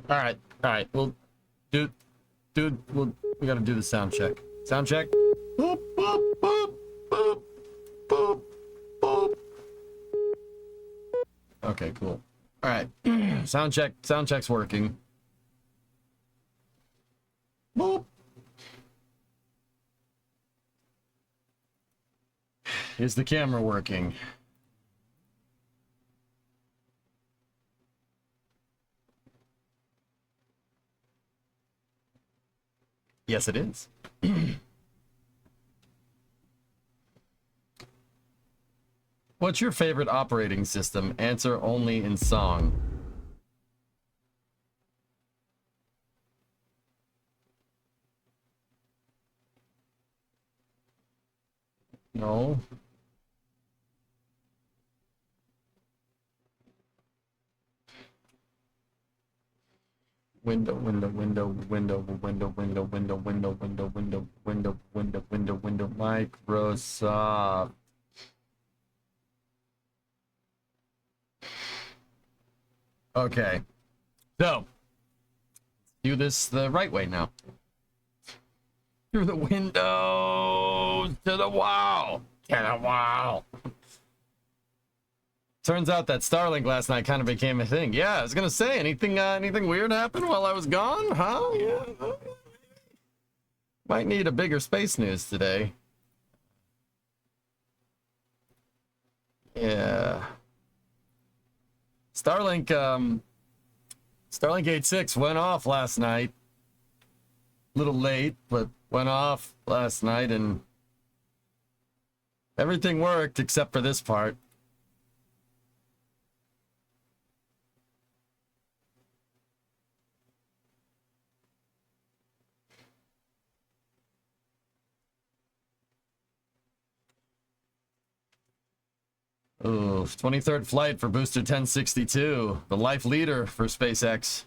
All right. Well, dude, we gotta do the sound check. Sound check. Boop, boop, boop, boop, boop, boop. Okay, cool. All right. Sound check. Sound check's working. Boop. Is the camera working? Yes, it is. What's your favorite operating system? Answer only in song. No. Window, window, window, window, window, window, window, window, window, window, window, window, window, window, Microsoft. Okay. So, do this the right way now. Through the windows to the wall. To the wall. Turns out that Starlink last night kind of became a thing. Yeah, I was gonna say, anything weird happened while I was gone? Huh? Yeah. Might need a bigger space news today. Yeah. Starlink 8.6 went off last night. A little late, but went off last night, and everything worked except for this part. Ooh, 23rd flight for booster 1062, the life leader for SpaceX.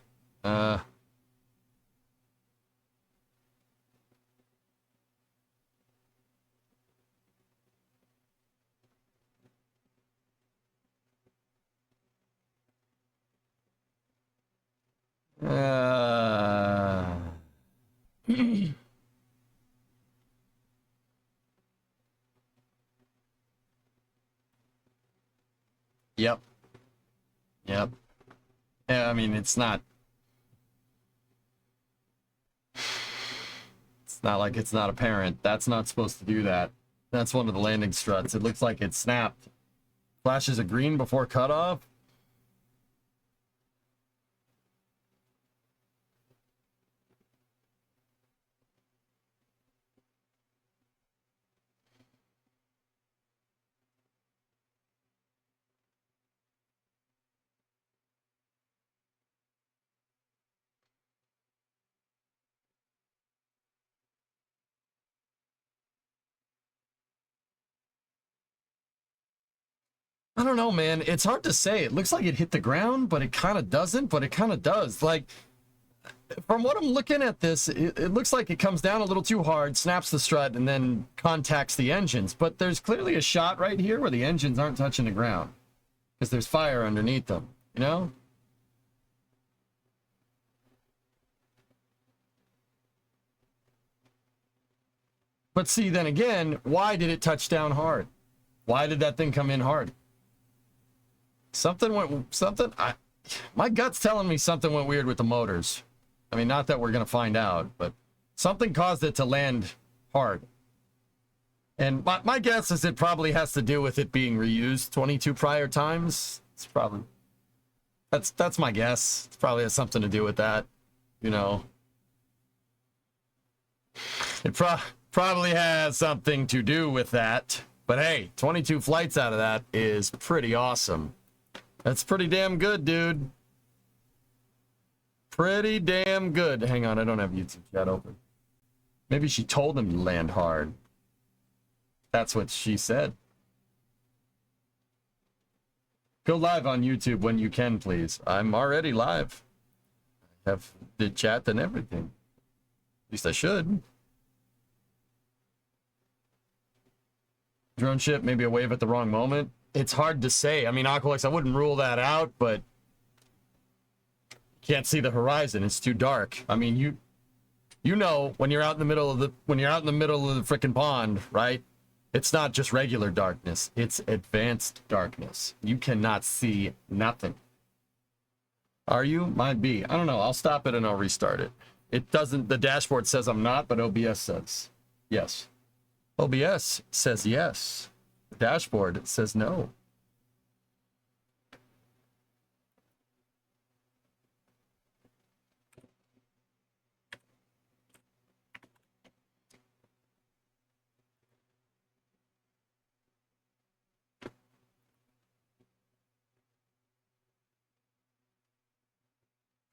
Yep. Yep. Yeah, I mean, it's not like it's not apparent. That's not supposed to do that. That's one of the landing struts. It looks like it snapped. Flashes of green before cutoff. I don't know, man. It's hard to say. It looks like it hit the ground, but it kind of doesn't, but it kind of does. Like, from what I'm looking at this, it looks like it comes down a little too hard, snaps the strut, and then contacts the engines. But there's clearly a shot right here where the engines aren't touching the ground because there's fire underneath them, you know? But see, then again, why did it touch down hard? Why did that thing come in hard? My gut's telling me something went weird with the motors. I mean, not that we're going to find out, but something caused it to land hard. And my guess is it probably has to do with it being reused 22 prior times. It's probably, that's my guess. It probably has something to do with that, you know. It probably has something to do with that. But hey, 22 flights out of that is pretty awesome. That's pretty damn good, dude. Pretty damn good. Hang on, I don't have YouTube chat open. Maybe she told him to land hard. That's what she said. Go live on YouTube when you can, please. I'm already live. I have the chat and everything. At least I should. Drone ship, maybe a wave at the wrong moment. It's hard to say. I mean, Aqualex, I wouldn't rule that out, but can't see the horizon. It's too dark. I mean, you know when you're out in the middle of the freaking pond, right? It's not just regular darkness. It's advanced darkness. You cannot see nothing. Are you? Might be. I don't know. I'll stop it and I'll restart it. It doesn't, the dashboard says I'm not, but OBS says yes. OBS says yes. The dashboard says no.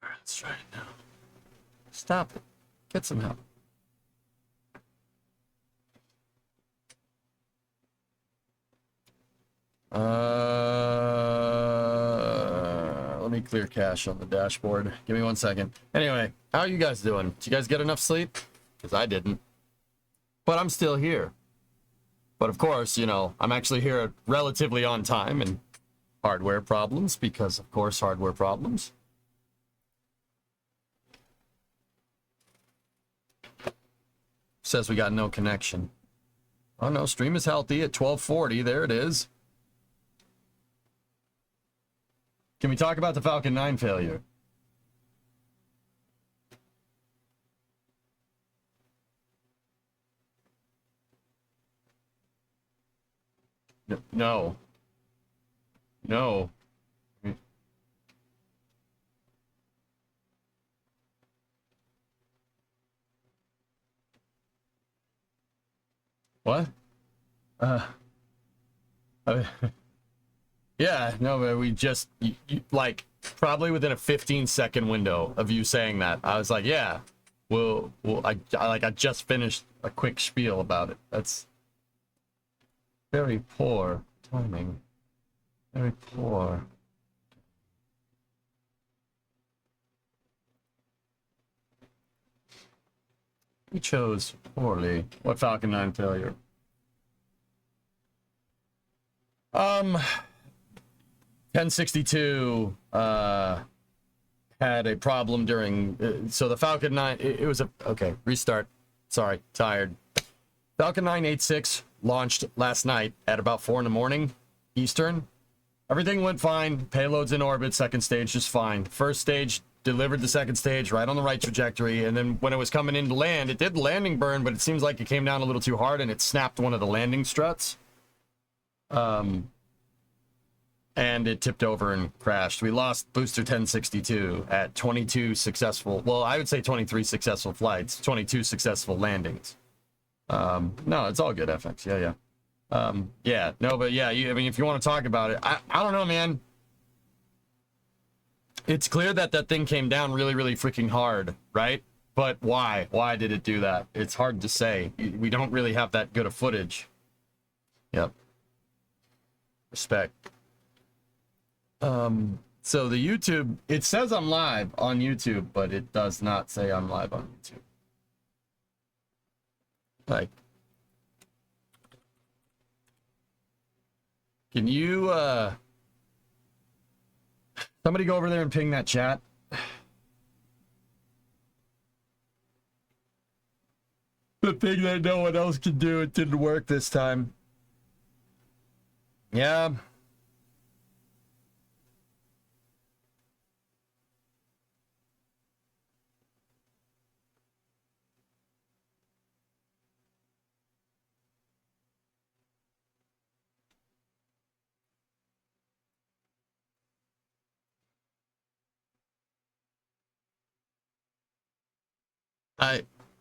All right, let's try it now. Stop it. Get some help. Let me clear cache on the dashboard. Give me 1 second. Anyway, how are you guys doing? Did you guys get enough sleep? Because I didn't. But I'm still here. But of course, you know, I'm actually here relatively on time, and hardware problems, because of course hardware problems. Says we got no connection. Oh no, stream is healthy at 1240. There it is. Can we talk about the Falcon 9 failure? No. No. What? Yeah, no, but we just, like, probably within a 15-second window of you saying that, I was like, yeah, I just finished a quick spiel about it. That's very poor timing. Very poor. We chose poorly. What Falcon 9 failure? 1062 had a problem during so the Falcon 9 it was a okay, restart. Sorry, tired. Falcon 986 launched last night at about 4 in the morning Eastern. Everything went fine. Payload's in orbit, second stage just fine. First stage delivered the second stage right on the right trajectory, and then when it was coming in to land, it did landing burn, but it seems like it came down a little too hard and it snapped one of the landing struts. And it tipped over and crashed. We lost booster 1062 at 22 successful, well, I would say 23 successful flights, 22 successful landings. No, it's all good, FX. Yeah. Yeah, no, but yeah, I mean, if you want to talk about it, I don't know, man. It's clear that that thing came down really, really freaking hard, right? But why? Why did it do that? It's hard to say. We don't really have that good of footage. Yep. Respect. So the YouTube, it says I'm live on YouTube, but it does not say I'm live on YouTube. Like, can you, somebody go over there and ping that chat? The thing that no one else can do, it didn't work this time. Yeah.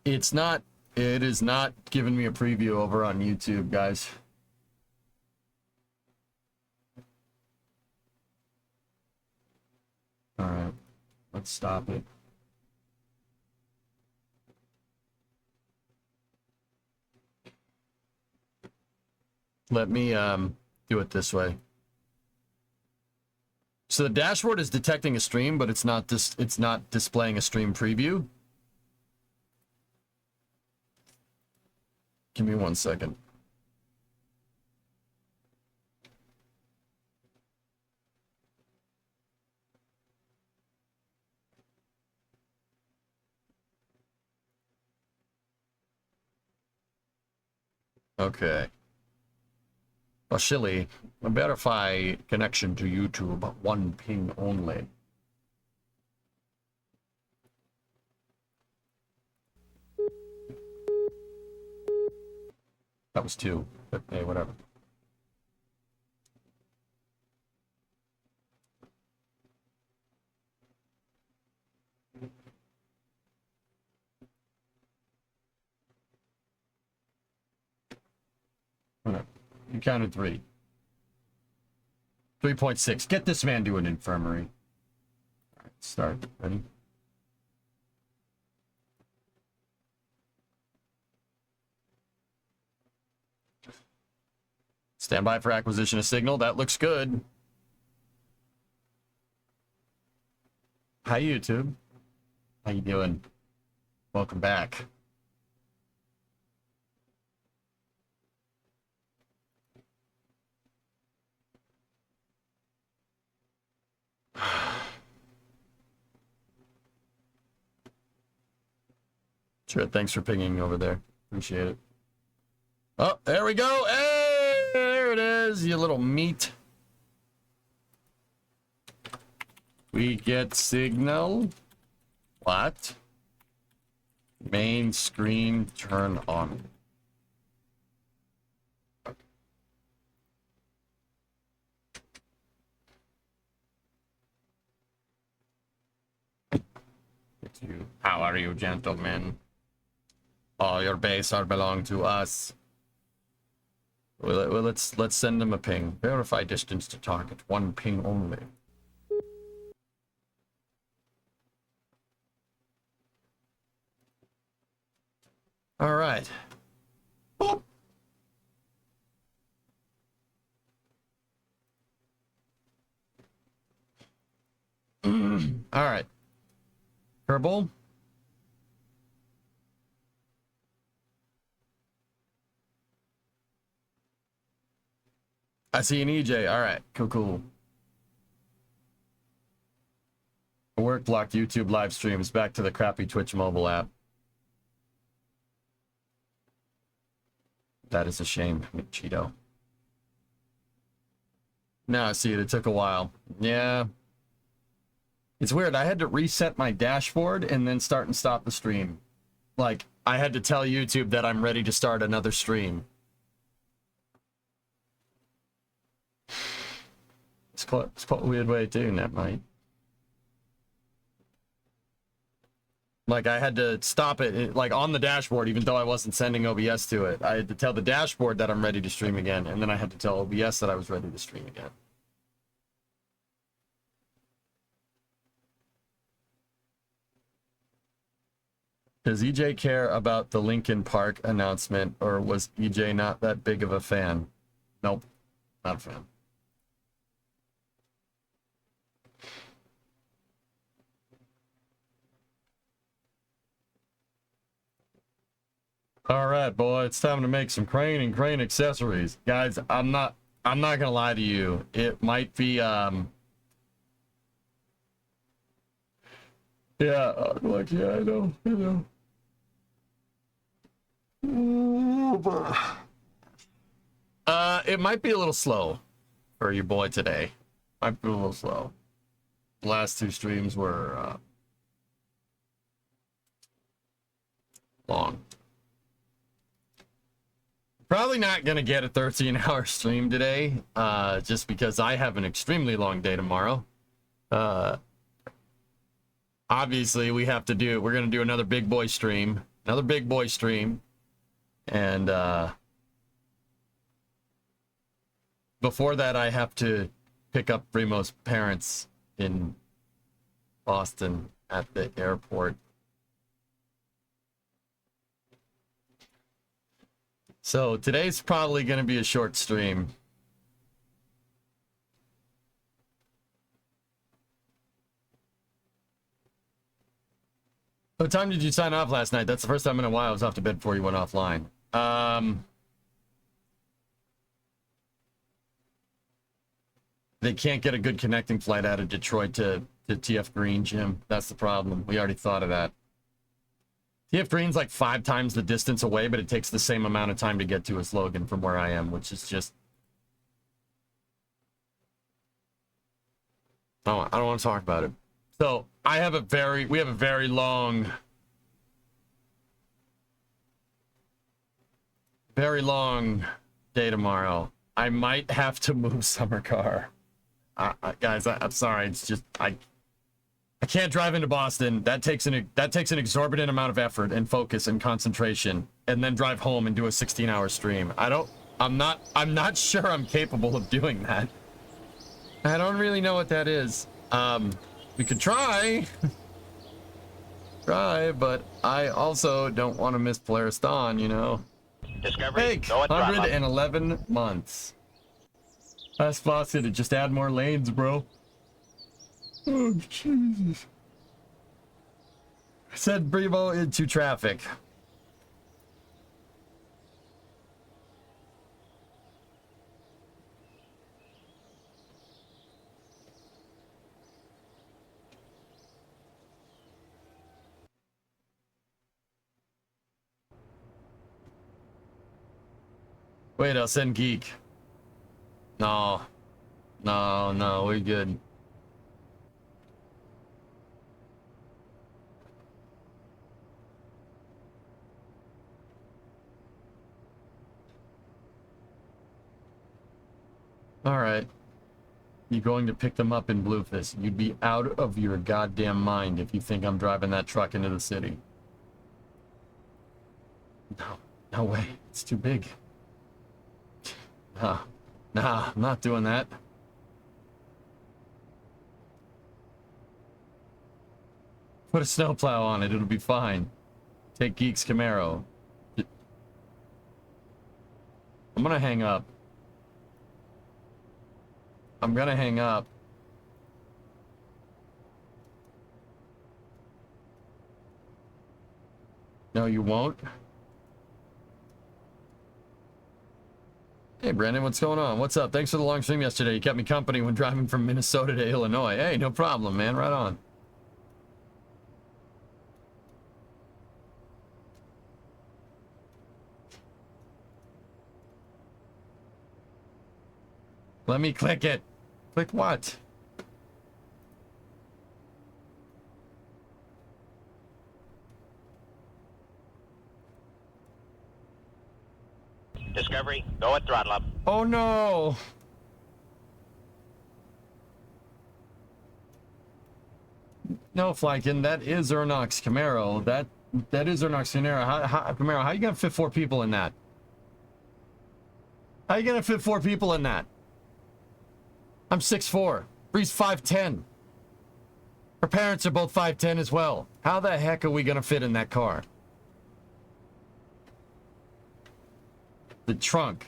It is not giving me a preview over on YouTube, guys. All right, let's stop it. Let me do it this way. So the dashboard is detecting a stream, but it's not displaying a stream preview. Give me 1 second. Okay. Vasily, verify connection to YouTube. 1 ping only. That was 2, but hey, whatever. Whatever. You counted 3. 3.6. Get this man to an infirmary. All right, start. Ready? Stand by for acquisition of signal. That looks good. Hi, YouTube. How you doing? Welcome back. Sure, thanks for pinging over there. Appreciate it. Oh, there we go. Hey, there it is, you little meat. We get signal. What? Main screen turn on. It's you. How are you, gentlemen? Oh, your base are belong to us. Well, let's send them a ping. Verify distance to target. 1 ping only. All right. Boop. All right. Kerbal. I see an EJ. All right. Cool. Work blocked YouTube live streams. Back to the crappy Twitch mobile app. That is a shame, Cheeto. Now I see it. It took a while. Yeah. It's weird. I had to reset my dashboard and then start and stop the stream. Like, I had to tell YouTube that I'm ready to start another stream. It's quite a weird way of doing that, mate. Like, I had to stop it, like, on the dashboard, even though I wasn't sending OBS to it. I had to tell the dashboard that I'm ready to stream again, and then I had to tell OBS that I was ready to stream again. Does EJ care about the Linkin Park announcement, or was EJ not that big of a fan? Nope, not a fan. All right, boy, it's time to make some crane and crane accessories. Guys, I'm not gonna lie to you. It might be yeah, like, yeah, I know. It might be a little slow for your boy today. Might be a little slow. The last 2 streams were long. Probably not gonna get a 13-hour stream today, just because I have an extremely long day tomorrow. Obviously, we're gonna do another big boy stream, and before that, I have to pick up Primo's parents in Boston at the airport. So today's probably going to be a short stream. What time did you sign off last night? That's the first time in a while I was off to bed before you went offline. They can't get a good connecting flight out of Detroit to TF Green, Jim. That's the problem. We already thought of that. TF Green's like 5 times the distance away, but it takes the same amount of time to get to as Logan from where I am, which is just... Oh, I don't want to talk about it. So we have a very long day tomorrow. I might have to move summer car. Guys, I'm sorry. It's just I can't drive into Boston. That takes an exorbitant amount of effort and focus and concentration, and then drive home and do a 16-hour stream. I'm not sure I'm capable of doing that. I don't really know what that is. We could try. But I also don't want to miss Polaris Dawn, you know. Discovery, Hey, 111 months. Last boss to just add more lanes, bro. Oh, Jesus. I said Brevo into traffic. Wait, I'll send Geek. No, we're good. All right. You're going to pick them up in Bluefish. You'd be out of your goddamn mind if you think I'm driving that truck into the city. No way. It's too big. Nah, I'm not doing that. Put a snowplow on it, it'll be fine. Take Geek's Camaro. I'm gonna hang up. No, you won't? Hey, Brandon, what's going on? What's up? Thanks for the long stream yesterday. You kept me company when driving from Minnesota to Illinois. Hey, no problem, man. Right on. Let me click it. Click what? Discovery, go at throttle up. Oh no. No, Flykin, that is Ernox Camaro. That is Ernox Camaro. Camaro, how you gonna fit 4 people in that? How you gonna fit 4 people in that? I'm 6'4". Bree's 5'10". Her parents are both 5'10" as well. How the heck are we gonna fit in that car? The trunk.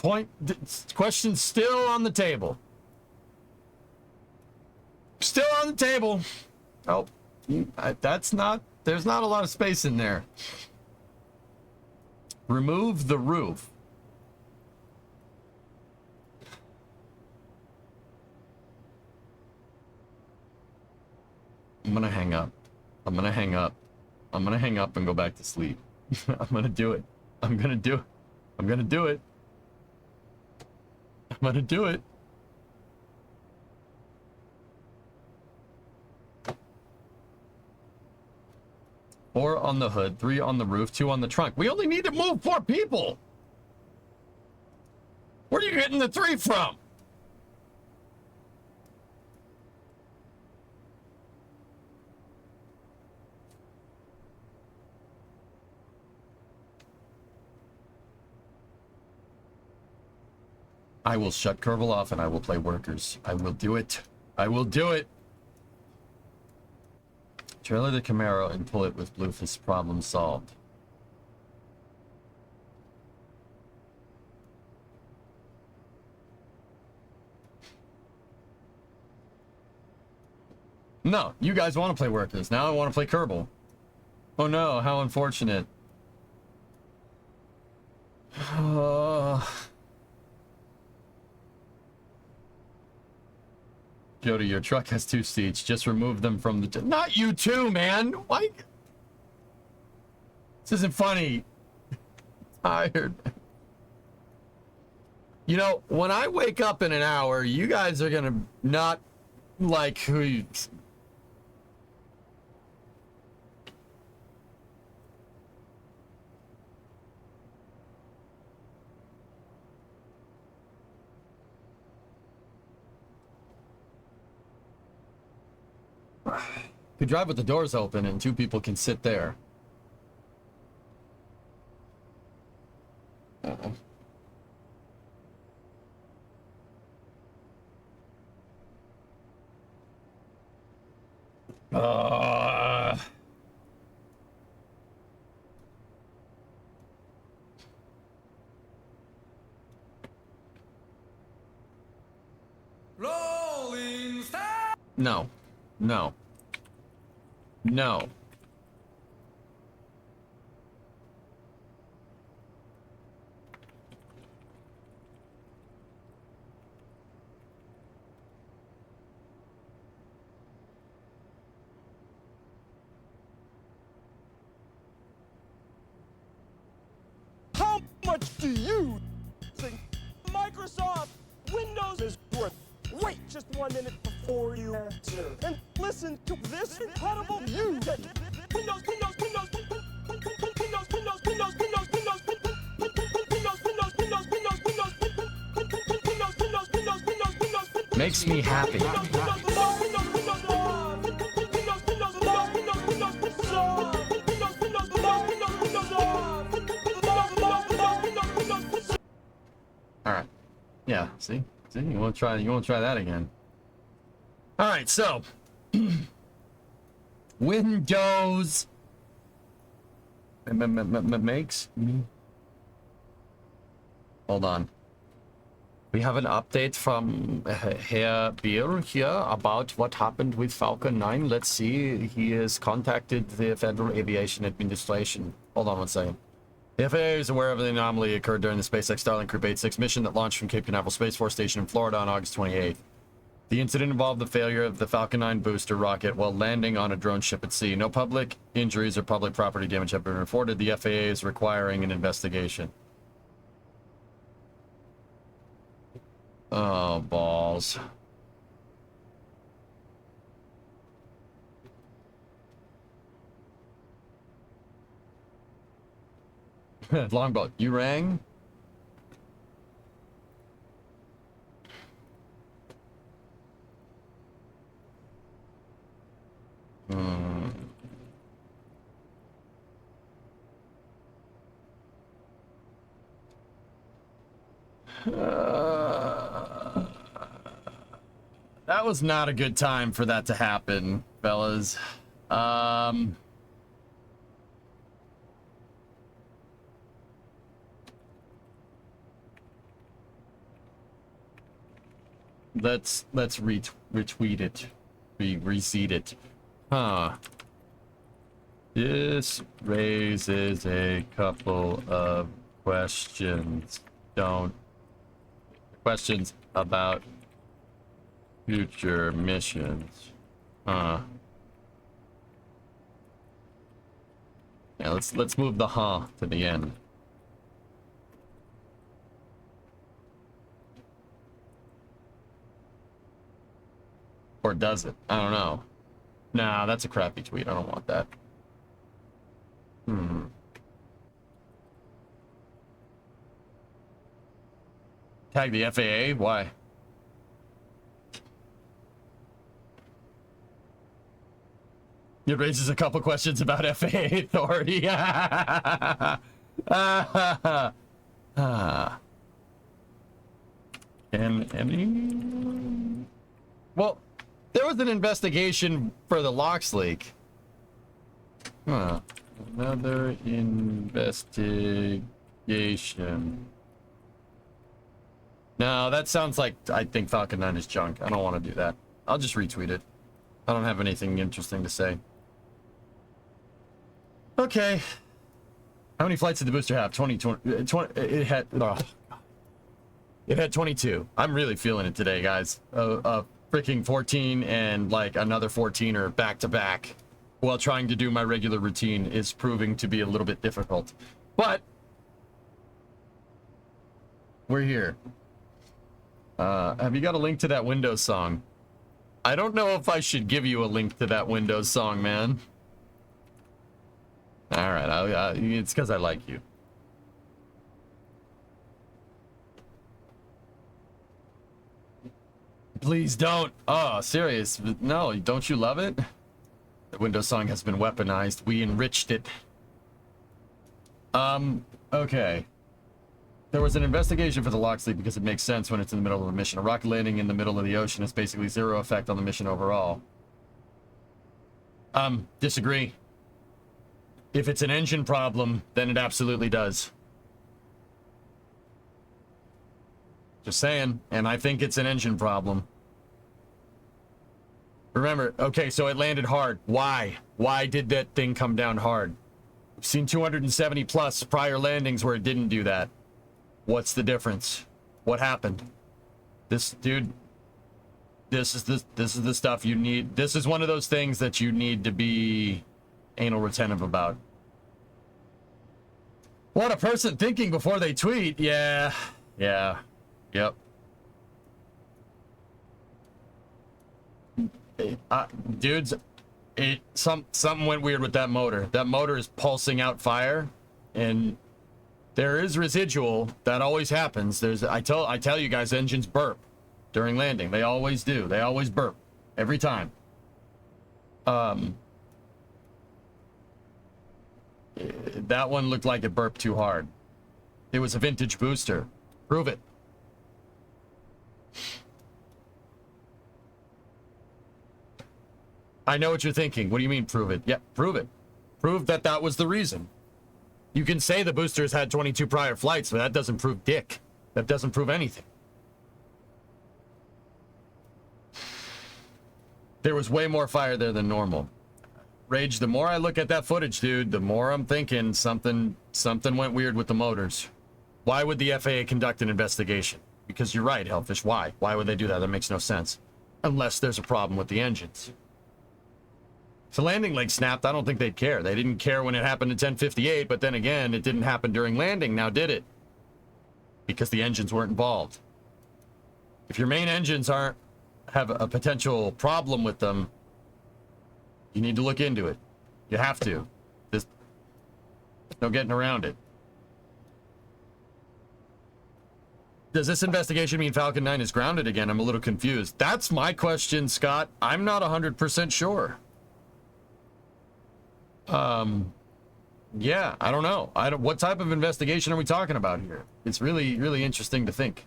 Question still on the table. Still on the table. Oh, there's not a lot of space in there. Remove the roof. I'm gonna hang up. I'm gonna hang up and go back to sleep. I'm gonna do it. I'm gonna do it. I'm gonna do it. I'm gonna do it. Four on the hood, 3 on the roof, 2 on the trunk. We only need to move 4 people. Where are you getting the 3 from? I will shut Kerbal off and I will play workers. I will do it. I will do it. Trailer the Camaro and pull it with Bluefish. Problem solved. No, you guys want to play workers. Now I want to play Kerbal. Oh no, how unfortunate. Jody, your truck has 2 seats. Just remove them from the... Not you too, man! Why? This isn't funny. Tired. You know, when I wake up in an hour, you guys are gonna not like who you... You drive with the doors open and two people can sit there. Uh-oh. Rolling Stone. No. No. No. How much do you think Microsoft Windows is worth? Wait just 1 minute before you answer. And listen to this incredible news. Makes me happy. All right. Yeah, see? See, you won't try that again. All right, so Windows makes me. Hold on. We have an update from Herr Beer here about what happened with Falcon 9. Let's see. He has contacted the Federal Aviation Administration. Hold on one second. The FAA is aware of the anomaly occurred during the SpaceX Starlink Group 86 mission that launched from Cape Canaveral Space Force Station in Florida on August 28th. The incident involved the failure of the Falcon 9 booster rocket while landing on a drone ship at sea. No public injuries or public property damage have been reported. The FAA is requiring an investigation. Oh, balls. Longboat, you rang? That was not a good time for that to happen, fellas. Let's retweet it. Reseed it. Huh. This raises a couple of questions. Questions about future missions. Huh. Yeah, let's move the huh to the end. Or does it? I don't know. Nah, that's a crappy tweet. I don't want that. Tag the FAA? Why? It raises a couple questions about FAA authority. And any... Well, there was an investigation for the LOX leak. Huh. Another investigation. No, that sounds like I think Falcon 9 is junk. I don't want to do that. I'll just retweet it. I don't have anything interesting to say. Okay. How many flights did the booster have? 20, it had... Oh, it had 22. I'm really feeling it today, guys. Freaking 14 and like another 14 are back to back. while trying to do my regular routine is proving to be a little bit difficult. But we're here. Have you got a link to that Windows song? I don't know if I should give you a link to that Windows song, man. All right, it's because I like you. Please don't. Oh, serious? No, don't you love it? The Windows song has been weaponized. We enriched it. Okay. There was an investigation for the lock sleep because it makes sense when it's in the middle of a mission. A rocket landing in the middle of the ocean has basically zero effect on the mission overall. Disagree. If it's an engine problem, then it absolutely does. Just saying, and I think it's an engine problem. Remember, okay, so it landed hard. Why? Why did that thing come down hard? We've seen 270 plus prior landings where it didn't do that. What's the difference? What happened? This dude, this is the stuff you need. This is one of those things that you need to be anal retentive about. What a person thinking before they tweet. Yeah. Yep. Dudes, something went weird with that motor. That motor is pulsing out fire, and there is residual. That always happens. I tell you guys, engines burp during landing. They always do. They always burp every time. That one looked like it burped too hard. It was a vintage booster. Prove it. I know what you're thinking. What do you mean, prove it? Yeah, prove it. Prove that that was the reason. You can say the boosters had 22 prior flights, but that doesn't prove dick. That doesn't prove anything. There was way more fire there than normal. Rage, the more I look at that footage, dude, the more I'm thinking something went weird with the motors. Why would the FAA conduct an investigation? Because you're right, Hellfish. Why? Why would they do that? That makes no sense. Unless there's a problem with the engines. If the landing leg snapped, I don't think they'd care. They didn't care when it happened at 10:58, but then again, it didn't happen during landing. Now did it? Because the engines weren't involved. If your main engines have a potential problem with them, you need to look into it. You have to. There's no getting around it. Does this investigation mean Falcon 9 is grounded again? I'm a little confused. That's my question, Scott. I'm not 100% sure. Yeah, I don't know. What type of investigation are we talking about here? It's really, really interesting to think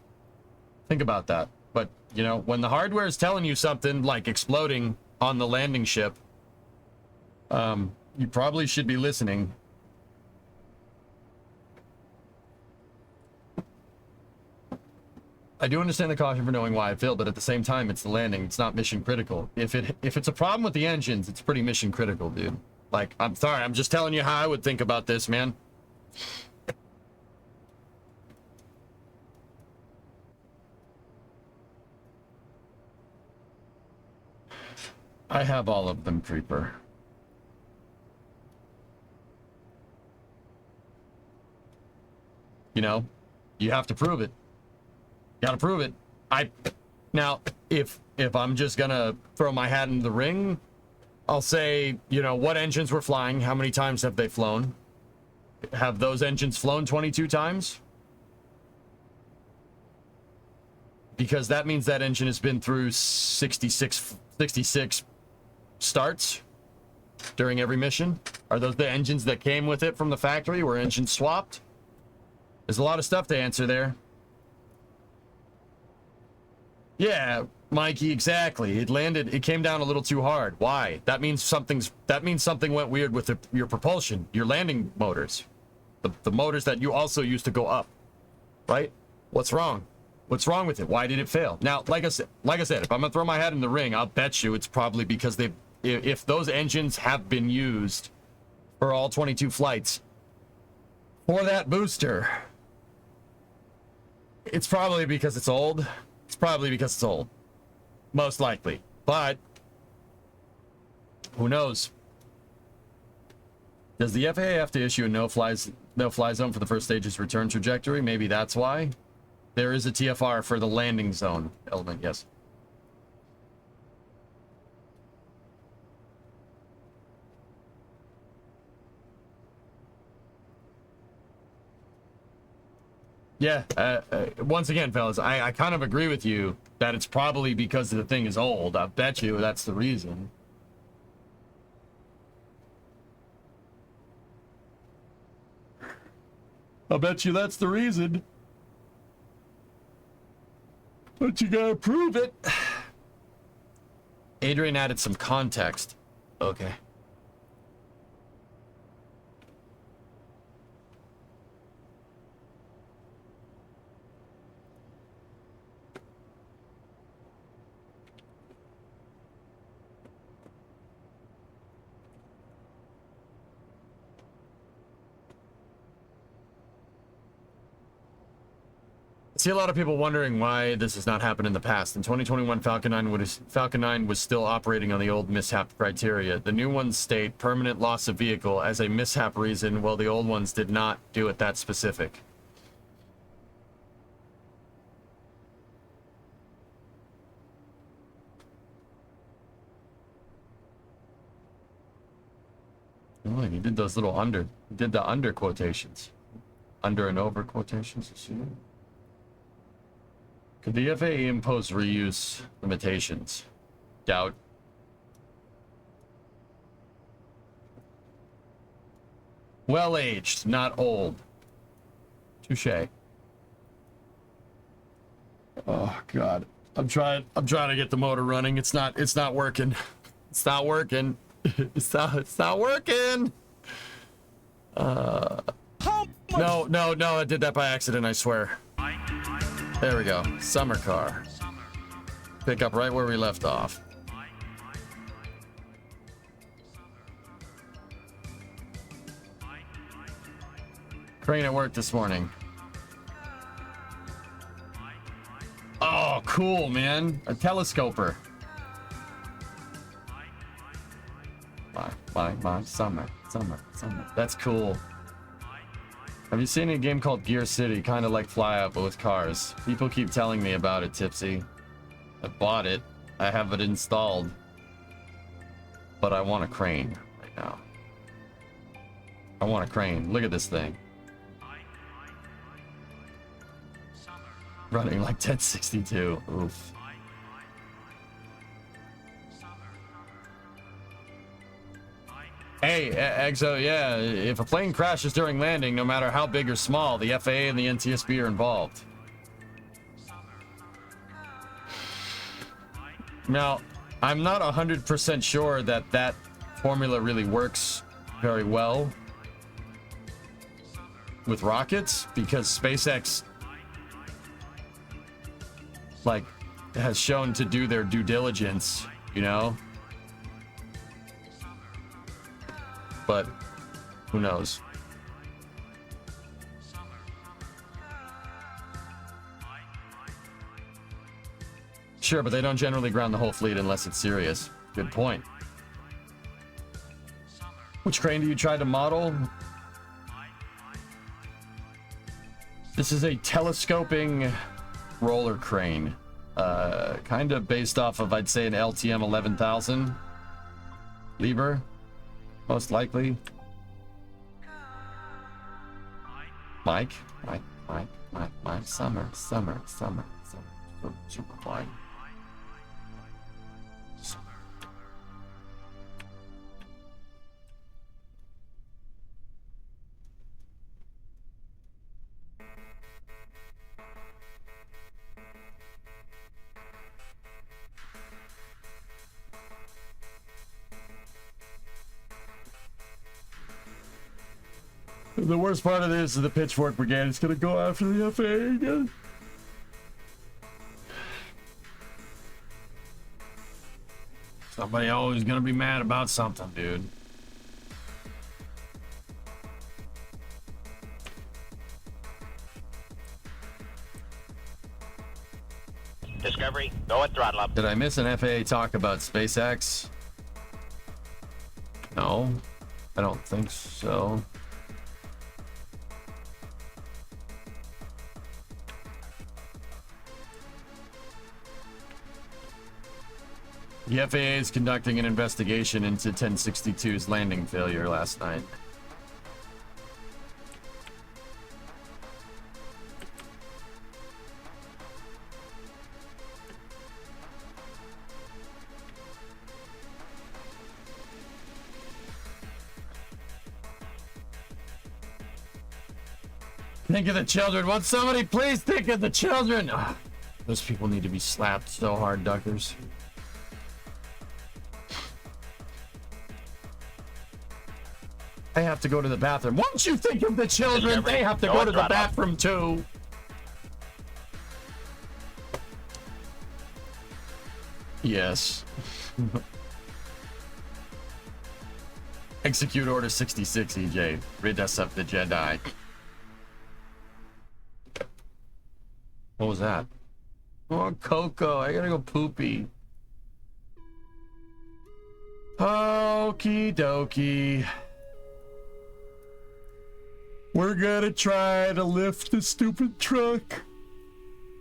about that. But, you know, when the hardware is telling you something like exploding on the landing ship, you probably should be listening. I do understand the caution for knowing why it failed, but at the same time, it's the landing. It's not mission critical. If it's a problem with the engines, it's pretty mission critical, dude. Like, I'm sorry, I'm just telling you how I would think about this, man. I have all of them, Creeper. You know, you have to prove it. Gotta prove it. Now, if I'm just gonna throw my hat in the ring, I'll say, you know, what engines were flying? How many times have they flown? Have those engines flown 22 times? Because that means that engine has been through 66 starts during every mission. Are those the engines that came with it from the factory? Were engines swapped? There's a lot of stuff to answer there. Yeah, Mikey, exactly. It came down a little too hard. Why? That means something went weird with your propulsion, your landing motors. The motors that you also used to go up. Right? What's wrong? What's wrong with it? Why did it fail? Now, like I said, if I'm gonna throw my hat in the ring, I'll bet you it's probably because if those engines have been used for all 22 flights for that booster, it's probably because it's old. It's probably because it's old. Most likely. But who knows? Does the FAA have to issue a no-fly zone for the first stage's return trajectory? Maybe that's why. There is a TFR for the landing zone element, yes. Yeah, once again, fellas, I kind of agree with you that it's probably because the thing is old. I bet you that's the reason. I bet you that's the reason. But you gotta prove it. Adrian added some context. Okay. I see a lot of people wondering why this has not happened in the past. In 2021, Falcon 9 was still operating on the old mishap criteria. The new ones state permanent loss of vehicle as a mishap reason, while the old ones did not do it that specific. Oh, he did those little he did the under quotations. Under and over quotations, you see that? Could the FAA impose reuse limitations? Doubt. Well aged, not old. Touché. Oh God, I'm trying to get the motor running. It's not working. It's not working. It's not working. No, I did that by accident, I swear. There we go. Summer car. Pick up right where we left off. Crane at work this morning. Oh, cool, man. A telescoper. My summer. That's cool. Have you seen a game called Gear City? Kind of like Fly Out, but with cars. People keep telling me about it, Tipsy. I bought it. I have it installed. But I want a crane right now. I want a crane. Look at this thing. Running like 1062. Oof. Hey, Exo, yeah, if a plane crashes during landing, no matter how big or small, the FAA and the NTSB are involved. Now, I'm not 100% sure that that formula really works very well with rockets, because SpaceX, like, has shown to do their due diligence, you know? But who knows? Sure, but they don't generally ground the whole fleet unless it's serious. Good point. Which crane do you try to model? This is a telescoping roller crane. Kind of based off of, I'd say, an LTM 11,000 lever. Most likely. Mike, summer. Super flying. The worst part of this is the Pitchfork Brigade is going to go after the FAA again. Somebody always going to be mad about something, dude. Discovery, go at throttle up. Did I miss an FAA talk about SpaceX? No. I don't think so. The FAA is conducting an investigation into 1062's landing failure last night. Think of the children. Won't somebody please think of the children? Ugh, those people need to be slapped so hard, Duckers. I have to go to the bathroom. Won't you think of the children? They have to go to the bathroom too. Yes. Execute Order 66, EJ. Rid us of the Jedi. What was that? Oh, Coco, I gotta go poopy. Okie dokie. We're gonna try to lift the stupid truck.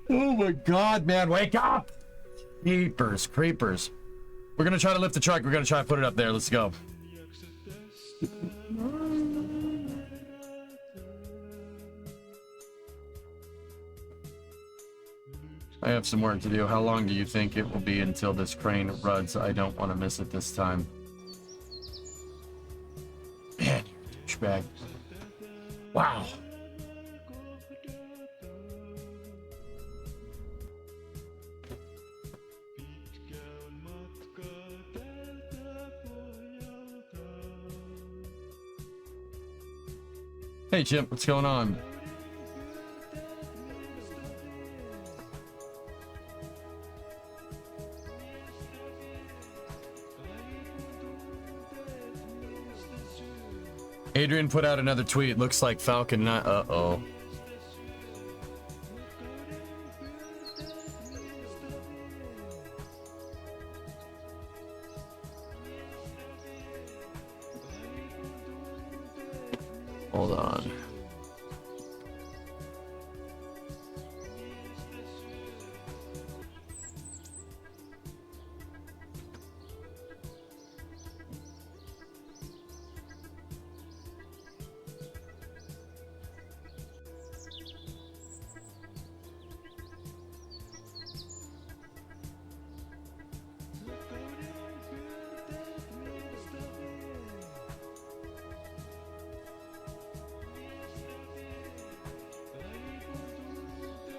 Oh my god, man, wake up! Creepers, creepers. We're gonna try to lift the truck. We're gonna try to put it up there. Let's go. I have some work to do. How long do you think it will be until this crane runs? I don't want to miss it this time. Man, you're a douchebag. Wow. Hey, Chimp, what's going on? Adrian put out another tweet. Looks like Falcon not. Uh-oh. Hold on.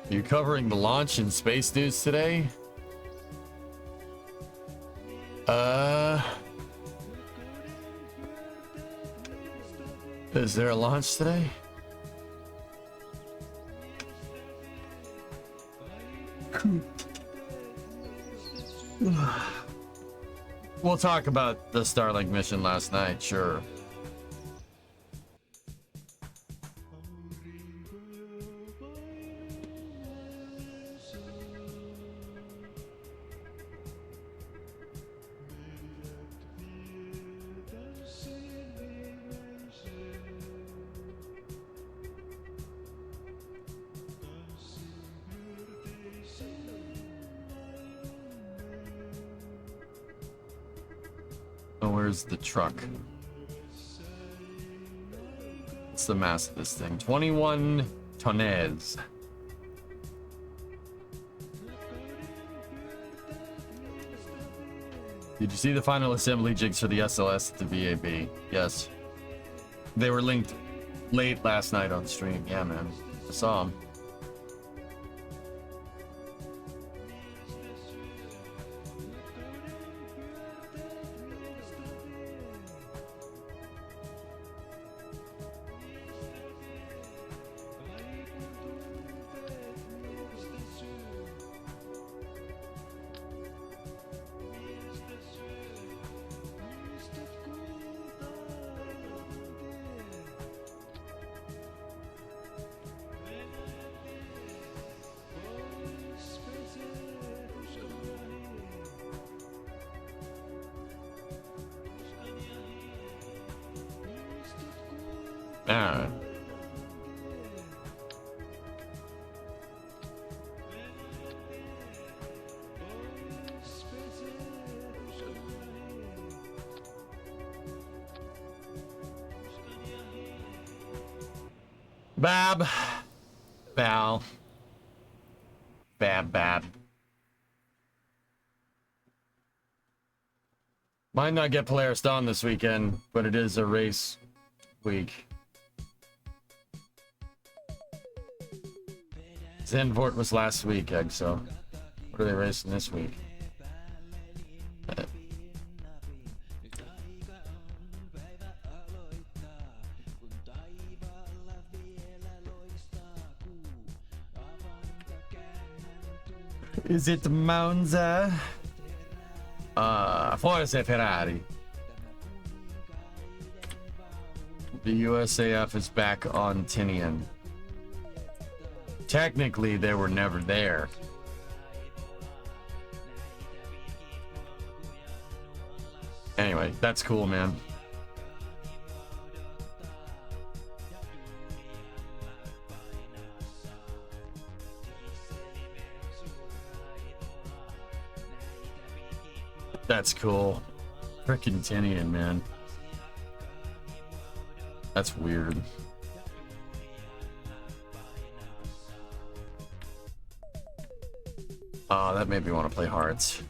You covering the launch in space news today? Is there a launch today? We'll talk about the Starlink mission last night, sure. Where's the truck? What's the mass of this thing? 21 tonnes. Did you see the final assembly jigs for the SLS at the VAB? Yes. They were linked late last night on stream. Yeah, man. I saw them. Alright. Bab. Bal. Bab. Might not get Polaris Dawn this weekend, but it is a race week. Zandvoort was last week, Egg, so what are they racing this week? Is it Monza? Forse Ferrari. The USAF is back on Tinian. Technically, they were never there. Anyway, that's cool, man. That's cool. Frickin' Tinian, man. That's weird. Oh, that made me want to play Hearts.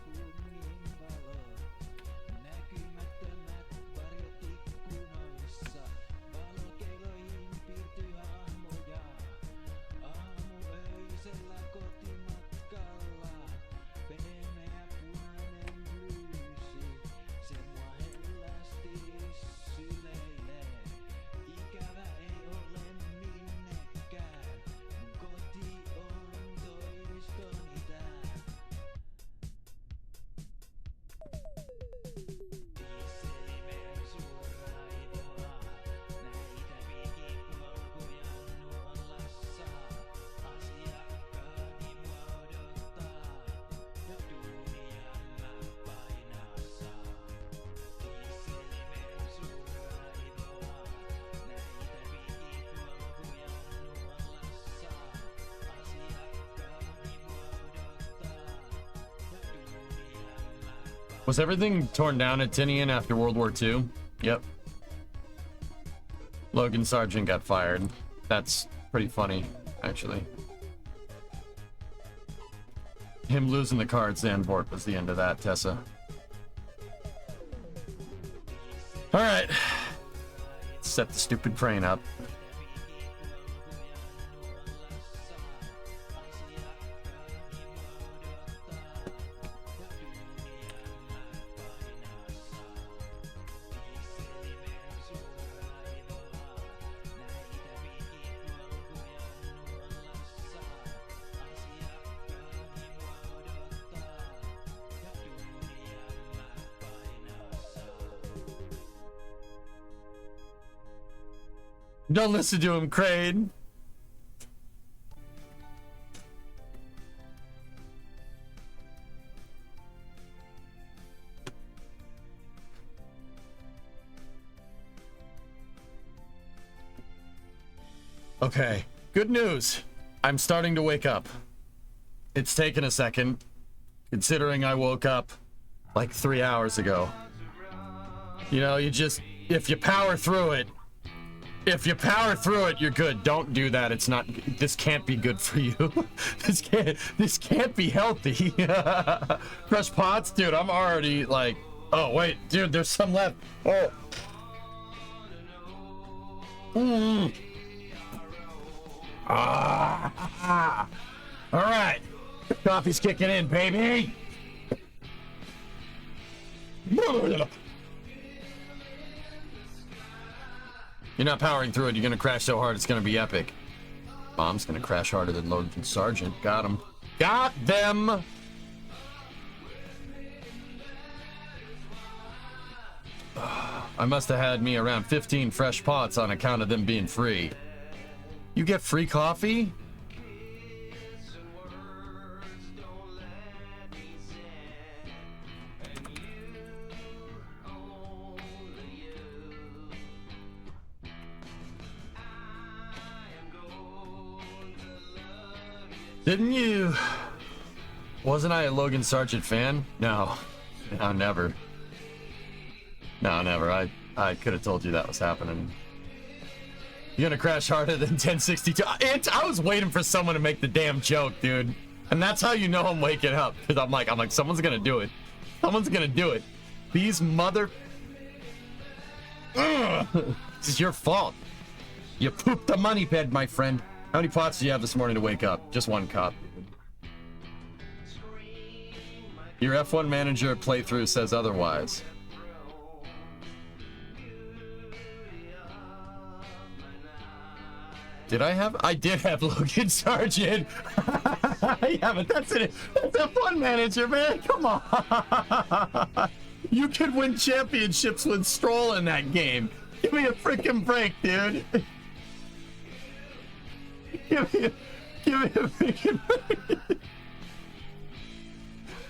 Was everything torn down at Tinian after World War II? Yep. Logan Sargent got fired. That's pretty funny, actually. Him losing the car at Zandvoort was the end of that, Tessa. Alright. Set the stupid crane up. Don't listen to him, Crane. Okay, good news. I'm starting to wake up. It's taken a second, considering I woke up like 3 hours ago. You know, if you power through it, you're good. Don't do that. It's not. This can't be good for you. This can't be healthy. Fresh pots, dude. I'm already like. Oh wait, dude. There's some left. Oh. All right. Coffee's kicking in, baby. You're not powering through it. You're gonna crash so hard it's gonna be epic. Mom's gonna crash harder than Logan Sargent. Got him. Got them. I must have had me around 15 fresh pots on account of them being free. You get free coffee? Didn't you? Wasn't I a Logan Sargent fan? No. No, never. No, never. I could have told you that was happening. You're gonna crash harder than 1062. I was waiting for someone to make the damn joke, dude. And that's how you know I'm waking up. Because I'm like, someone's gonna do it. Someone's gonna do it. These mother... Ugh. This is your fault. You pooped the money bed, my friend. How many pots do you have this morning to wake up? Just one cup. Your F1 manager playthrough says otherwise. Did I have? I did have Logan Sargent. Yeah, but that's it. That's F1 manager, man. Come on. You could win championships with Stroll in that game. Give me a freaking break, dude. Give me a freaking break.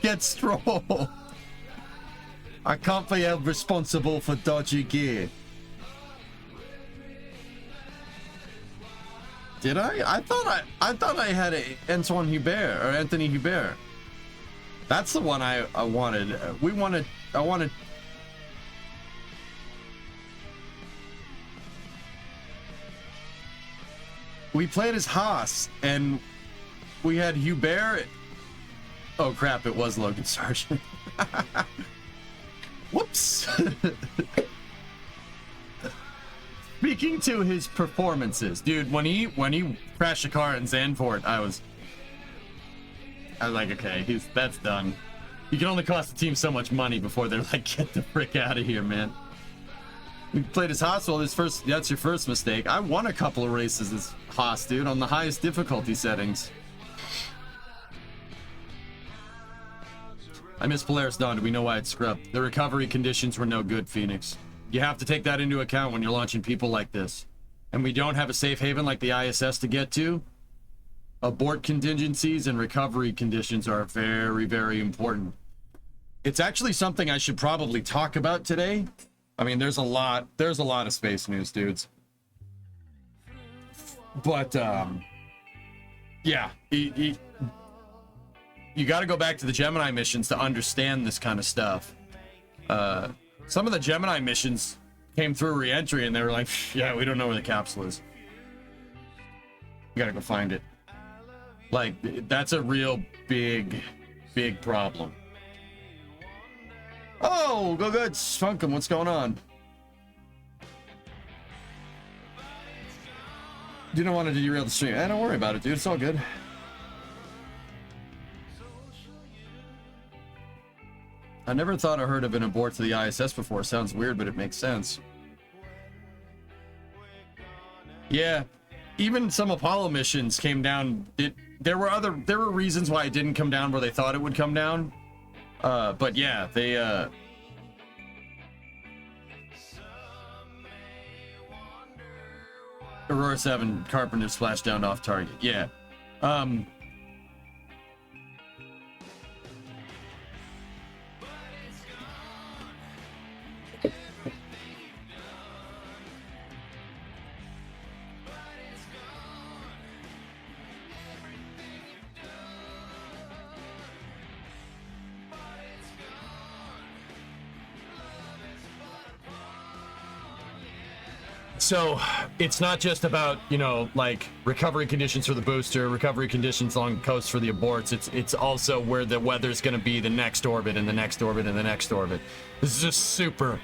Get Stroll. I can't be held responsible for dodgy gear. Did I? I thought I had Antoine Hubert or Anthony Hubert. That's the one I wanted. I wanted. We played as Haas and we had Hubert. Oh crap! It was Logan Sargent. Whoops. Speaking to his performances, dude, when he crashed a car in Zandvoort, I was like, okay, that's done. You can only cost the team so much money before they're like, get the frick out of here, man. We played as Haas. Well, that's your first mistake. I won a couple of races as Haas, dude, on the highest difficulty settings. I miss Polaris Dawn. Do we know why it's scrubbed? The recovery conditions were no good, Phoenix. You have to take that into account when you're launching people like this. And we don't have a safe haven like the ISS to get to. Abort contingencies and recovery conditions are very, very important. It's actually something I should probably talk about today. I mean, there's a lot of space news, dudes. But, yeah, you got to go back to the Gemini missions to understand this kind of stuff. Some of the Gemini missions came through re-entry and they were like, yeah, we don't know where the capsule is. You gotta go find it. Like, that's a real big problem. Oh, go good, Funkum, what's going on? You don't want to derail the stream. Don't worry about it, dude. It's all good. I never thought I heard of an abort to the ISS before. Sounds weird, but it makes sense. Yeah, even some Apollo missions came down. There were reasons why it didn't come down where they thought it would come down. But yeah, they Aurora 7 Carpenter splashed down off target. Yeah. So it's not just about, you know, like recovery conditions for the booster, recovery conditions along the coast for the aborts. It's also where the weather's going to be the next orbit and the next orbit and the next orbit. This is a super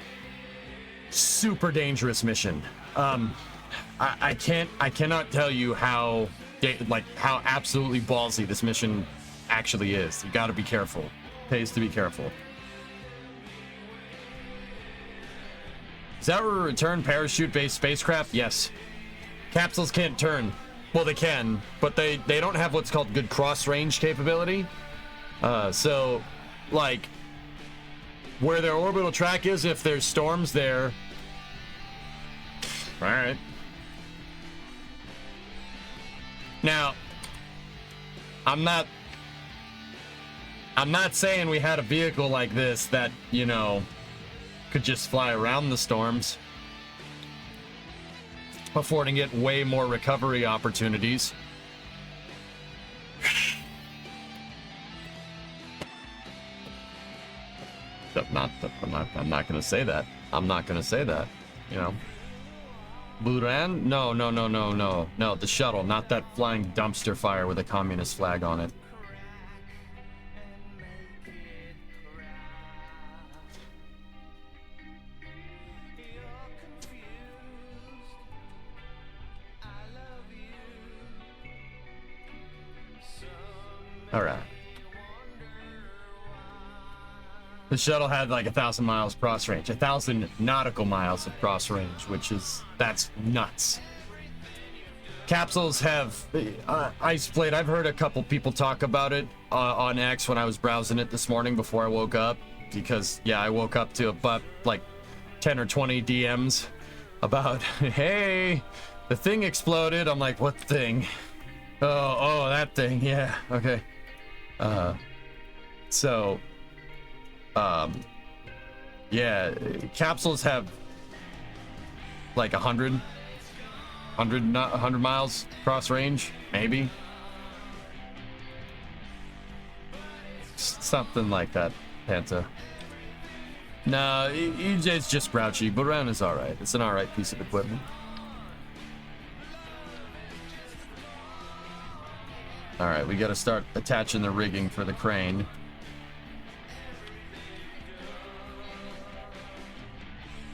dangerous mission. I cannot tell you how absolutely ballsy this mission actually is. You got to be careful. Pays to be careful. Is that a return parachute-based spacecraft? Yes. Capsules can't turn. Well, they can, but they don't have what's called good cross-range capability. So, like, where their orbital track is, if there's storms there... Alright. Now, I'm not saying we had a vehicle like this that, you know, could just fly around the storms, affording it way more recovery opportunities. I'm not gonna say that. I'm not gonna say that. You know. Buran? No. No, the shuttle, not that flying dumpster fire with a communist flag on it. All right. The shuttle had like 1,000 miles cross range, 1,000 nautical miles of cross range, that's nuts. Capsules have ice plate. I've heard a couple people talk about it on X when I was browsing it this morning before I woke up, because yeah, I woke up to about like 10 or 20 DMs about, hey, the thing exploded. I'm like, what thing? Oh, that thing. Yeah, okay. Yeah, capsules have like 100 miles cross range, maybe. Something like that, Panta. No, EJ's just grouchy, but Round is alright. It's an alright piece of equipment. Alright, we gotta start attaching the rigging for the crane.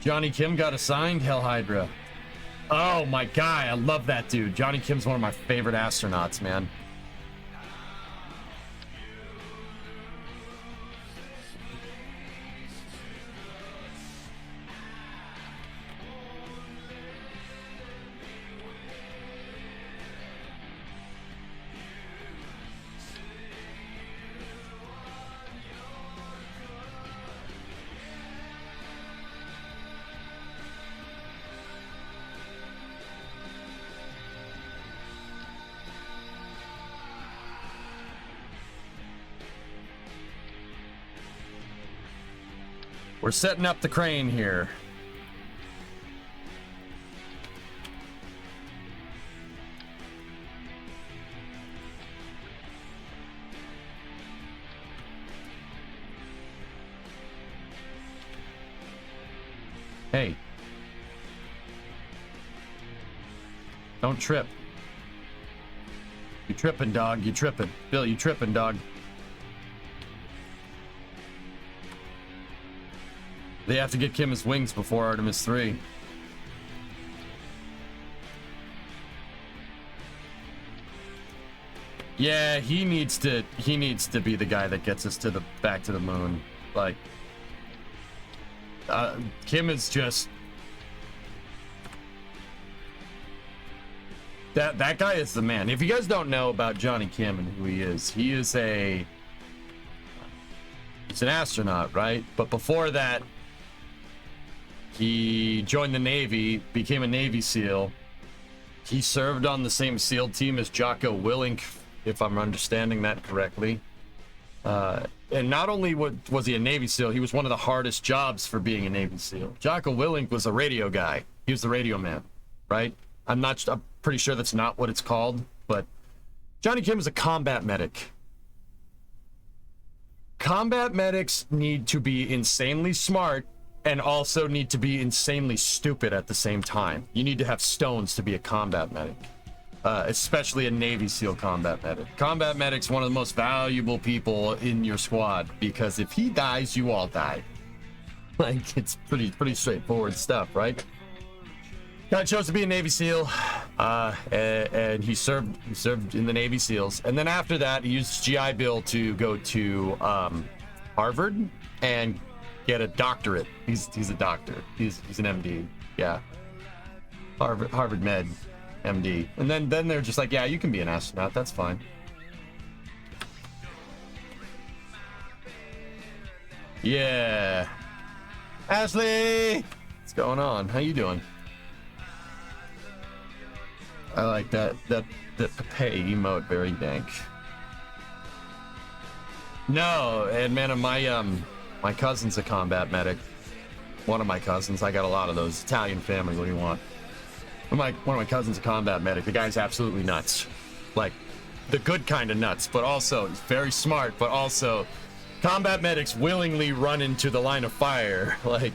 Johnny Kim got assigned? Hell Hydra. Oh my god, I love that dude. Johnny Kim's one of my favorite astronauts, man. We're setting up the crane here. Hey. Don't trip. You tripping, dog. You tripping. Bill, you tripping, dog. They have to get Kim his wings before Artemis 3. Yeah, he needs to be the guy that gets us to the back to the moon. Like Kim is just that guy is the man. If you guys don't know about Johnny Kim and who he is he's an astronaut, right? But before that, he joined the Navy, became a Navy SEAL. He served on the same SEAL team as Jocko Willink, if I'm understanding that correctly. And not only was he a Navy SEAL, he was one of the hardest jobs for being a Navy SEAL. Jocko Willink was a radio guy. He was the radio man, right? I'm pretty sure that's not what it's called, but Johnny Kim is a combat medic. Combat medics need to be insanely smart and also need to be insanely stupid at the same time. You need to have stones to be a combat medic, especially a Navy SEAL combat medic. Combat medic's one of the most valuable people in your squad because if he dies, you all die. Like, it's pretty straightforward stuff, right? Guy chose to be a Navy SEAL, and he served in the Navy SEALs, and then after that, he used his GI Bill to go to Harvard and get a doctorate. He's a doctor. He's an MD. Yeah. Harvard Med MD. And then they're just like, yeah, you can be an astronaut. That's fine. Yeah. Ashley, what's going on? How you doing? I like that Pepe emote, very dank. No, and man, my cousin's a combat medic. One of my cousins. I got a lot of those. Italian family, what do you want? One of my cousins a combat medic. The guy's absolutely nuts. Like, the good kind of nuts, but also he's very smart, but also combat medics willingly run into the line of fire. Like,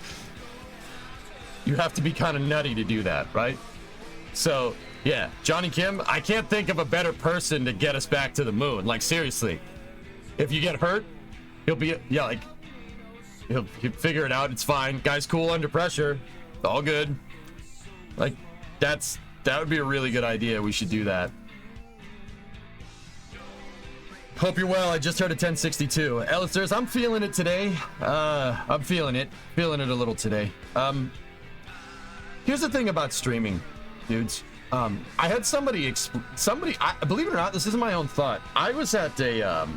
you have to be kind of nutty to do that, right? So, yeah, Johnny Kim, I can't think of a better person to get us back to the moon. Like, seriously, if you get hurt, he'll be, yeah, like, he'll figure it out. It's fine. Guy's cool under pressure. All good. Like, that would be a really good idea. We should do that. Hope you're well. I just heard a 1062. Elisters, I'm feeling it today. I'm feeling it a little today. Here's the thing about streaming, dudes. I had somebody, believe it or not, this isn't my own thought. I was at a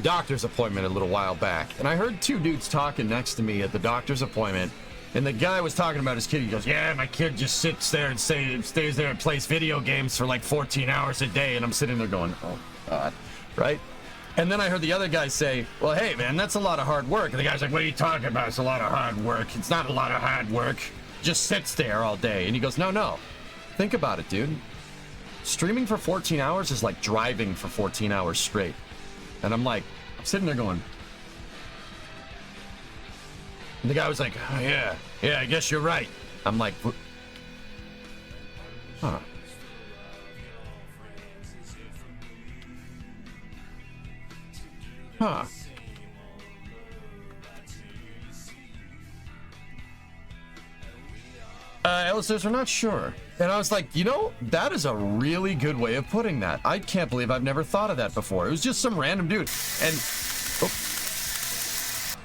doctor's appointment a little while back, and I heard two dudes talking next to me at the doctor's appointment, and the guy was talking about his kid. He goes, yeah, my kid just sits there and stays there and plays video games for like 14 hours a day, and I'm sitting there going, oh God, right? And then I heard the other guy say, well, hey man, that's a lot of hard work. And the guy's like, what are you talking about? It's a lot of hard work. It's not a lot of hard work. Just sits there all day. And he goes, no, think about it, dude. Streaming for 14 hours is like driving for 14 hours straight. And I'm sitting there going, and the guy was like, oh, yeah, I guess you're right. I'm like, huh. Huh. Ellis says, we're not sure. And I was like, you know, that is a really good way of putting that. I can't believe I've never thought of that before. It was just some random dude. And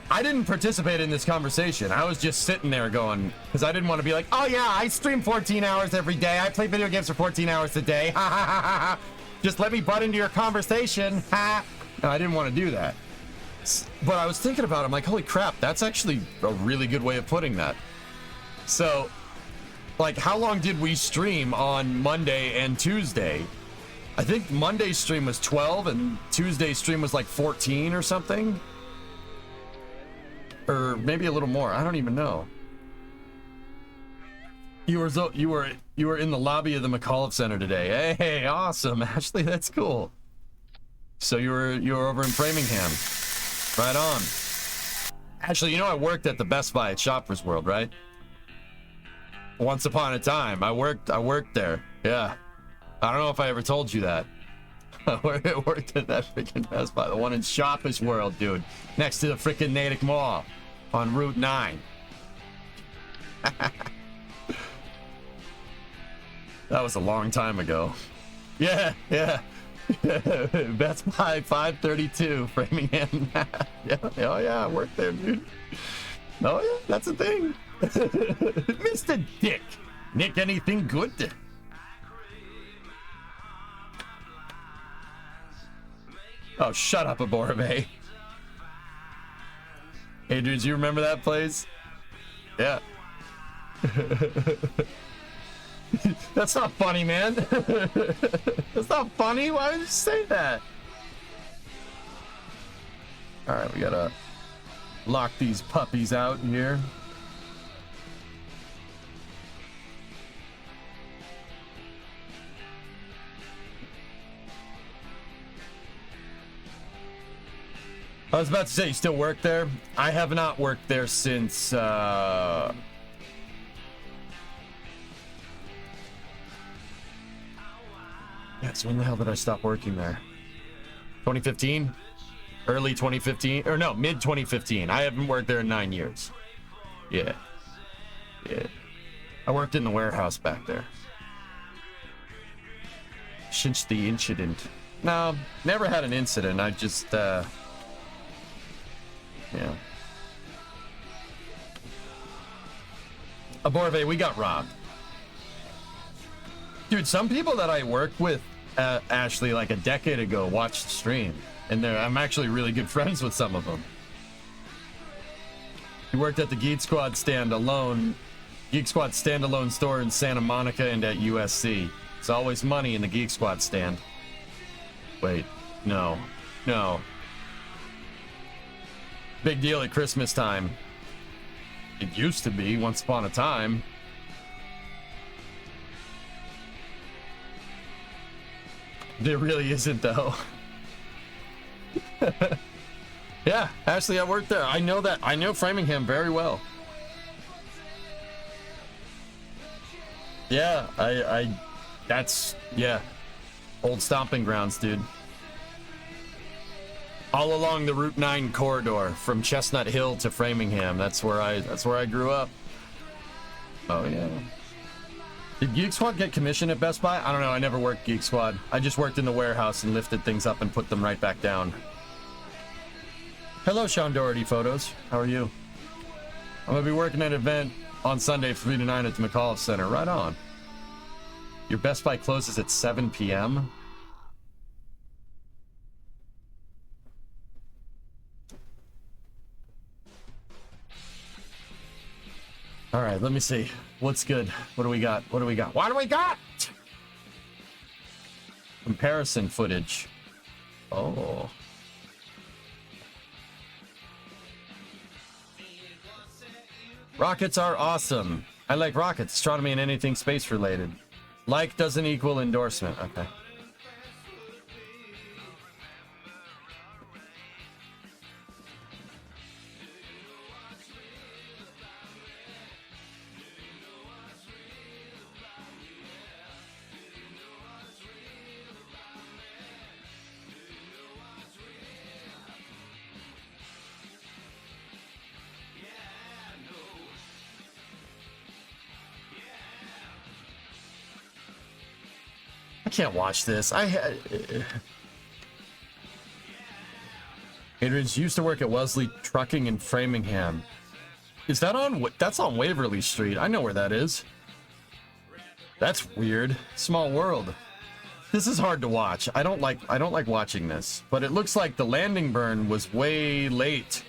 I didn't participate in this conversation. I was just sitting there going, because I didn't want to be like, oh yeah, I stream 14 hours every day. I play video games for 14 hours a day. Ha ha ha ha. Just let me butt into your conversation. Ha. No, I didn't want to do that. But I was thinking about it. I'm like, holy crap, that's actually a really good way of putting that. So, like, how long did we stream on Monday and Tuesday? I think Monday's stream was 12 and Tuesday's stream was like 14 or something. Or maybe a little more. I don't even know. You were in the lobby of the McAuliffe Center today. Hey, awesome, Ashley. That's cool. So you were over in Framingham. Right on. Actually, you know, I worked at the Best Buy at Shoppers World, right? Once upon a time, I worked there. Yeah. I don't know if I ever told you that. I worked at that freaking Best Buy, the one in Shoppers World, dude, next to the freaking Natick Mall on Route 9. That was a long time ago. Yeah. Best Buy 532, Framingham. Yeah, oh yeah, I worked there, dude. Oh yeah, that's a thing. Mr. Dick. Nick, anything good? Oh, shut up, Aborbe. Hey, dudes, you remember that place? Yeah. That's not funny, man. That's not funny. Why would you say that? All right, we gotta lock these puppies out here. I was about to say, you still work there? I have not worked there since, Yes, when the hell did I stop working there? 2015? Early 2015? Or no, mid 2015. I haven't worked there in 9 years. Yeah. I worked in the warehouse back there. Since the incident. No, never had an incident. I just, yeah. Aborve, we got robbed. Dude, some people that I worked with, Ashley, like a decade ago, watched the stream. And I'm actually really good friends with some of them. He worked at the Geek Squad standalone store in Santa Monica and at USC. It's always money in the Geek Squad stand. Wait, no. Big deal at Christmas time. It used to be once upon a time. There really isn't, though. Yeah, actually, I worked there. I know that. I know Framingham very well. Yeah, that's, yeah. Old stomping grounds, dude. All along the Route 9 corridor from Chestnut Hill to Framingham. That's where I grew up. Oh, yeah. Did Geek Squad get commissioned at Best Buy? I don't know. I never worked Geek Squad. I just worked in the warehouse and lifted things up and put them right back down. Hello, Sean Doherty Photos. How are you? I'm going to be working at an event on Sunday, 3 to 9 at the McAuliffe Center. Right on. Your Best Buy closes at 7 p.m.? All right, let me see. What's good? What do we got? What do we got? What do we got? Comparison footage. Oh. Rockets are awesome. I like rockets, astronomy, and anything space related. Like doesn't equal endorsement. Okay. I can't watch this. Adrian's used to work at Wellesley Trucking in Framingham. Is that on? That's on Waverly Street. I know where that is. That's weird. Small world. This is hard to watch. I don't like watching this. But it looks like the landing burn was way late.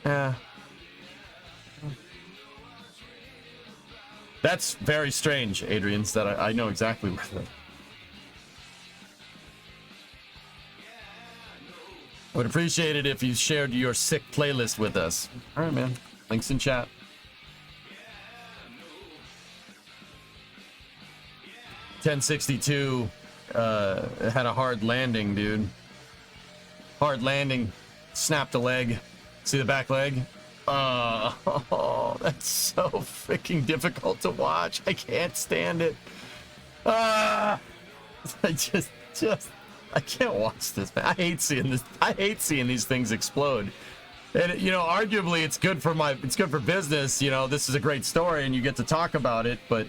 Yeah. That's very strange, Adrian's, that I know exactly where that. Would appreciate it if you shared your sick playlist with us. All right, man. Links in chat. .1062 had a hard landing, dude. Hard landing. Snapped a leg. See the back leg? Oh, that's so freaking difficult to watch. I can't stand it. I can't watch this, man. I hate seeing this. I hate seeing these things explode. And you know, arguably it's good for business. You know, this is a great story and you get to talk about it, but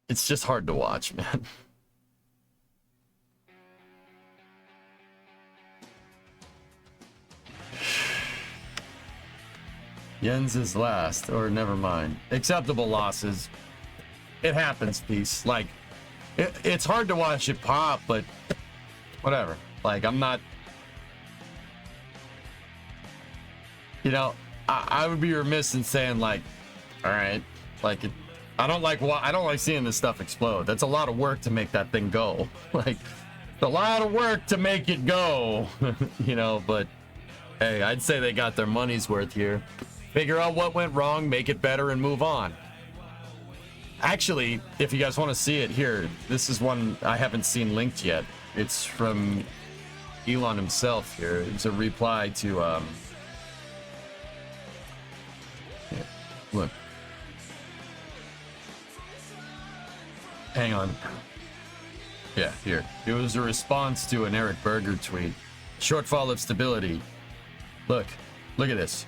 it's just hard to watch, man. Jens is last, or never mind. Acceptable losses. It happens, peace. Like, it's hard to watch it pop, but whatever. Like, I'm not... You know, I would be remiss in saying, like, all right, like, I don't like seeing this stuff explode. That's a lot of work to make that thing go. Like, it's a lot of work to make it go. You know, but hey, I'd say they got their money's worth here. Figure out what went wrong, make it better, and move on. Actually, if you guys want to see it here, this is one I haven't seen linked yet. It's from Elon himself here. It's a reply to yeah, look. Hang on. Yeah, here. It was a response to an Eric Berger tweet. Shortfall of stability. Look at this.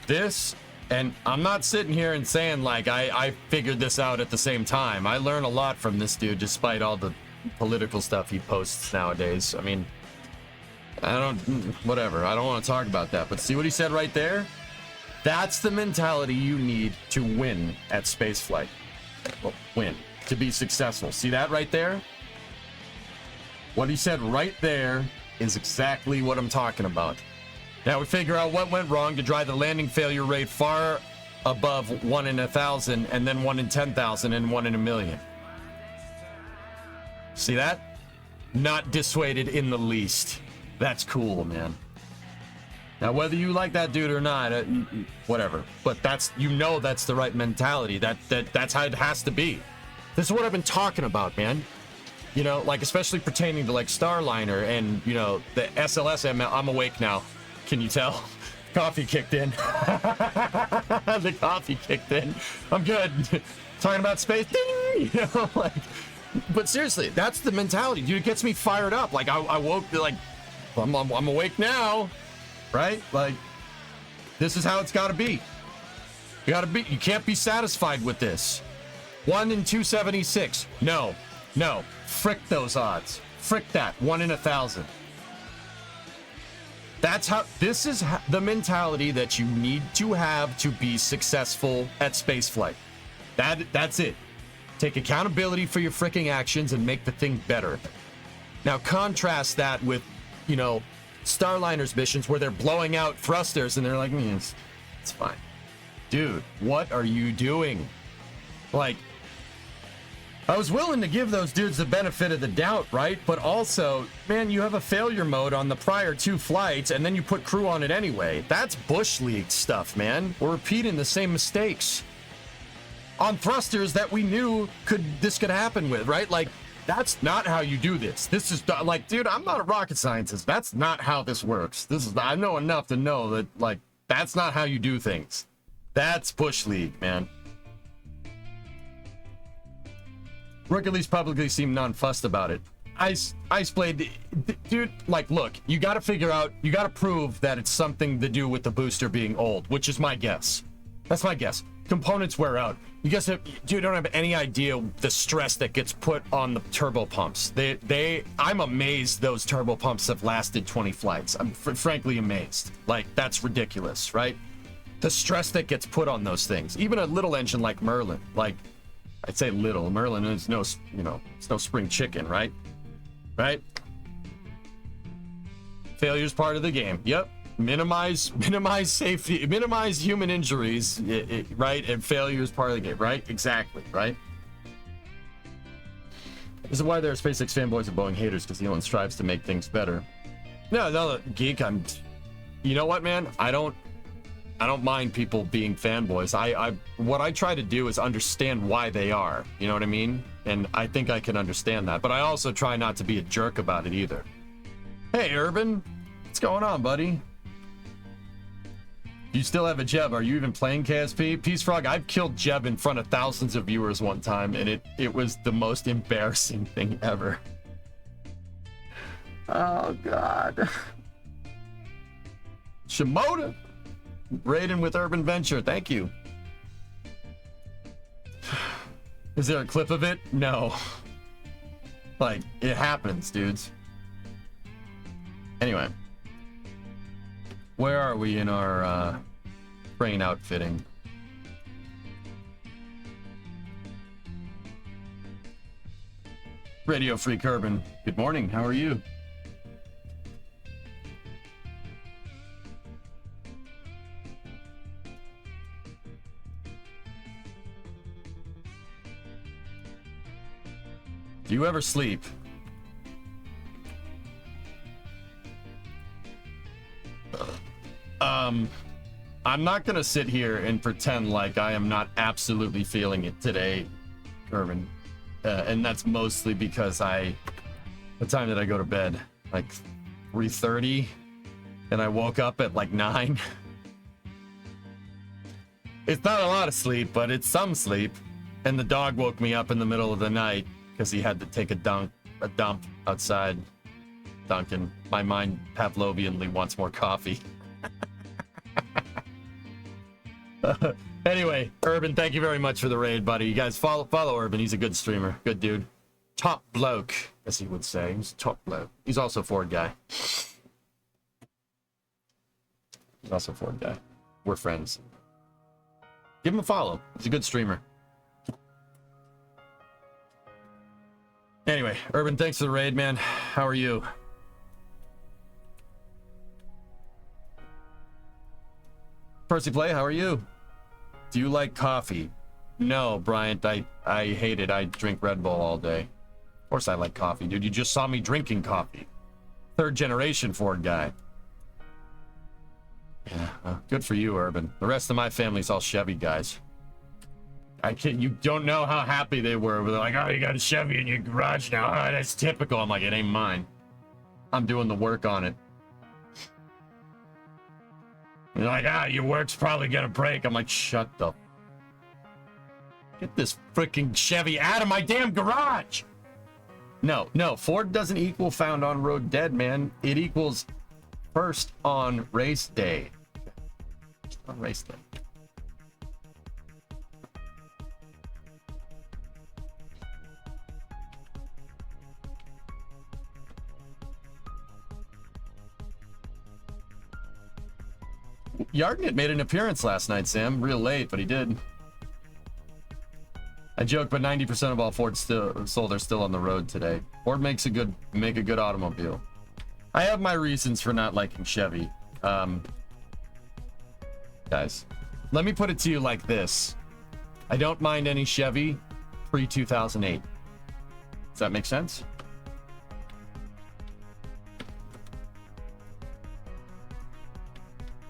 This, and I'm not sitting here and saying like I figured this out at the same time. I learn a lot from this dude despite all the political stuff he posts nowadays. I mean, whatever. I don't want to talk about that. But see what he said right there? That's the mentality you need to win at spaceflight. Well, win. To be successful. See that right there? What he said right there is exactly what I'm talking about. Now we figure out what went wrong to drive the landing failure rate far above 1 in 1,000 and then 1 in 10,000 and 1 in a million. See that? Not dissuaded in the least. That's cool, man. Now, whether you like that dude or not, whatever. But that's, you know, that's the right mentality. That's how it has to be. This is what I've been talking about, man. You know, like, especially pertaining to, like, Starliner and, you know, the SLS. I'm awake now. Can you tell? Coffee kicked in. The coffee kicked in. I'm good. Talking about space. Ding! You know, like, but seriously, that's the mentality, dude. It gets me fired up. Like, I woke, like, I'm awake now. Right? Like, this is how it's got to be. You can't be satisfied with this. 1 in 276. No. Frick those odds. Frick that. 1 in 1,000. That's how, this is the mentality that you need to have to be successful at spaceflight. That's it. Take accountability for your fricking actions and make the thing better. Now, contrast that with, you know, Starliner's missions where they're blowing out thrusters and they're like, it's fine. Dude, what are you doing? Like, I was willing to give those dudes the benefit of the doubt, right? But also, man, you have a failure mode on the prior 2 flights and then you put crew on it anyway. That's Bush League stuff, man. We're repeating the same mistakes on thrusters that we knew this could happen with, right? Like, that's not how you do this. This is like, dude, I'm not a rocket scientist. That's not how this works. I know enough to know that, like, that's not how you do things. That's Bush League, man. Rook at least publicly seemed non-fussed about it. Iceblade, dude, like, look, you got to figure out, you got to prove that it's something to do with the booster being old, which is my guess. That's my guess. Components wear out. You guys don't have any idea the stress that gets put on the turbo pumps. I'm amazed those turbo pumps have lasted 20 flights. I'm frankly amazed. Like, that's ridiculous, right? The stress that gets put on those things. Even a little engine like Merlin, like, I'd say little. Merlin is no, you know, it's no spring chicken, right? Right? Failure's part of the game. Yep. Minimize safety, minimize human injuries, right? And failure is part of the game, right? Exactly, right? This is why there are SpaceX fanboys and Boeing haters, because Elon strives to make things better. No, geek, you know what, man? I don't mind people being fanboys. What I try to do is understand why they are, you know what I mean? And I think I can understand that, but I also try not to be a jerk about it either. Hey, Urban, what's going on, buddy? You still have a Jeb. Are you even playing KSP? Peace Frog, I've killed Jeb in front of thousands of viewers one time, and it was the most embarrassing thing ever. Oh, God. Shimoda. Raiden with Urban Venture. Thank you. Is there a clip of it? No. Like, it happens, dudes. Anyway. Where are we in our train outfitting? Radio Freak Urban. Good morning. How are you? Do you ever sleep? I'm not gonna sit here and pretend like I am not absolutely feeling it today, Urban. And that's mostly because what time did I go to bed? Like 3:30? And I woke up at like 9. It's not a lot of sleep, but it's some sleep. And the dog woke me up in the middle of the night because he had to take a dump outside Duncan. My mind Pavlovianly wants more coffee. Anyway, Urban, thank you very much for the raid, buddy. You guys follow Urban. He's a good streamer. Good dude. Top bloke, as he would say. He's a top bloke. He's also a Ford guy. He's also a Ford guy. We're friends. Give him a follow. He's a good streamer. Anyway, Urban, thanks for the raid, man. How are you? Percy Play, how are you? Do you like coffee? No, Bryant, I hate it. I drink Red Bull all day. Of course I like coffee, dude. You just saw me drinking coffee. Third generation Ford guy. Yeah, well, good for you, Urban. The rest of my family's all Chevy guys. I can't, you don't know how happy they were. They're like, oh, you got a Chevy in your garage now. Oh, that's typical. I'm like, it ain't mine. I'm doing the work on it. They're like, ah, your work's probably gonna break. I'm like, shut the... Get this freaking Chevy out of my damn garage! No, Ford doesn't equal found on road dead, man. It equals first on race day. On race day. Yardnit made an appearance last night, Sam. Real late, but he did. I joke, but 90% of all Fords sold are still on the road today. Ford make a good automobile. I have my reasons for not liking Chevy. Guys, let me put it to you like this. I don't mind any Chevy pre-2008. Does that make sense?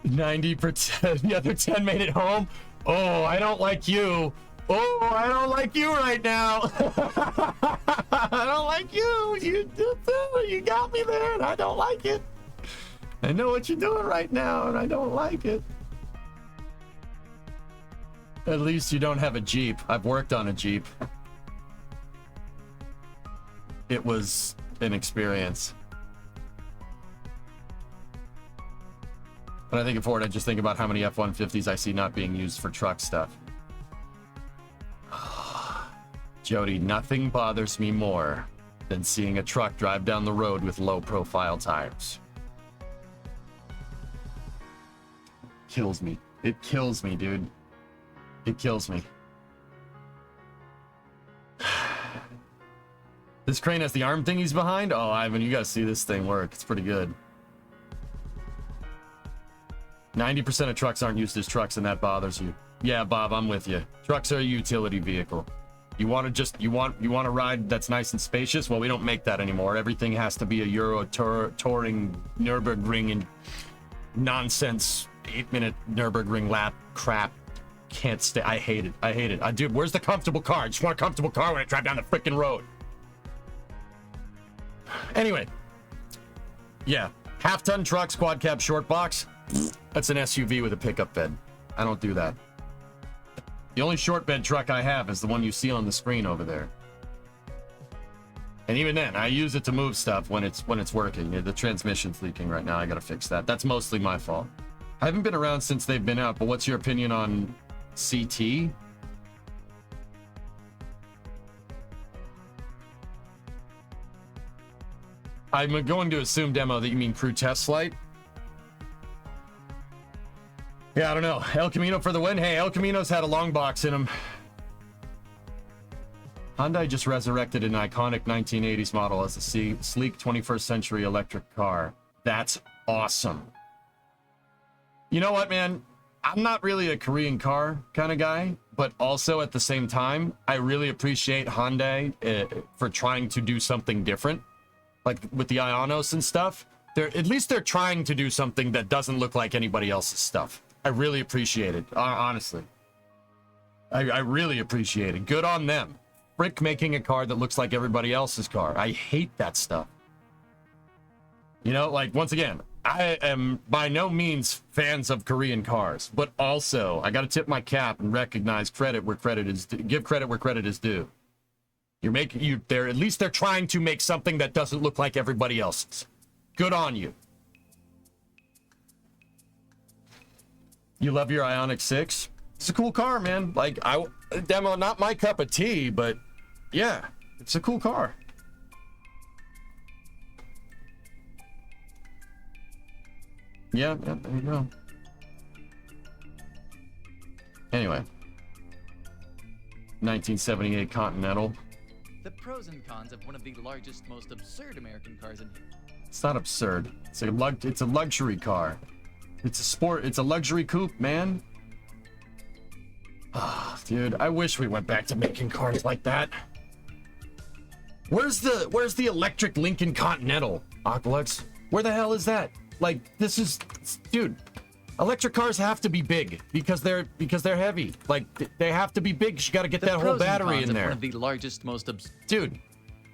%, the other 10 made it home. Oh, I don't like you. Oh, I don't like you right now. I don't like you. You got me there, and I don't like it. I know what you're doing right now, and I don't like it. At least you don't have a Jeep. I've worked on a Jeep. It was an experience. When I think of Ford, I just think about how many F-150s I see not being used for truck stuff. Jody, nothing bothers me more than seeing a truck drive down the road with low-profile tires. Kills me. It kills me, dude. It kills me. This crane has the arm thingies behind? Oh, Ivan, you gotta see this thing work. It's pretty good. 90% of trucks aren't used as trucks, and that bothers you. Yeah, Bob, I'm with you. Trucks are a utility vehicle. You want a ride that's nice and spacious? Well, we don't make that anymore. Everything has to be a Euro touring Nürburgring and nonsense 8-minute Nürburgring lap crap. Can't stay. I hate it. Dude, where's the comfortable car? I just want a comfortable car when I drive down the freaking road. Anyway, yeah, half-ton trucks, quad cab, short box. That's an SUV with a pickup bed. I don't do that. The only short bed truck I have is the one you see on the screen over there. And even then, I use it to move stuff when it's working. The transmission's leaking right now. I gotta fix that. That's mostly my fault. I haven't been around since they've been out, but what's your opinion on CT? I'm going to assume, Demo, that you mean crew test flight. Yeah, I don't know. El Camino for the win. Hey, El Camino's had a long box in him. Hyundai just resurrected an iconic 1980s model as a sleek 21st century electric car. That's awesome. You know what, man? I'm not really a Korean car kind of guy, but also at the same time, I really appreciate Hyundai for trying to do something different. Like with the Ionos and stuff. At least they're trying to do something that doesn't look like anybody else's stuff. I really appreciate it, honestly. I really appreciate it. Good on them. Frick making a car that looks like everybody else's car. I hate that stuff. You know, like, once again, I am by no means fans of Korean cars, but also I got to tip my cap and recognize credit where credit is due. Give credit where credit is due. At least they're trying to make something that doesn't look like everybody else's. Good on you. You love your Ioniq 6? It's a cool car, man. Like, Demo, not my cup of tea, but yeah, it's a cool car. Yeah, there you go. Anyway. 1978 Continental. The pros and cons of one of the largest, most absurd American cars in here. It's not absurd. It's a luxury car. It's a sport. It's a luxury coupe, man. Ah, dude, I wish we went back to making cars like that. Where's the electric Lincoln Continental, Aqualux? Where the hell is that? Like, this is, dude, Electric cars have to be big because they're heavy. Like they have to be big. You got to get The that whole pros and battery cons in of there. One of the largest, most Dude,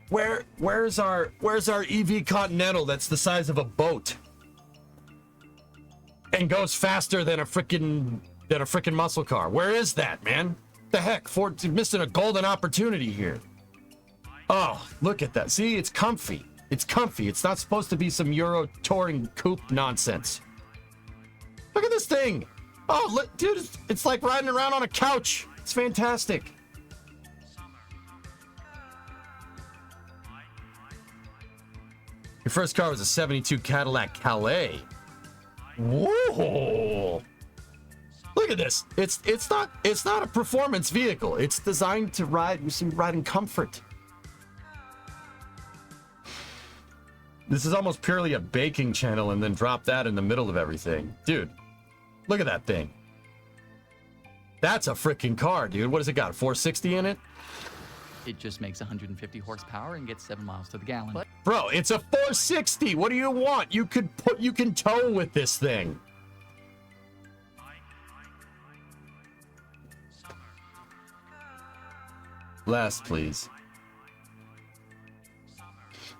where's our EV Continental that's the size of a boat and goes faster than a freaking muscle car? Where is that, man? The heck, Ford's missing a golden opportunity here. Oh, look at that. See, it's comfy. It's comfy. It's not supposed to be some Euro touring coupe nonsense. Look at this thing. Oh, look, dude, it's like riding around on a couch. It's fantastic. Your first car was a 72 Cadillac Calais. Whoa. Look at this. It's not a performance vehicle. It's designed to ride in comfort. This is almost purely a baking channel and then drop that in the middle of everything. Dude, look at that thing. That's a freaking car, dude. What has it got? 460 in it? It just makes 150 horsepower and gets 7 miles to the gallon. Bro, it's a 460. What do you want? You can tow with this thing. Last, please.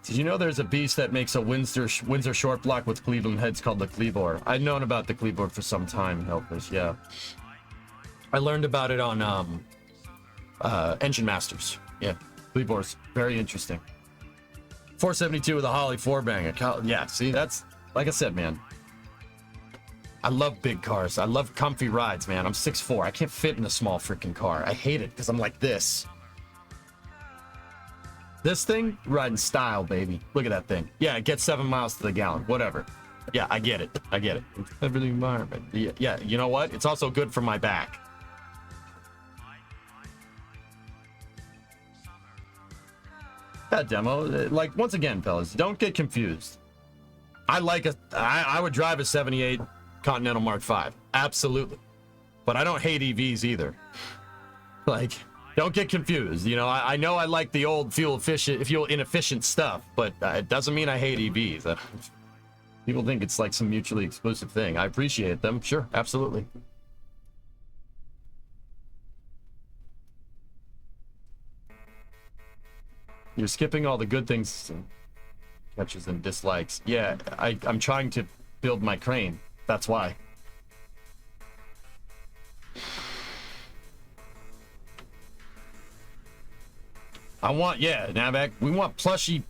Did you know there's a beast that makes a Windsor short block with Cleveland heads called the Cleavor? I've known about the Cleavor for some time, Helpless, yeah. I learned about it on Engine Masters. Yeah, Cleavor's very interesting. 472 with a Holly 4-banger. Yeah, see, that's, like I said, man. I love big cars. I love comfy rides, man. I'm 6'4". I can't fit in a small freaking car. I hate it because I'm like this. This thing, riding style, baby. Look at that thing. Yeah, it gets 7 miles to the gallon. Whatever. Yeah, I get it. I get it. It's everything environment. Yeah, you know what? It's also good for my back. That demo, like, once again, fellas, don't get confused. I would drive a 78 Continental Mark V. Absolutely. But I don't hate EVs either. Like, don't get confused. You know, I know I like the old fuel inefficient stuff, but it doesn't mean I hate EVs. People think it's like some mutually exclusive thing. I appreciate them. Sure, absolutely. You're skipping all the good things, catches and dislikes. Yeah, I'm trying to build my crane. That's why. Navak, we want plushy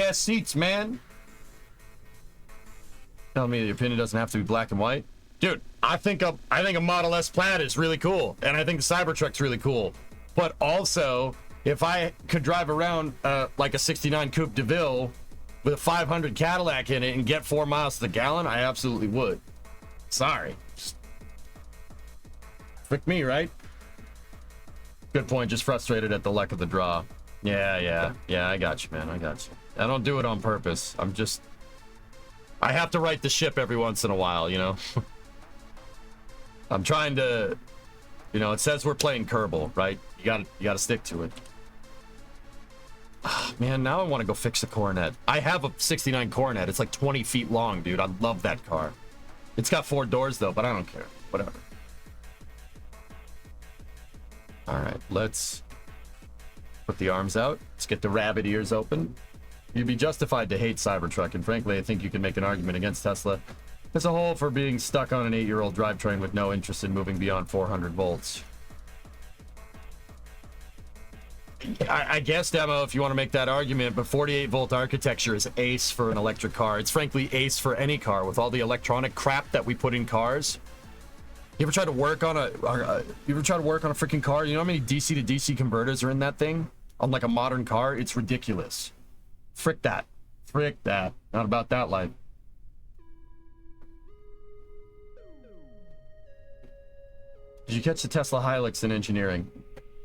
ass seats, man. Tell me your opinion doesn't have to be black and white. Dude, I think a Model S Plaid is really cool, and I think the Cybertruck's really cool. But also, if I could drive around like a 69 Coupe de Ville with a 500 Cadillac in it and get 4 miles to the gallon, I absolutely would. Sorry. Frick me, right? Good point. Just frustrated at the luck of the draw. Yeah, I got you, man. I got you. I don't do it on purpose. I have to right the ship every once in a while, you know? I'm trying to, you know, it says we're playing Kerbal, right? You gotta stick to it. Oh, man, now I want to go fix the Coronet. I have a 69 Coronet. It's like 20 feet long, dude. I love that car. It's got 4 doors, though, but I don't care. Whatever. All right, let's put the arms out. Let's get the rabbit ears open. You'd be justified to hate Cybertruck, and frankly, I think you can make an argument against Tesla as a whole for being stuck on an 8-year-old drivetrain with no interest in moving beyond 400 volts. I guess, Demo, if you want to make that argument, but 48-volt architecture is ace for an electric car. It's frankly ace for any car with all the electronic crap that we put in cars. You ever try to work on a freaking car? You know how many DC to DC converters are in that thing? On like a modern car? It's ridiculous. Frick that. Frick that. Not about that life. Did you catch the Tesla Hilux in engineering?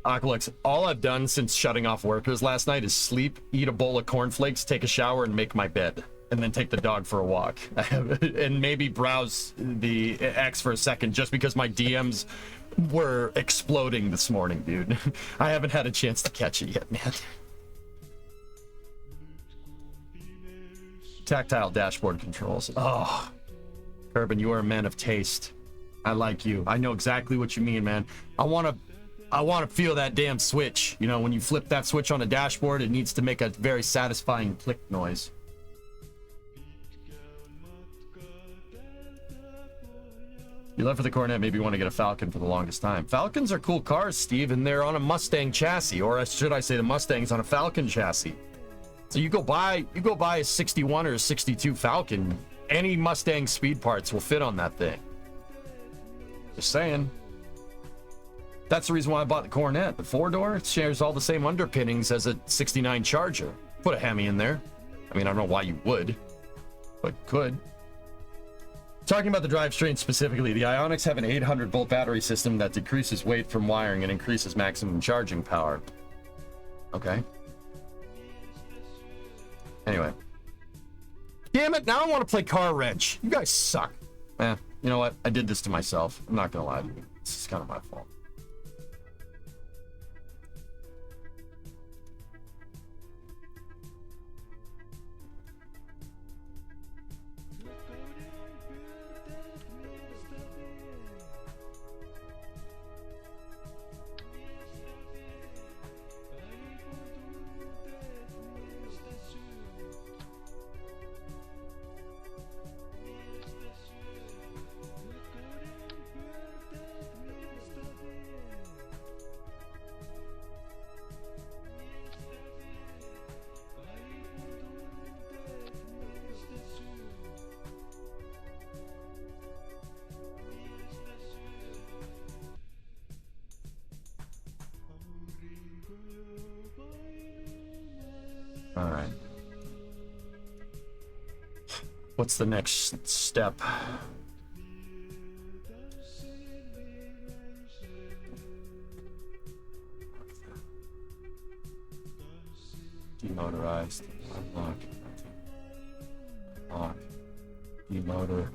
Aqualux, all I've done since shutting off workers last night is sleep, eat a bowl of cornflakes, take a shower, and make my bed. And then take the dog for a walk. And maybe browse the X for a second, just because my DMs were exploding this morning, dude. I haven't had a chance to catch it yet, man. Tactile dashboard controls. Oh, Urban, you are a man of taste. I like you. I know exactly what you mean, man. I want to feel that damn switch. You know, when you flip that switch on a dashboard, it needs to make a very satisfying click noise. You love for the Coronet, maybe you want to get a Falcon for the longest time. Falcons are cool cars, Steve, and they're on a Mustang chassis, or should I say the Mustang's on a Falcon chassis. So you go buy a 61 or a 62 Falcon, any Mustang speed parts will fit on that thing. Just saying. That's the reason why I bought the Coronet. The 4-door shares all the same underpinnings as a 69 Charger. Put a Hemi in there. I mean, I don't know why you would, but could. Talking about the drivetrain specifically, the Ioniqs have an 800-volt battery system that decreases weight from wiring and increases maximum charging power. Okay. Anyway. Damn it, now I want to play Car Wrench. You guys suck. You know what? I did this to myself. I'm not gonna lie to you. This is kind of my fault. All right. What's the next step? Demotorized. Unlock. Unlock. Demotor.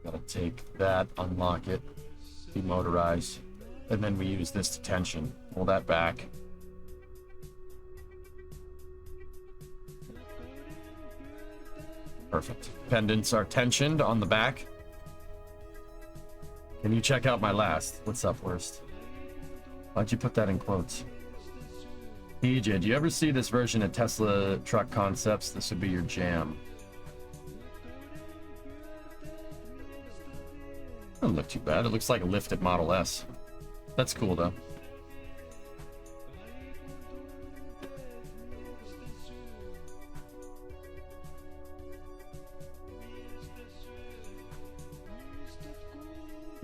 Gotta take that, unlock it, demotorize, and then we use this to tension. Pull that back. Perfect. Pendants are tensioned on the back. Can you check out my last? What's up, worst? Why'd you put that in quotes? EJ, do you ever see this version of Tesla Truck Concepts? This would be your jam. Doesn't look too bad. It looks like a lifted Model S. That's cool, though.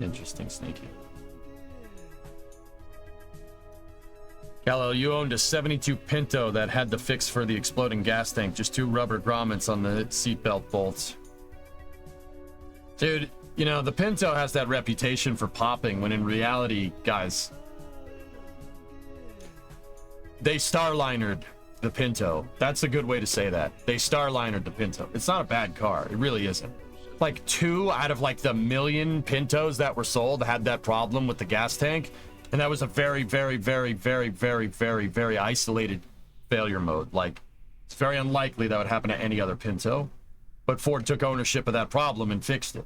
Interesting, Sneaky. Gallo, you owned a 72 Pinto that had the fix for the exploding gas tank. Just 2 rubber grommets on the seatbelt bolts. Dude, you know, the Pinto has that reputation for popping, when in reality, guys, they starlinered the Pinto. That's a good way to say that. They starlinered the Pinto. It's not a bad car. It really isn't. Like 2 out of like the million Pintos that were sold had that problem with the gas tank. And that was a very, very, very, very, very, very, very isolated failure mode. Like, it's very unlikely that would happen to any other Pinto. But Ford took ownership of that problem and fixed it.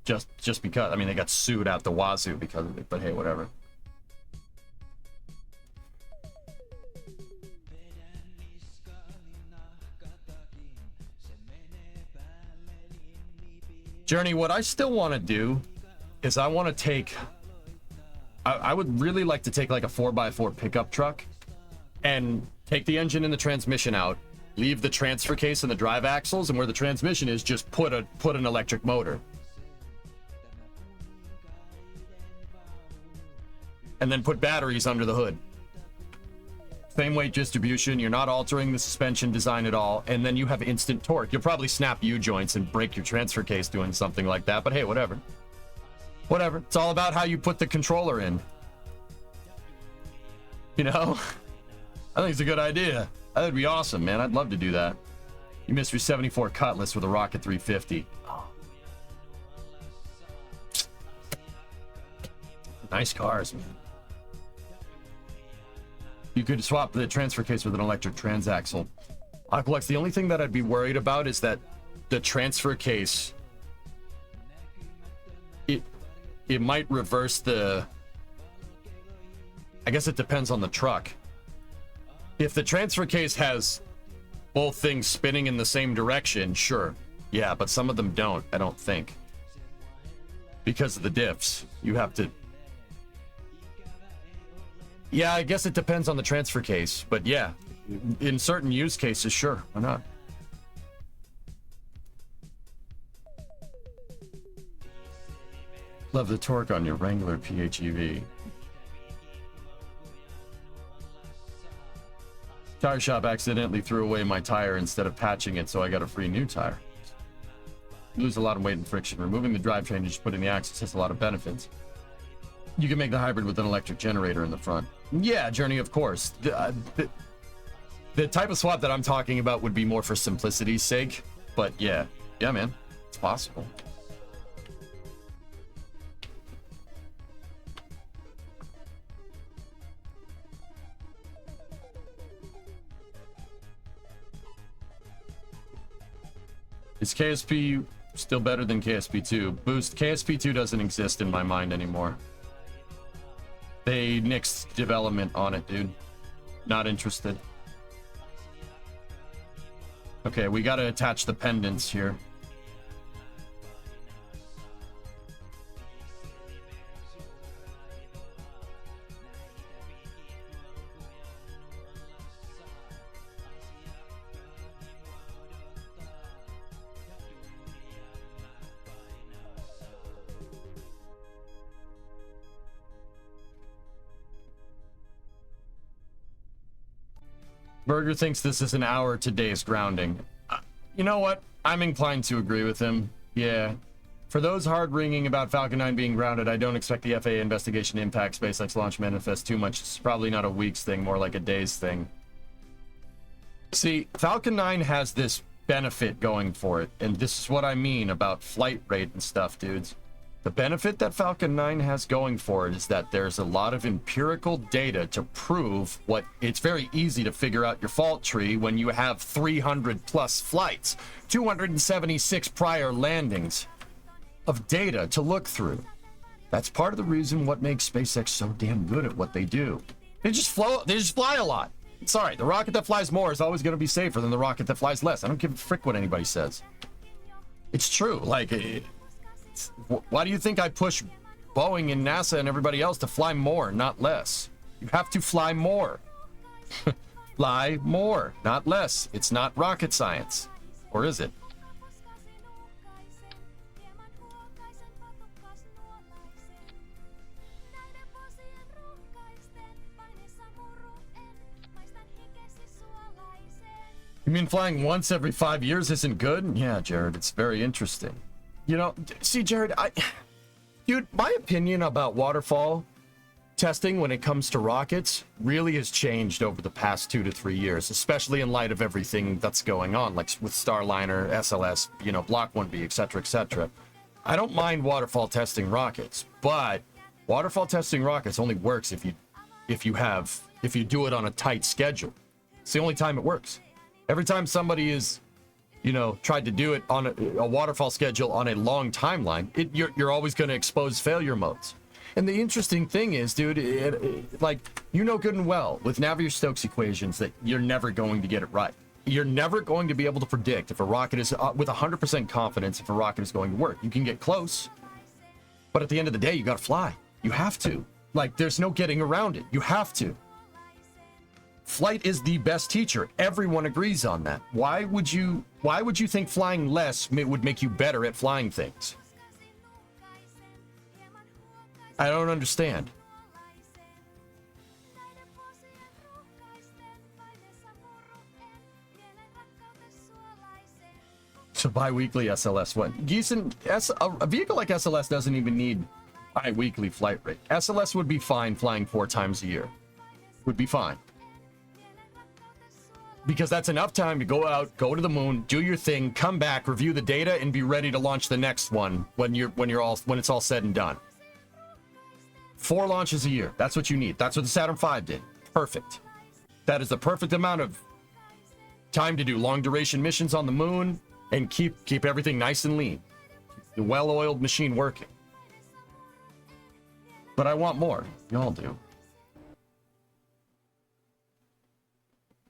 Just because. I mean, they got sued out the wazoo because of it, but hey, whatever. Journey, what I still want to do is I want to take... I would really like to take like a 4x4 pickup truck and take the engine and the transmission out, leave the transfer case and the drive axles, and where the transmission is, just put an electric motor. And then put batteries under the hood. Same weight distribution, you're not altering the suspension design at all, and then you have instant torque. You'll probably snap U-joints and break your transfer case doing something like that, but hey, whatever. Whatever. It's all about how you put the controller in. You know? I think it's a good idea. That would be awesome, man. I'd love to do that. You missed your 74 Cutlass with a Rocket 350. Oh. Nice cars, man. You could swap the transfer case with an electric transaxle. Aqualex, the only thing that I'd be worried about is that the transfer case it might reverse the... I guess it depends on the truck. If the transfer case has both things spinning in the same direction, sure. Yeah, but some of them don't, I don't think. Because of the diffs. You have to... Yeah, I guess it depends on the transfer case. But yeah, in certain use cases, sure. Why not? Love the torque on your Wrangler PHEV. Tire shop accidentally threw away my tire instead of patching it, so I got a free new tire. Lose a lot of weight and friction. Removing the drivetrain and just putting the axles has a lot of benefits. You can make the hybrid with an electric generator in the front. Yeah, Journey, of course. The type of swap that I'm talking about would be more for simplicity's sake. But yeah. Yeah, man. It's possible. Is KSP still better than KSP2? Boost. KSP2 doesn't exist in my mind anymore. They nixed development on it, dude. Not interested. Okay, we gotta attach the pendants here. Berger thinks this is an hour today's grounding. You know what? I'm inclined to agree with him. Yeah. For those hard-ringing about Falcon 9 being grounded, I don't expect the FAA investigation to impact SpaceX launch manifest too much. It's probably not a week's thing, more like a day's thing. See, Falcon 9 has this benefit going for it, and this is what I mean about flight rate and stuff, dudes. The benefit that Falcon 9 has going for it is that there's a lot of empirical data to prove what... It's very easy to figure out your fault tree when you have 300 plus flights, 276 prior landings of data to look through. That's part of the reason what makes SpaceX so damn good at what they do. They just fly a lot. Sorry, the rocket that flies more is always going to be safer than the rocket that flies less. I don't give a frick what anybody says. It's true. Like... Why do you think I push Boeing and NASA and everybody else to fly more, not less? You have to fly more. Fly more, not less. It's not rocket science. Or is it? You mean flying once every 5 years isn't good? Yeah, Jared, it's very interesting. You know, see, Jared, dude, my opinion about waterfall testing when it comes to rockets really has changed over the past 2 to 3 years, especially in light of everything that's going on, like with Starliner, SLS, you know, Block 1B, etc., etc. I don't mind waterfall testing rockets, but waterfall testing rockets only works if you do it on a tight schedule. It's the only time it works. Every time somebody is, you know, tried to do it on a waterfall schedule on a long timeline, you're always going to expose failure modes. And the interesting thing is, dude, like, you know good and well with Navier-Stokes equations that you're never going to get it right. You're never going to be able to predict if a rocket is, with 100% confidence, if a rocket is going to work. You can get close, but at the end of the day, you got to fly. You have to. Like, there's no getting around it. You have to. Flight is the best teacher. Everyone agrees on that. Why would you think flying less would make you better at flying things? I don't understand. So bi-weekly SLS, what? A vehicle like SLS doesn't even need bi-weekly flight rate. SLS would be fine flying 4 times a year. Would be fine. Because that's enough time to go out, go to the moon, do your thing, come back, review the data, and be ready to launch the next one when it's all said and done. 4 launches a year. That's what you need. That's what the Saturn V did. Perfect. That is the perfect amount of time to do long duration missions on the moon and keep everything nice and lean. The well-oiled machine working. But I want more. Y'all do.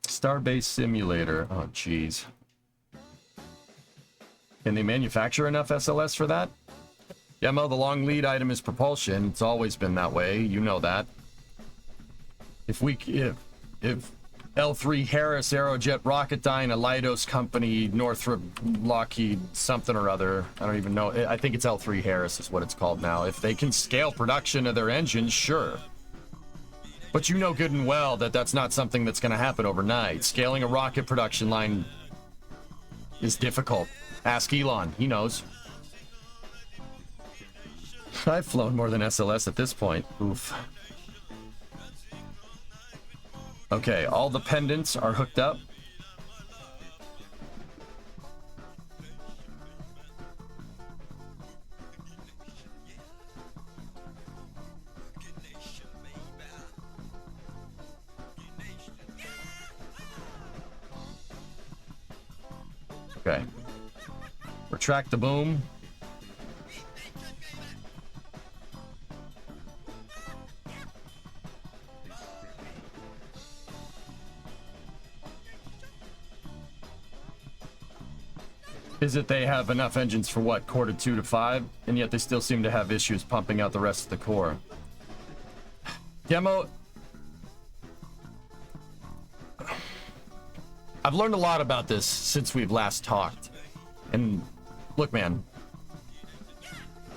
Starbase Simulator. Oh, jeez. Can they manufacture enough SLS for that? Yeah, Mo, the long lead item is propulsion. It's always been that way. You know that. If L3 Harris, Aerojet Rocketdyne, a Leidos company, Northrop, Lockheed, something or other. I don't even know. I think it's L3 Harris is what it's called now. If they can scale production of their engines, sure. But you know good and well that that's not something that's going to happen overnight. Scaling a rocket production line is difficult. Ask Elon. He knows. I've flown more than SLS at this point. Oof. Okay, all the pendants are hooked up. Okay. Retract the boom. Is it they have enough engines for what, core to 2 to 5, and yet they still seem to have issues pumping out the rest of the core? Demo. I've learned a lot about this since we've last talked. And look, man,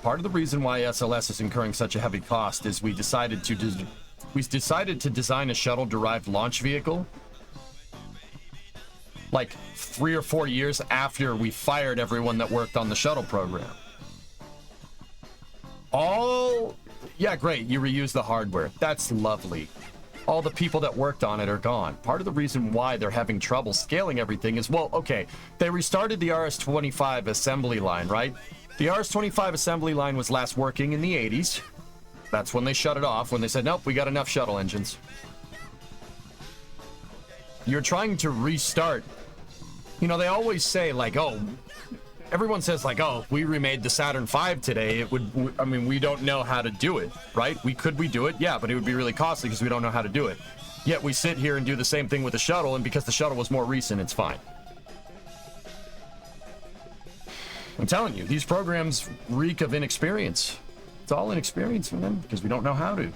part of the reason why SLS is incurring such a heavy cost is we decided to design a shuttle-derived launch vehicle like 3 or 4 years after we fired everyone that worked on the shuttle program. Yeah, great, you reuse the hardware. That's lovely. All the people that worked on it are gone. Part of the reason why they're having trouble scaling everything is, well, okay, they restarted the RS-25 assembly line, right? The RS-25 assembly line was last working in the 80s. That's when they shut it off, when they said, nope, we got enough shuttle engines. You're trying to restart. You know, they always say, like, oh, everyone says, like, oh, if we remade the Saturn V today, it would, I mean, we don't know how to do it, right? Could we do it? Yeah, but it would be really costly because we don't know how to do it. Yet we sit here and do the same thing with the shuttle, and because the shuttle was more recent, it's fine. I'm telling you, these programs reek of inexperience. It's all inexperience, man, because we don't know how to.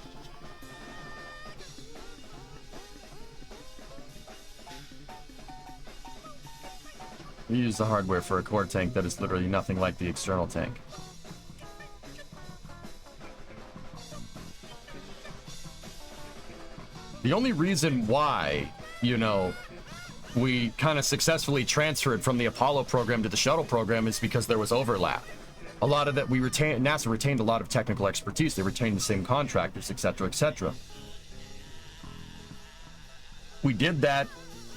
We use the hardware for a core tank that is literally nothing like the external tank. The only reason why, you know, we kind of successfully transferred from the Apollo program to the shuttle program is because there was overlap. A lot of that NASA retained a lot of technical expertise. They retained the same contractors, etc., etc. We did that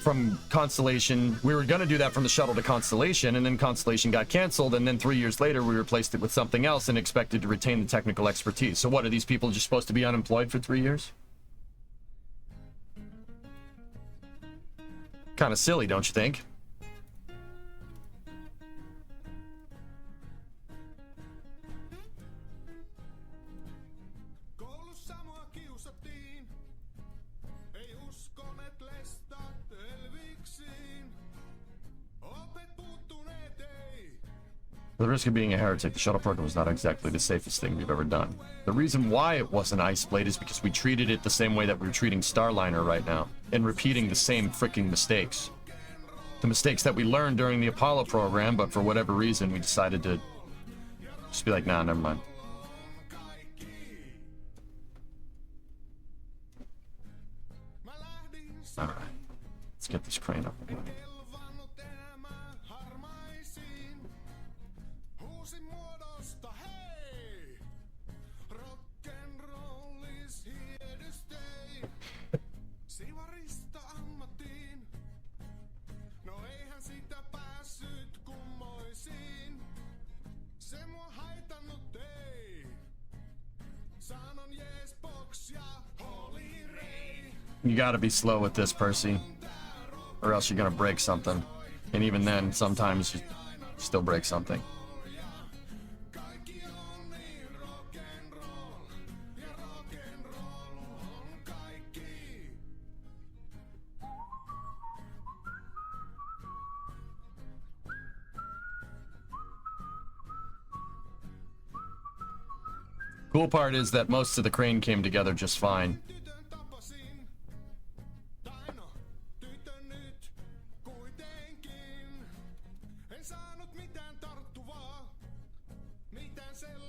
from Constellation. We were going to do that from the shuttle to Constellation, and then Constellation got canceled, and then 3 years later we replaced it with something else and expected to retain the technical expertise. So what, are these people just supposed to be unemployed for 3 years? Kind of silly, don't you think? The risk of being a heretic, the shuttle program was not exactly the safest thing we've ever done. The reason why it wasn't ice blade is because we treated it the same way that we're treating Starliner right now, and repeating the same freaking mistakes. The mistakes that we learned during the Apollo program, but for whatever reason we decided to just be like, nah, never mind. Alright, let's get this crane up and running. You gotta be slow with this, Percy, or else you're gonna break something. And even then, sometimes you still break something. Cool part is that most of the crane came together just fine.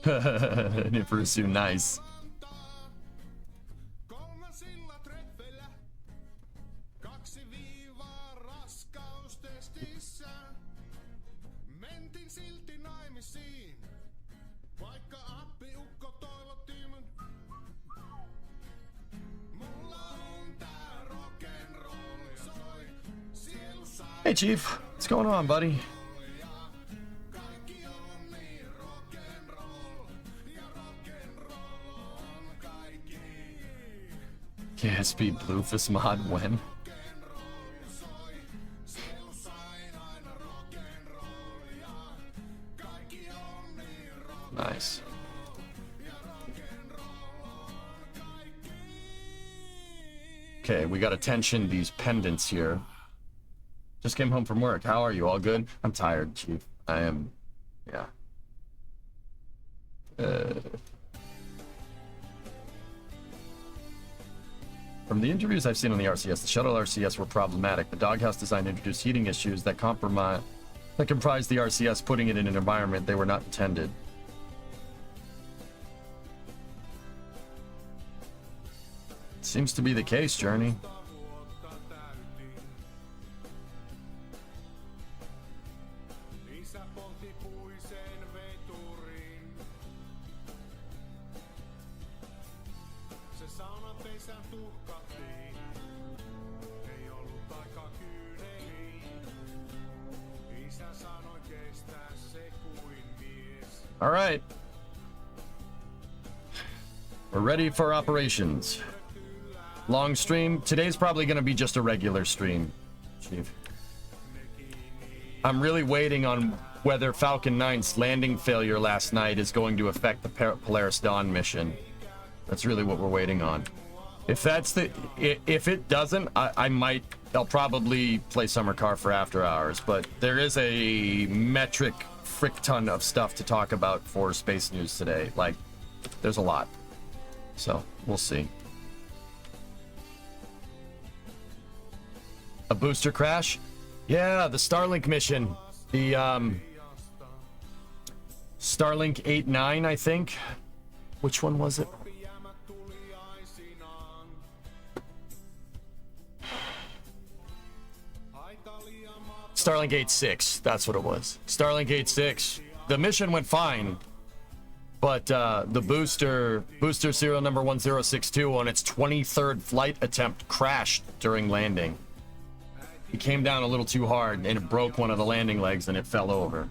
Nifurusu, nice. Hey, Chief. What's going on, buddy? KSP Bluefist mod when? Nice. Okay, we gotta tension these pendants here. Just came home from work. How are you? All good? I'm tired, Chief. I am... yeah. From the interviews I've seen on the RCS, the shuttle RCS were problematic. The doghouse design introduced heating issues that comprised the RCS, putting it in an environment they were not intended. Seems to be the case, Journey. All right. We're ready for operations. Long stream. Today's probably going to be just a regular stream, Chief. I'm really waiting on whether Falcon 9's landing failure last night is going to affect the Polaris Dawn mission. That's really what we're waiting on. If it doesn't, I'll probably play Summer Car for after hours, but there is a metric frick ton of stuff to talk about for Space News today. Like, there's a lot. So, we'll see. A booster crash? Yeah, the Starlink mission. The, Starlink 8-9, I think. Which one was it? Starlink 8-6, that's what it was. Starlink 8-6. The mission went fine, but the booster serial number 1062 on its 23rd flight attempt crashed during landing. It came down a little too hard and it broke one of the landing legs and it fell over.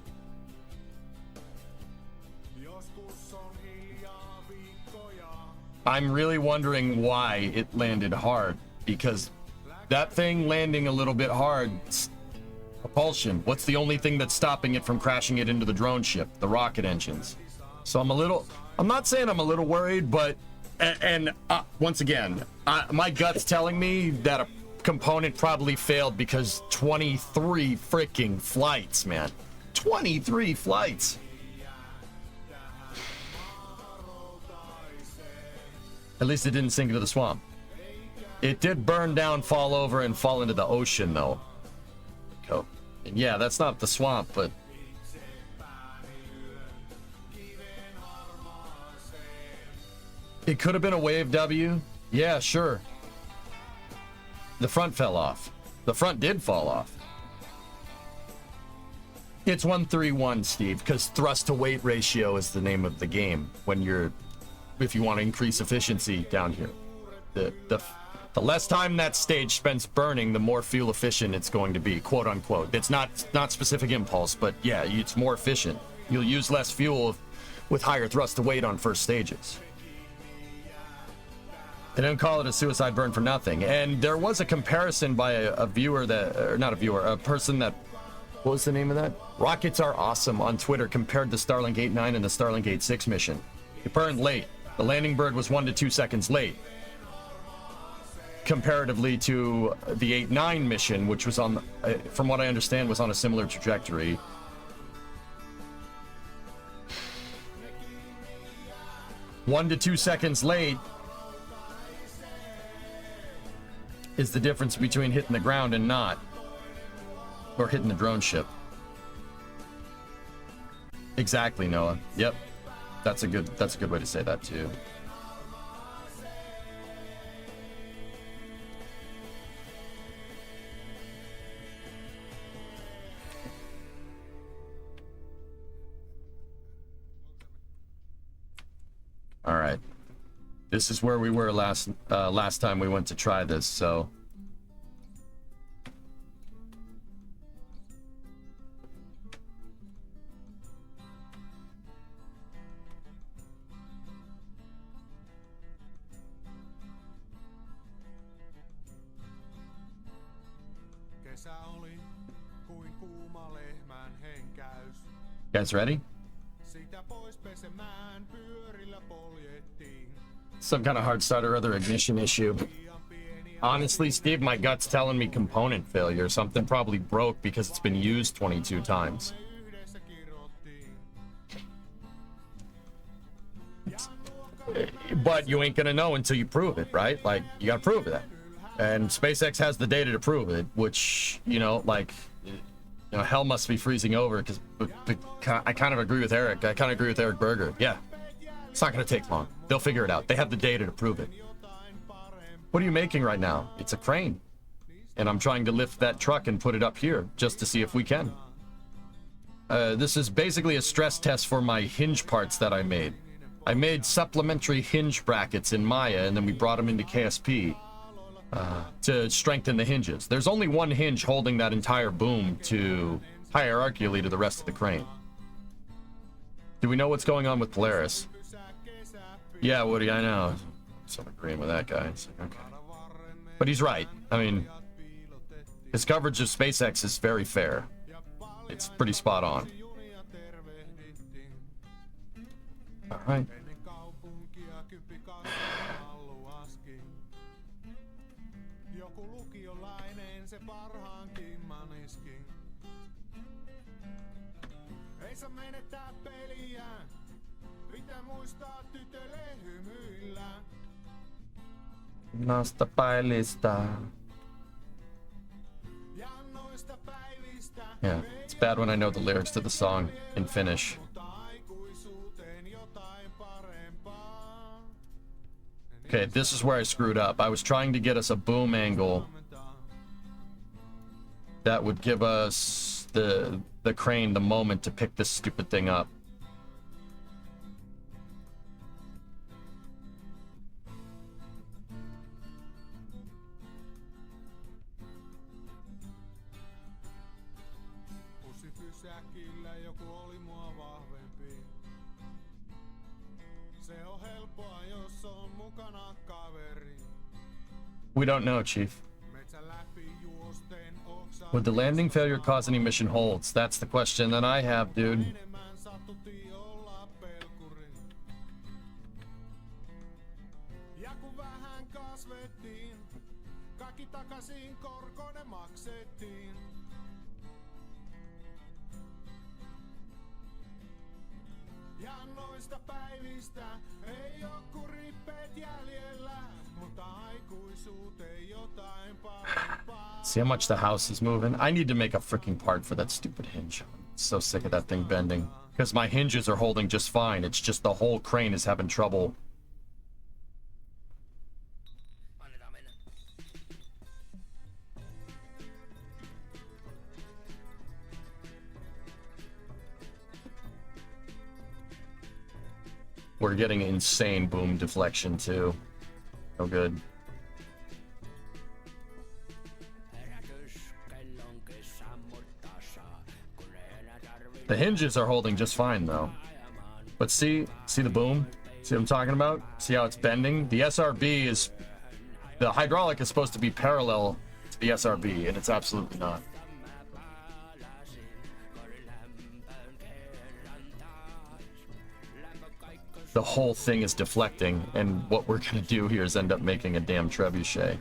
I'm really wondering why it landed hard, because that thing landing a little bit hard, propulsion. What's the only thing that's stopping it from crashing it into the drone ship? The rocket engines. So I'm not saying I'm a little worried, but, once again, my gut's telling me that a component probably failed because 23 freaking flights, man. 23 flights. At least it didn't sink into the swamp. It did burn down, fall over, and fall into the ocean, though. Go. And yeah, that's not the swamp, but... it could have been a wave W. Yeah, sure. The front fell off. The front did fall off. It's 131, Steve, because thrust to weight ratio is the name of the game when if you want to increase efficiency down here. The less time that stage spends burning, the more fuel efficient it's going to be, quote unquote. It's not specific impulse, but yeah, it's more efficient. You'll use less fuel with higher thrust to weight on first stages. They didn't call it a suicide burn for nothing. And there was a comparison by a viewer that, or not a viewer, a person that, what was the name of that? Rockets Are Awesome on Twitter compared the Starlink 8-9 and the Starlink 8-6 mission. It burned late. The landing bird was 1 to 2 seconds late, comparatively to the 8-9 mission, which was on, from what I understand, was on a similar trajectory. 1 to 2 seconds late is the difference between hitting the ground and not, or hitting the drone ship. Exactly, Noah. Yep, that's a good way to say that too. All right, this is where we were last time we went to try this, so. Guys ready? Some kind of hard start or other ignition issue. Honestly, Steve, my gut's telling me component failure. Something probably broke because it's been used 22 times. But you ain't gonna know until you prove it, right? Like, you gotta prove that. And SpaceX has the data to prove it, which, you know, like, you know, hell must be freezing over, because I kind of agree with Eric. I kind of agree with Eric Berger. Yeah, it's not going to take long. They'll figure it out. They have the data to prove it. What are you making right now? It's a crane. And I'm trying to lift that truck and put it up here, just to see if we can. This is basically a stress test for my hinge parts that I made. I made supplementary hinge brackets in Maya, and then we brought them into KSP. To strengthen the hinges. There's only one hinge holding that entire boom to hierarchically to the rest of the crane. Do we know what's going on with Polaris? Yeah, Woody, I know. So I'm agreeing with that guy. It's like, okay. But he's right. I mean, his coverage of SpaceX is very fair. It's pretty spot on. All right. Nosta päivistä. Yeah, it's bad when I know the lyrics to the song in Finnish. Okay, this is where I screwed up. I was trying to get us a boom angle that would give us the crane the moment to pick this stupid thing up. We don't know, Chief. Would the landing failure cause any mission holds? That's the question that I have, dude. See how much the house is moving? I need to make a freaking part for that stupid hinge. I'm so sick of that thing bending. Because my hinges are holding just fine. It's just the whole crane is having trouble. We're getting insane boom deflection too. No good. The hinges are holding just fine though. But see the boom? See what I'm talking about? See how it's bending? The SRB is, the hydraulic is supposed to be parallel to the SRB, and it's absolutely not. The whole thing is deflecting, and what we're gonna do here is end up making a damn trebuchet.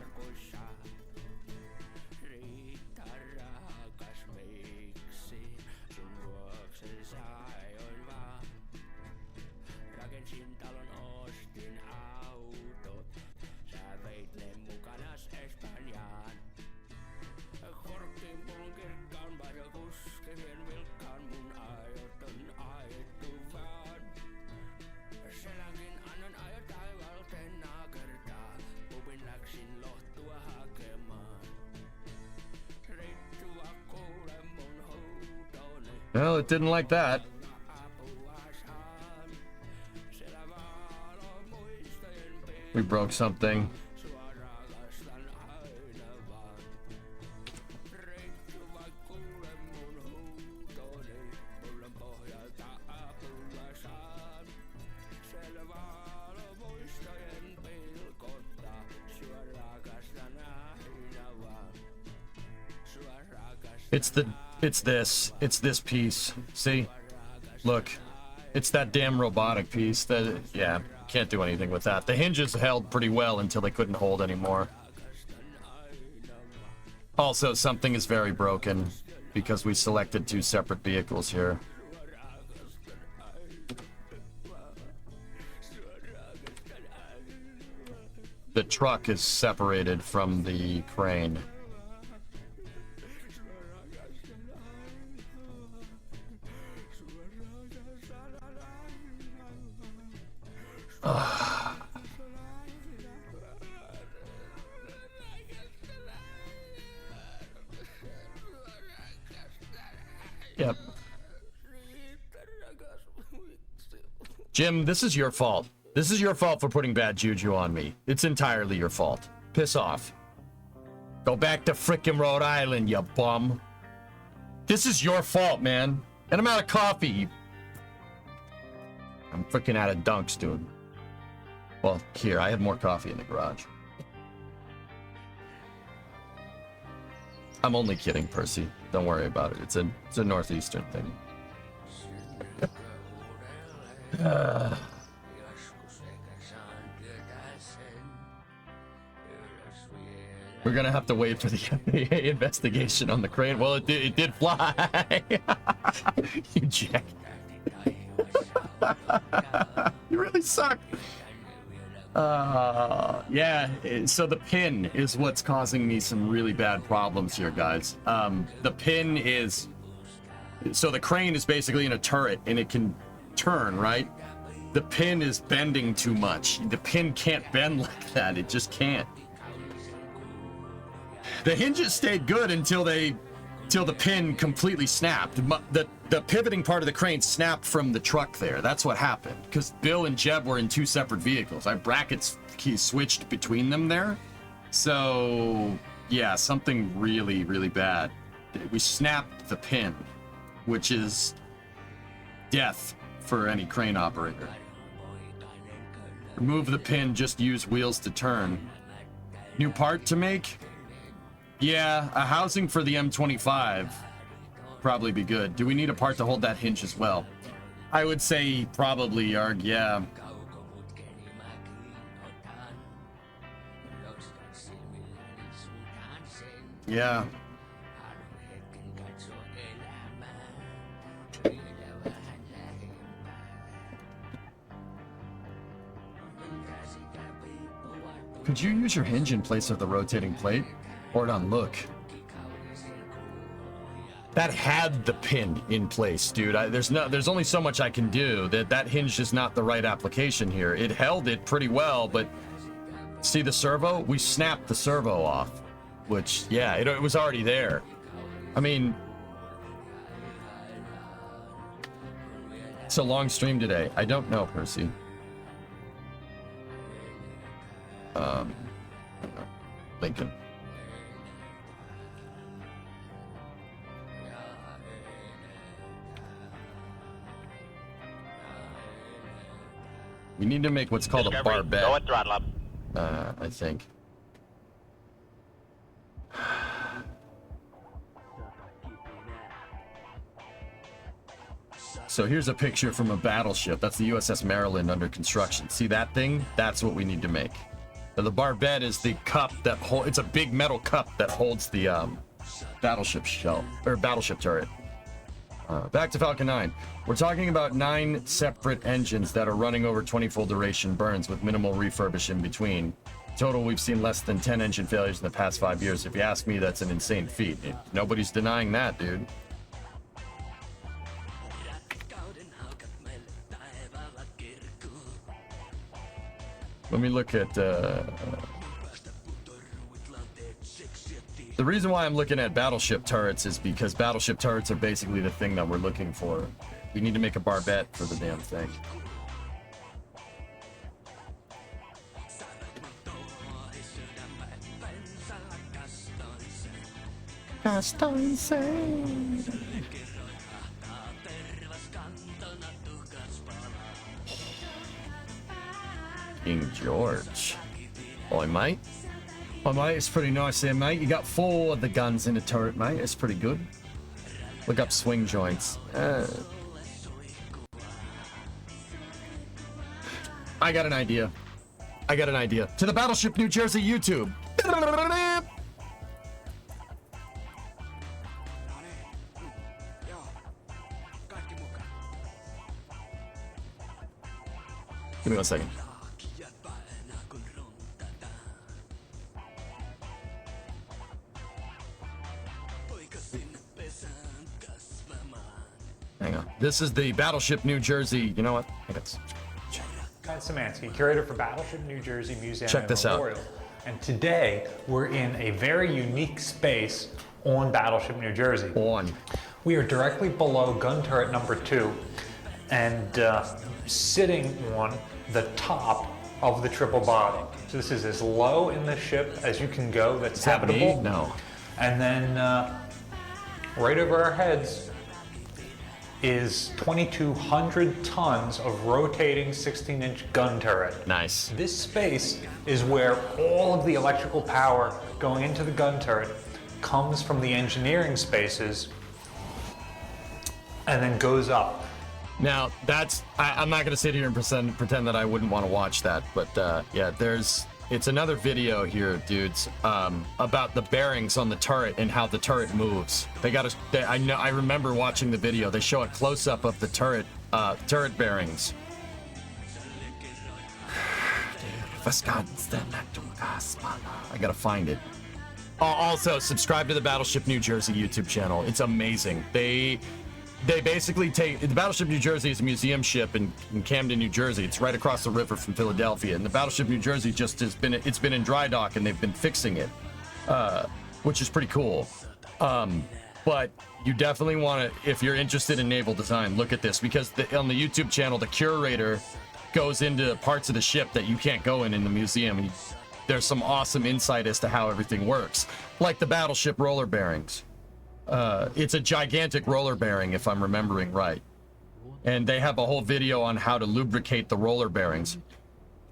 Well, it didn't like that. We broke something. It's this piece. See? Look. It's that damn robotic piece that, yeah, can't do anything with that. The hinges held pretty well until they couldn't hold anymore. Also, something is very broken because we selected two separate vehicles here. The truck is separated from the crane. Yep. Jim, this is your fault. This is your fault for putting bad juju on me. It's entirely your fault. Piss off. Go back to frickin' Rhode Island, you bum. This is your fault, man. And I'm out of coffee. I'm freaking out of dunks, dude. Well, here, I have more coffee in the garage. I'm only kidding, Percy. Don't worry about it. It's a northeastern thing. We're gonna have to wait for the FAA investigation on the crane. Well, it did fly. You jack. You really suck. Yeah, so the pin is what's causing me some really bad problems here, guys. The pin is... So the crane is basically in a turret, and it can turn, right? The pin is bending too much. The pin can't bend like that. It just can't. The hinges stayed good until the pin completely snapped. The pivoting part of the crane snapped from the truck there. That's what happened. Because Bill and Jeb were in two separate vehicles. I brackets switched between them there. So, yeah, something really, really bad. We snapped the pin, which is death for any crane operator. Remove the pin, just use wheels to turn. New part to make? Yeah, a housing for the M25 probably be good. Do we need a part to hold that hinge as well? I would say probably, Yarg, yeah. Yeah. Could you use your hinge in place of the rotating plate? Or on look. That had the pin in place, dude. There's only so much I can do. That hinge is not the right application here. It held it pretty well, but see the servo? We snapped the servo off, which, yeah, it was already there. I mean, it's a long stream today. I don't know, Percy. Lincoln. We need to make what's called a barbette. Go at throttle up. I think. So here's a picture from a battleship. That's the USS Maryland under construction. See that thing? That's what we need to make. Now, the barbette is the cup that holds... It's a big metal cup that holds the battleship shell, or battleship turret. Back to Falcon 9. We're talking about 9 separate engines that are running over 20-full duration burns with minimal refurbish in between. Total, we've seen less than 10 engine failures in the past 5 years. If you ask me, that's an insane feat. Nobody's denying that, dude. Let me look at... The reason why I'm looking at battleship turrets is because battleship turrets are basically the thing that we're looking for. We need to make a barbette for the damn thing. King George. Oi, mate. Oh, mate, it's pretty nice there, mate. You got 4 of the guns in the turret, mate. It's pretty good. Look up swing joints. I got an idea. I got an idea. To the Battleship New Jersey YouTube. Give me 1 second. Hang on. This is the Battleship New Jersey. You know what? Matt Szymanski, curator for Battleship New Jersey Museum Check and this out. Memorial. And today we're in a very unique space on Battleship New Jersey. We are directly below gun turret number 2 and sitting on the top of the triple body. So this is as low in the ship as you can go. That's habitable. No. And then right over our heads is 2,200 tons of rotating 16-inch gun turret. Nice. This space is where all of the electrical power going into the gun turret comes from the engineering spaces and then goes up. Now, that's... I'm not going to sit here and pretend that I wouldn't want to watch that, but yeah, it's another video here, dudes, about the bearings on the turret and how the turret moves. I remember watching the video. They show a close-up of the turret bearings. I gotta find it. Also, subscribe to the Battleship New Jersey YouTube channel. It's amazing. They basically take the Battleship New Jersey is a museum ship in Camden, New Jersey. It's right across the river from Philadelphia, and the Battleship New Jersey it's been in dry dock, and they've been fixing it, which is pretty cool. But you definitely want to, if you're interested in naval design, look at this, because on the YouTube channel, the curator goes into parts of the ship that you can't go in the museum. And there's some awesome insight as to how everything works, like the battleship roller bearings. It's a gigantic roller bearing, if I'm remembering right. And they have a whole video on how to lubricate the roller bearings.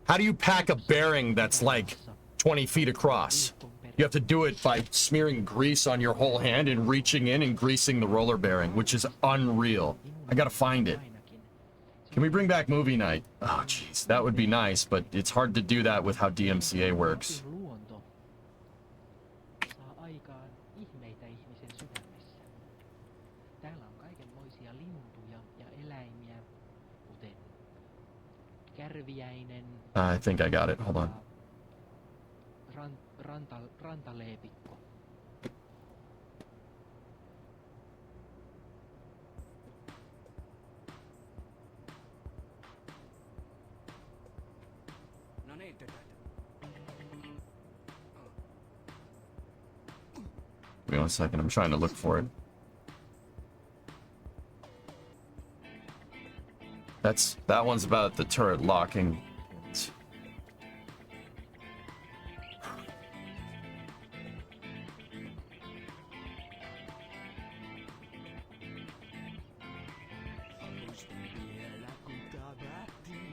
How do you pack a bearing that's like 20 feet across? You have to do it by smearing grease on your whole hand and reaching in and greasing the roller bearing, which is unreal. I gotta find it. Can we bring back movie night? Oh, jeez, that would be nice, but it's hard to do that with how DMCA works. I think I got it. Hold on. Rantaleepikko. Give me 1 second. I'm trying to look for it. That one's about the turret locking.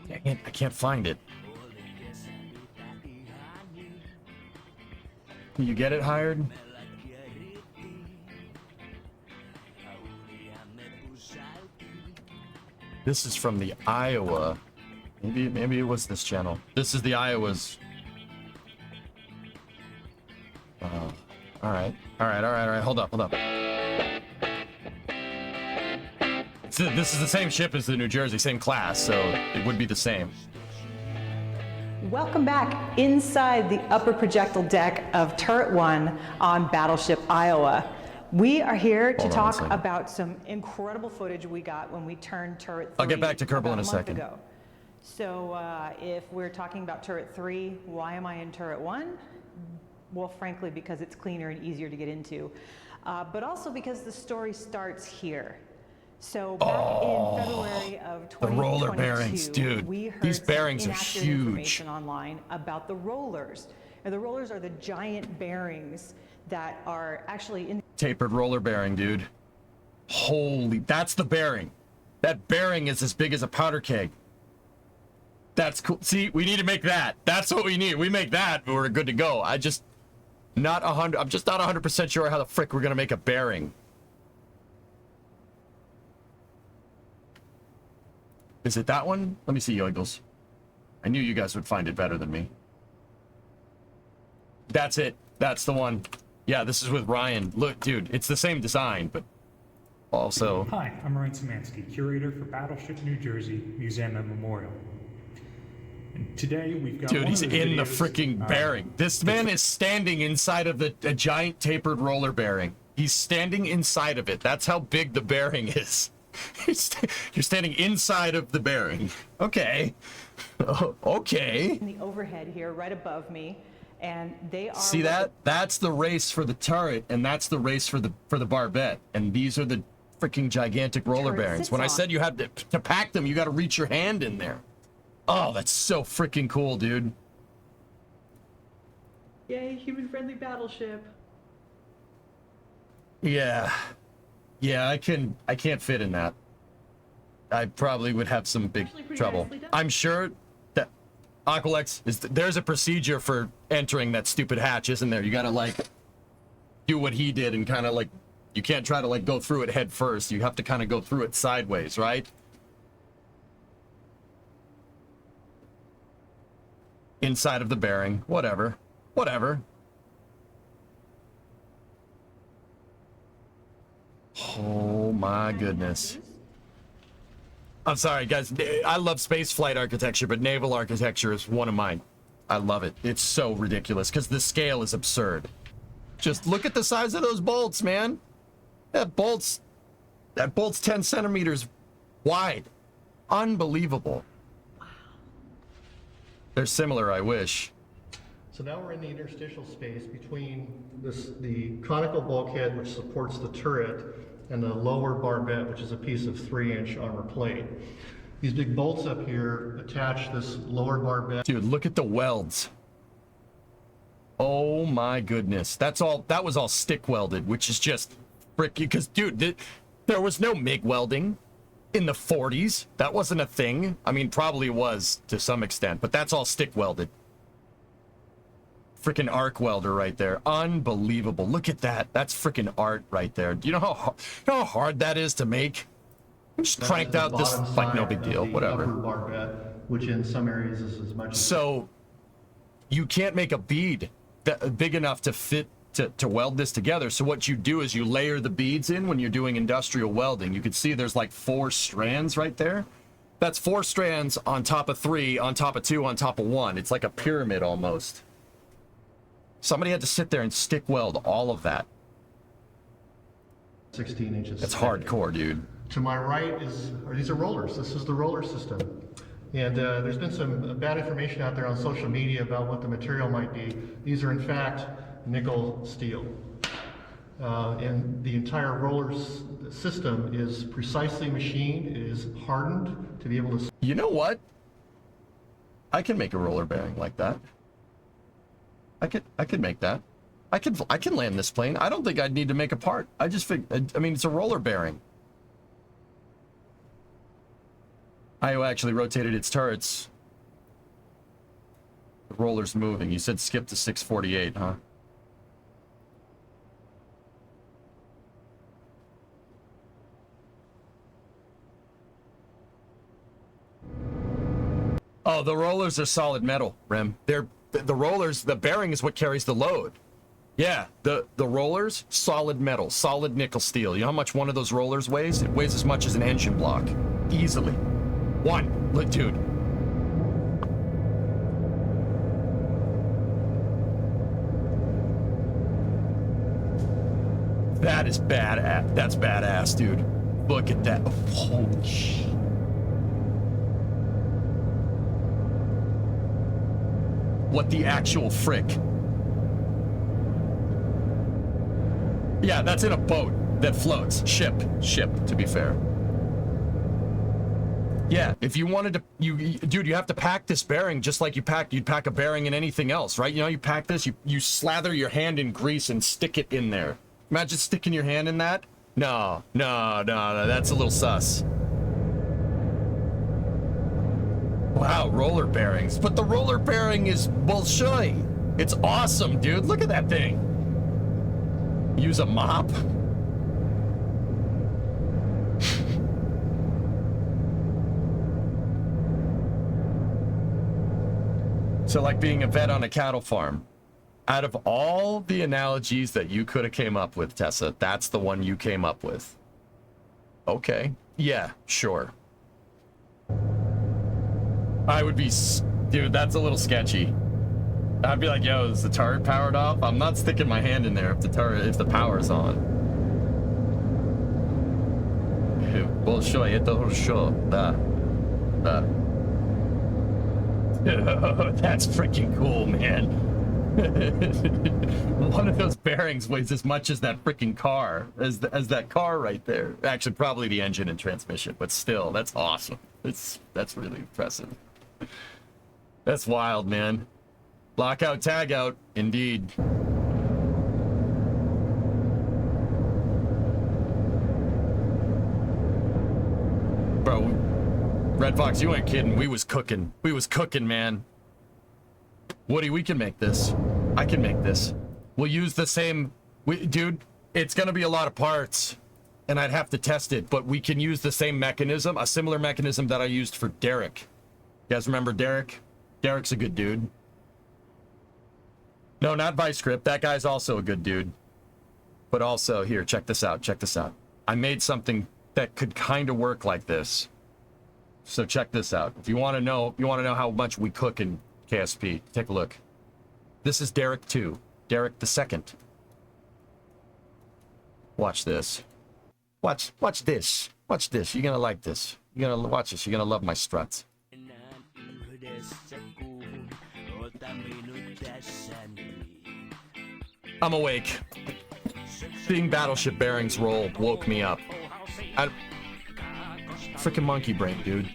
Dang it, I can't find it. Can you get it hired? This is from the Iowa. Maybe it was this channel. This is the Iowa's. All right. Hold up. This is the same ship as the New Jersey, same class, so it would be the same. Welcome back inside the upper projectile deck of Turret 1 on Battleship Iowa. We are here to talk about some incredible footage we got when we turned Turret 3. I'll get back to Kerbal in a second. Ago. So if we're talking about Turret 3, why am I in Turret 1? Well, frankly, because it's cleaner and easier to get into, but also because the story starts here. So back in February of 2022, the roller bearings, dude. we heard These bearings some are inaccurate huge. information online about the rollers. And the rollers are the giant bearings that are actually in Tapered roller bearing, dude. Holy, that's the bearing. That bearing is as big as a powder keg. That's cool. See, we need to make that. That's what we need. We make that, we're good to go. I'm just not 100% sure how the frick we're gonna make a bearing. Is it that one? Let me see, Yoigles. I knew you guys would find it better than me. That's it. That's the one. Yeah, this is with Ryan. Look, dude, it's the same design, but also... Hi, I'm Ryan Szymanski, curator for Battleship New Jersey Museum and Memorial. And today we've got Dude, he's in the freaking bearing. This man is standing inside of a giant tapered roller bearing. He's standing inside of it. That's how big the bearing is. You're standing inside of the bearing. Okay. Okay. the overhead here, right above me, and they are. See that? That's the race for the turret, and that's the race for the barbette. And these are the freaking gigantic roller Turret bearings. sits When I on. said you had to pack them, you got to reach your hand in there. Oh, that's so freaking cool, dude. Yay, human-friendly battleship. Yeah. Yeah, I can't fit in that. I probably would have some big Actually pretty trouble. nicely done. I'm sure that Aqualex there's a procedure for entering that stupid hatch, isn't there? You gotta like do what he did and kind of like, you can't try to like go through it head first. You have to kind of go through it sideways, right? Inside of the bearing, whatever. Oh my goodness. I'm sorry, guys. I love space flight architecture, but naval architecture is one of mine. I love it. It's so ridiculous because the scale is absurd. Just look at the size of those bolts, man. That bolt's 10 centimeters wide. Unbelievable. They're similar, I wish. So now we're in the interstitial space between the conical bulkhead, which supports the turret, and the lower barbette, which is a piece of 3-inch armor plate. These big bolts up here attach this lower barbette. Dude, look at the welds. Oh my goodness. That was all stick welded, which is just fricky. Because, dude, there was no MIG welding in the 40s. That wasn't a thing. I mean, probably was to some extent, but that's all stick welded. Freaking arc welder right there. Unbelievable. Look at that. That's freaking art right there. Do you know how hard that is to make? Just cranked out this, like, no big deal, whatever. Barbette, which in some areas is as much as... So you can't make a bead that big enough to fit to weld this together. So what you do is you layer the beads in when you're doing industrial welding. You can see there's like 4 strands right there. That's 4 strands on top of 3, on top of 2, on top of 1. It's like a pyramid almost. Somebody had to sit there and stick weld all of that. 16 inches. That's thick. hardcore, dude. To my right these are rollers. This is the roller system. And there's been some bad information out there on social media about what the material might be. These are in fact nickel steel. And the entire roller system is precisely machined. It is hardened to be able to... You know what? I can make a roller bearing like that. I could make that. I can land this plane. I don't think I'd need to make a part. I mean, it's a roller bearing. IO actually rotated its turrets. The roller's moving. You said skip to 648, huh? Oh, the rollers are solid metal, Rem. The rollers, the bearing is what carries the load. Yeah, the rollers, solid metal, solid nickel steel. You know how much one of those rollers weighs? It weighs as much as an engine block. Easily. Look, dude. That is badass. That's badass, dude. Look at that. Holy shit. What the actual frick? Yeah, that's in a boat that floats. Ship, to be fair. Yeah, if you wanted to, dude, you have to pack this bearing just like you'd pack a bearing in anything else, right? You know, you pack this, you slather your hand in grease and stick it in there. Imagine sticking your hand in that. No, that's a little sus. Wow, roller bearings. But the roller bearing is bullshit. It's awesome, dude. Look at that thing. Use a mop. So like being a vet on a cattle farm. Out of all the analogies that you could have came up with, Tessa, that's the one you came up with. Okay. Yeah, sure. I would be... Dude, that's a little sketchy. I'd be like, yo, is the turret powered off? I'm not sticking my hand in there if the power's on. Bullshit, that's freaking cool, man. One of those bearings weighs as much as that freaking car, as that car right there. Actually, probably the engine and transmission, but still, that's awesome. That's really impressive. That's wild, man. Lockout, tag out, indeed. Bro, Red Fox, you ain't kidding. We was cooking. We was cooking, man. Woody, we can make this. I can make this. We'll use the same... dude, it's gonna be a lot of parts, and I'd have to test it, but we can use the same mechanism, a similar mechanism that I used for Derek. You guys remember Derek? Derek's a good dude. No, not Vice Grip. That guy's also a good dude. But also, here, check this out. Check this out. I made something that could kind of work like this. So check this out. If you want to know, how much we cook in KSP, take a look. This is Derek 2. Derek the second. Watch this. Watch this. Watch this. You're gonna like this. You're gonna watch this. You're gonna love my struts. I'm awake. Seeing battleship bearings roll woke me up. Freaking monkey brain, dude.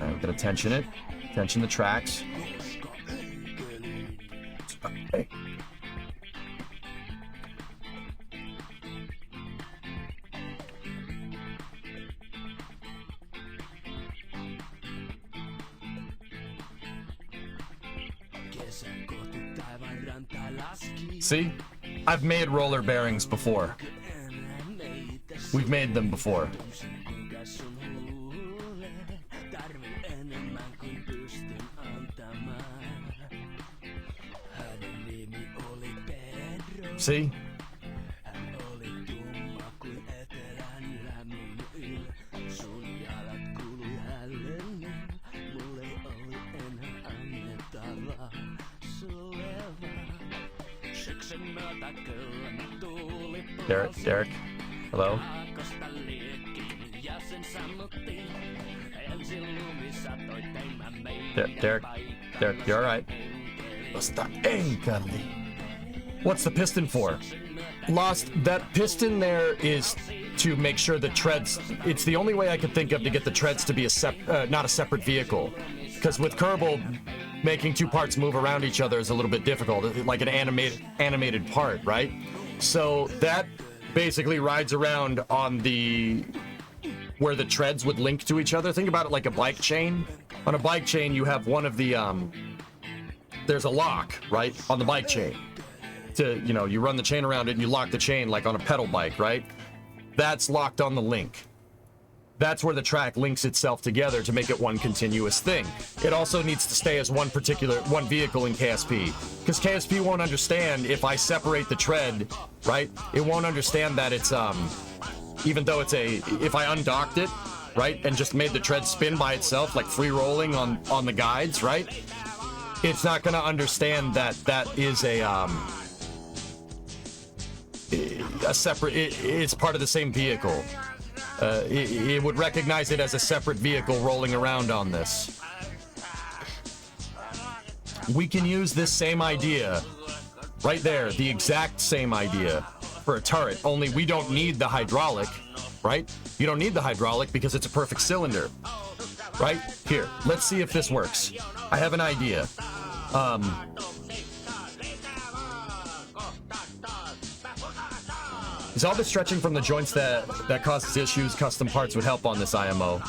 I'm gonna tension it. Tension the tracks. Hey. See? I've made roller bearings before. We've made them before. See? Derek, hello? Derek, you alright? What's the piston for? Lost. That piston there is to make sure the treads, it's the only way I could think of to get the treads to be not a separate vehicle. Because with Kerbal, making two parts move around each other is a little bit difficult, like an animated part, right? So that basically rides around on where the treads would link to each other. Think about it like a bike chain. On a bike chain, you have one of the, there's a lock, right, on the bike chain. You run the chain around it and you lock the chain like on a pedal bike, right? That's locked on the link. That's where the track links itself together to make it one continuous thing. It also needs to stay as one vehicle in KSP, because KSP won't understand if I separate the tread, right? It won't understand that it's, even though if I undocked it, right, and just made the tread spin by itself, like free rolling on the guides, right? It's not gonna understand that that is a separate, it's part of the same vehicle. It would recognize it as a separate vehicle rolling around on this. we can use this same idea right there, the exact same idea for a turret, only we don't need the hydraulic, right? You don't need the hydraulic because it's a perfect cylinder, right? Here, let's see if this works. I have an idea. Is all the stretching from the joints that causes issues? Custom parts would help on this IMO.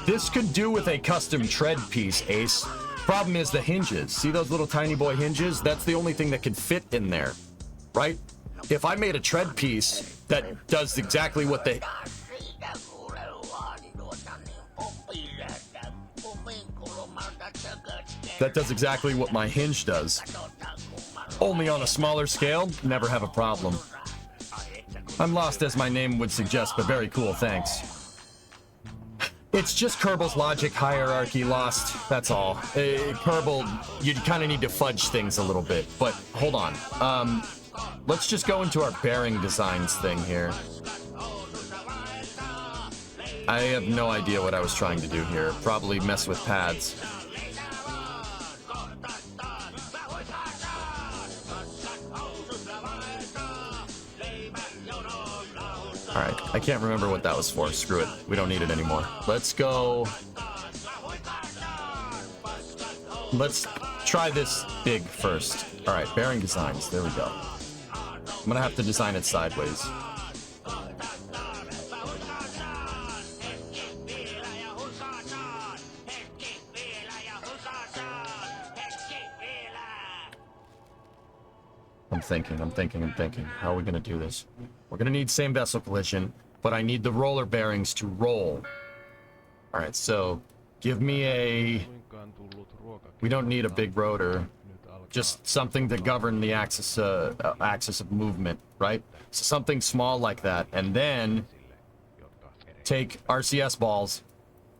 This could do with a custom tread piece, Ace. Problem is the hinges. See those little tiny boy hinges? That's the only thing that can fit in there, right? If I made a tread piece that does exactly what they... That does exactly what my hinge does. Only on a smaller scale, never have a problem. I'm lost as my name would suggest, but very cool, thanks. It's just Kerbal's logic hierarchy lost, that's all. Kerbal, you kind of need to fudge things a little bit, but hold on. Let's just go into our bearing designs thing here. I have no idea what I was trying to do here. Probably mess with pads. Alright, I can't remember what that was for. Screw it. We don't need it anymore. Let's go... Let's try this big first. Alright, bearing designs. There we go. I'm gonna have to design it sideways. I'm thinking. How are we gonna do this? We're gonna need same vessel collision, but I need the roller bearings to roll. Alright, so give me a... We don't need a big rotor. Just something to govern the axis of movement, right? So something small like that, and then take RCS balls,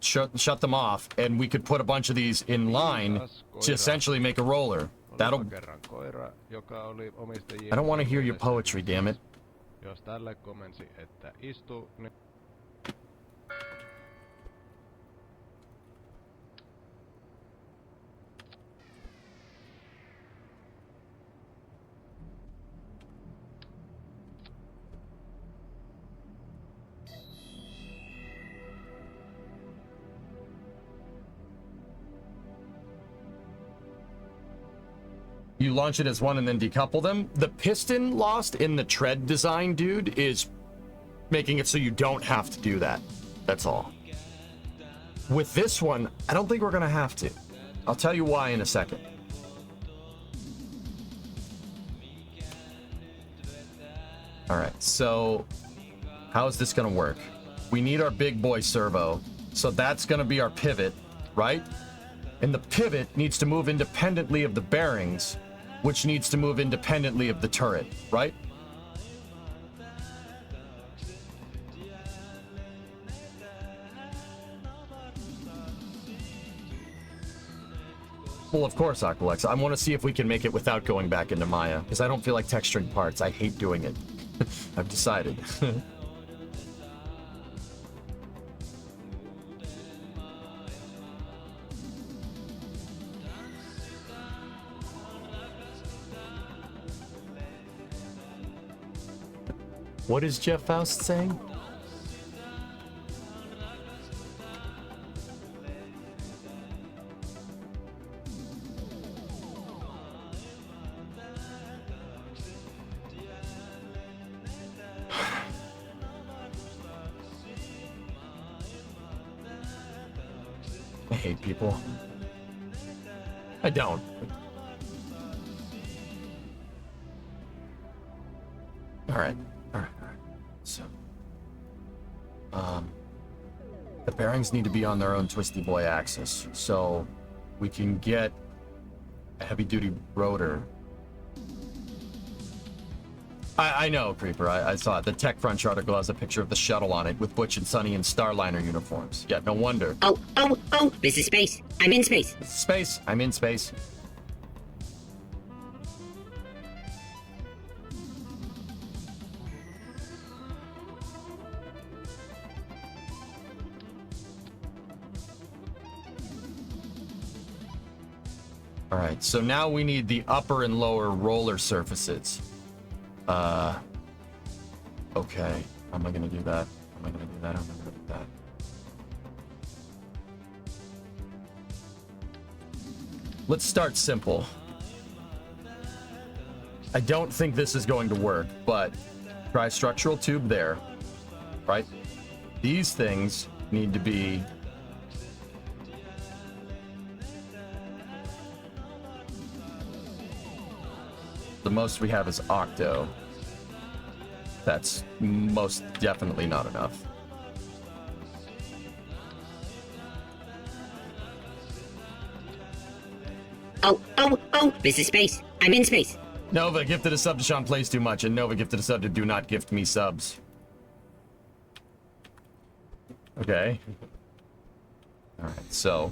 shut them off, and we could put a bunch of these in line to essentially make a roller. That'll... I don't want to hear your poetry, damn it. You launch it as one and then decouple them. The piston lost in the tread design, dude, is making it so you don't have to do that. That's all. With this one, I don't think we're gonna have to. I'll tell you why in a second. All right, so how is this gonna work? We need our big boy servo. So that's gonna be our pivot, right? And the pivot needs to move independently of the bearings, which needs to move independently of the turret, right? Well, of course, Aqualex. I want to see if we can make it without going back into Maya, because I don't feel like texturing parts. I hate doing it. I've decided. What is Jeff Faust saying? I hate people. I don't. All right. So, the bearings need to be on their own twisty boy axis, so we can get a heavy-duty rotor. I know, Creeper. I saw it. The TechCrunch article has a picture of the shuttle on it with Butch and Sunny in Starliner uniforms. Yeah, no wonder. Oh! This is space. I'm in space. This is space. I'm in space. All right, so now we need the upper and lower roller surfaces. Okay. How am I gonna do that? How am I gonna do that? How am I gonna do that? Let's start simple. I don't think this is going to work, but try structural tube there, right? These things need to be the most we have is octo. That's most definitely not enough. Oh, this is space. I'm in space. Nova gifted a sub to Sean Plays Too Much, and Nova gifted a sub to Do Not Gift Me Subs. Okay. Alright, so.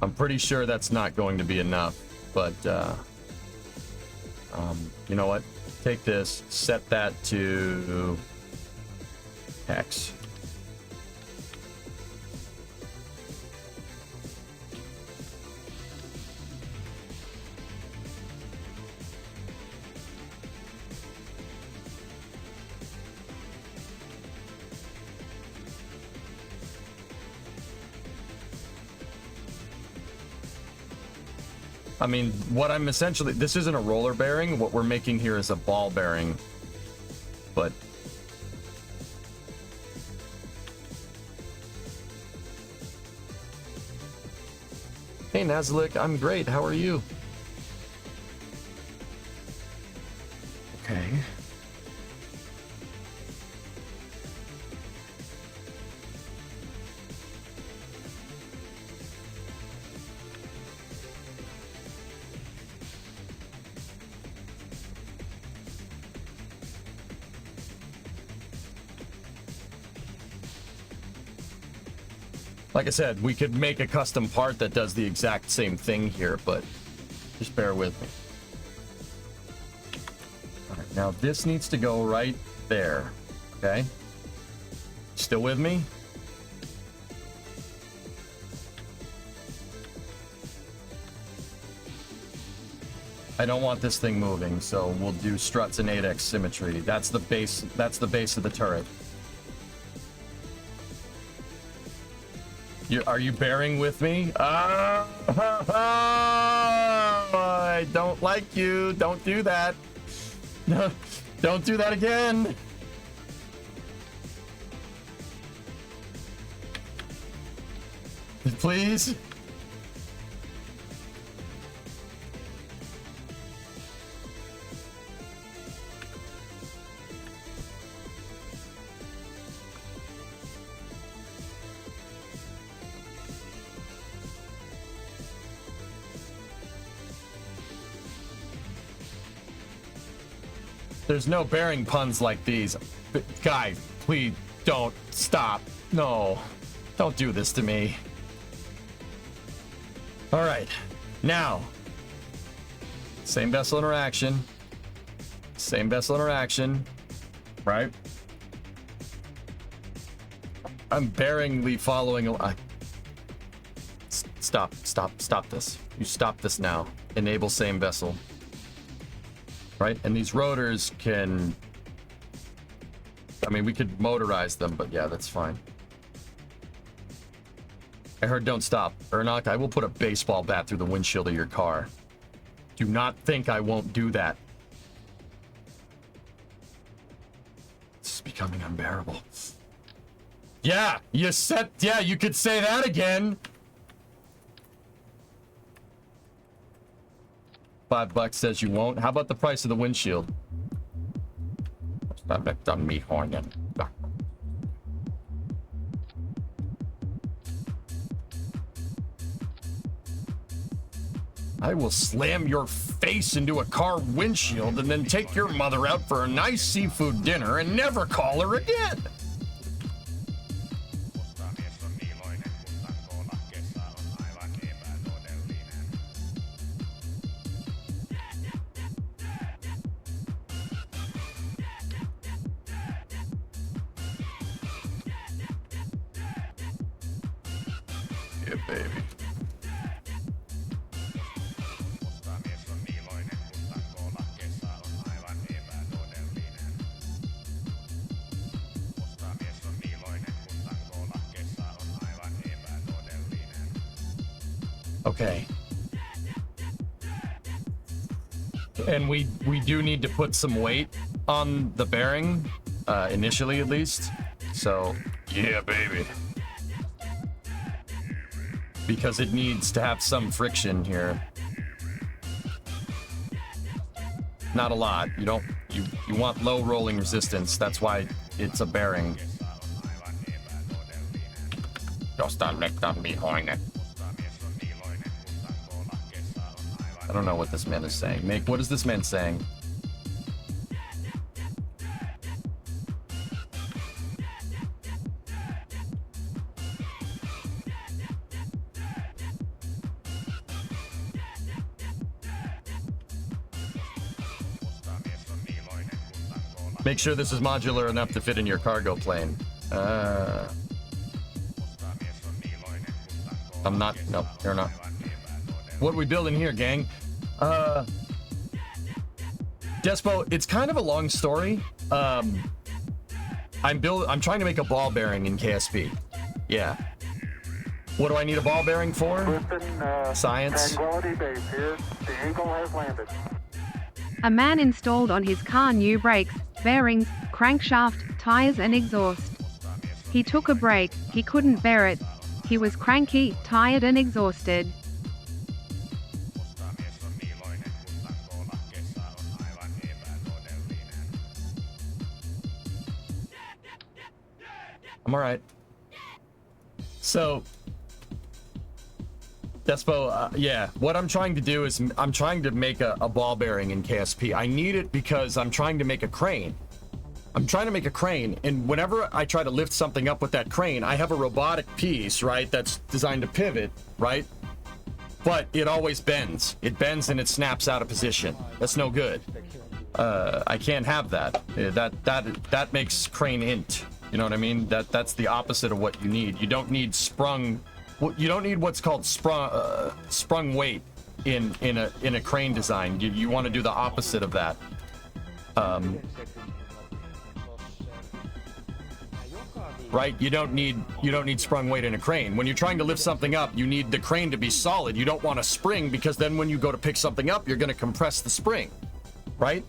I'm pretty sure that's not going to be enough, but, you know what? Take this, set that to X. I mean, what I'm essentially, this isn't a roller bearing. What we're making here is a ball bearing. But hey, Nazlik, I'm great. How are you? Okay. Like I said, we could make a custom part that does the exact same thing here, but just bear with me. All right, now this needs to go right there, okay? Still with me? I don't want this thing moving, so we'll do struts and 8x symmetry. That's the base of the turret. Are you bearing with me? I don't like you. Don't do that. No, don't do that again. Please. There's no bearing puns like these. But guys, please don't stop. No, don't do this to me. All right, now, same vessel interaction, right? I'm bearingly following. Stop this. You stop this now. Enable same vessel. Right, and these rotors can, I mean, we could motorize them, but yeah, that's fine. I heard don't stop. Ernok, I will put a baseball bat through the windshield of your car. Do not think I won't do that. This is becoming unbearable. Yeah, you could say that again. $5 says you won't. How about the price of the windshield? Stop it on me, Hornian. I will slam your face into a car windshield and then take your mother out for a nice seafood dinner and never call her again. Yeah, baby. Okay. And we do need to put some weight on the bearing, initially at least. So, yeah, baby. Because it needs to have some friction here. Not a lot. You want low rolling resistance. That's why it's a bearing. Just don't let them behind it. I don't know what this man is saying. What is this man saying? Make sure this is modular enough to fit in your cargo plane. I'm not. No, you're not. What are we building here, gang? Despo, it's kind of a long story. I'm trying to make a ball bearing in KSP. Yeah. What do I need a ball bearing for? Science. Tranquility Base here. The Eagle has landed. A man installed on his car new brakes, bearings, crankshaft, tires and exhaust. He took a break, he couldn't bear it. He was cranky, tired and exhausted. I'm all right. So, Despo, yeah, what I'm trying to do is I'm trying to make a ball bearing in KSP. I need it because I'm trying to make a crane. I'm trying to make a crane, and whenever I try to lift something up with that crane, I have a robotic piece, right, that's designed to pivot, right? But it always bends. It bends and it snaps out of position. That's no good. I can't have that. That makes crane int. You know what I mean? That's the opposite of what you need. You don't need sprung. You don't need what's called sprung weight in a crane design. You want to do the opposite of that. Right? You don't need sprung weight in a crane. When you're trying to lift something up, you need the crane to be solid. You don't want a spring because then when you go to pick something up, you're going to compress the spring, right?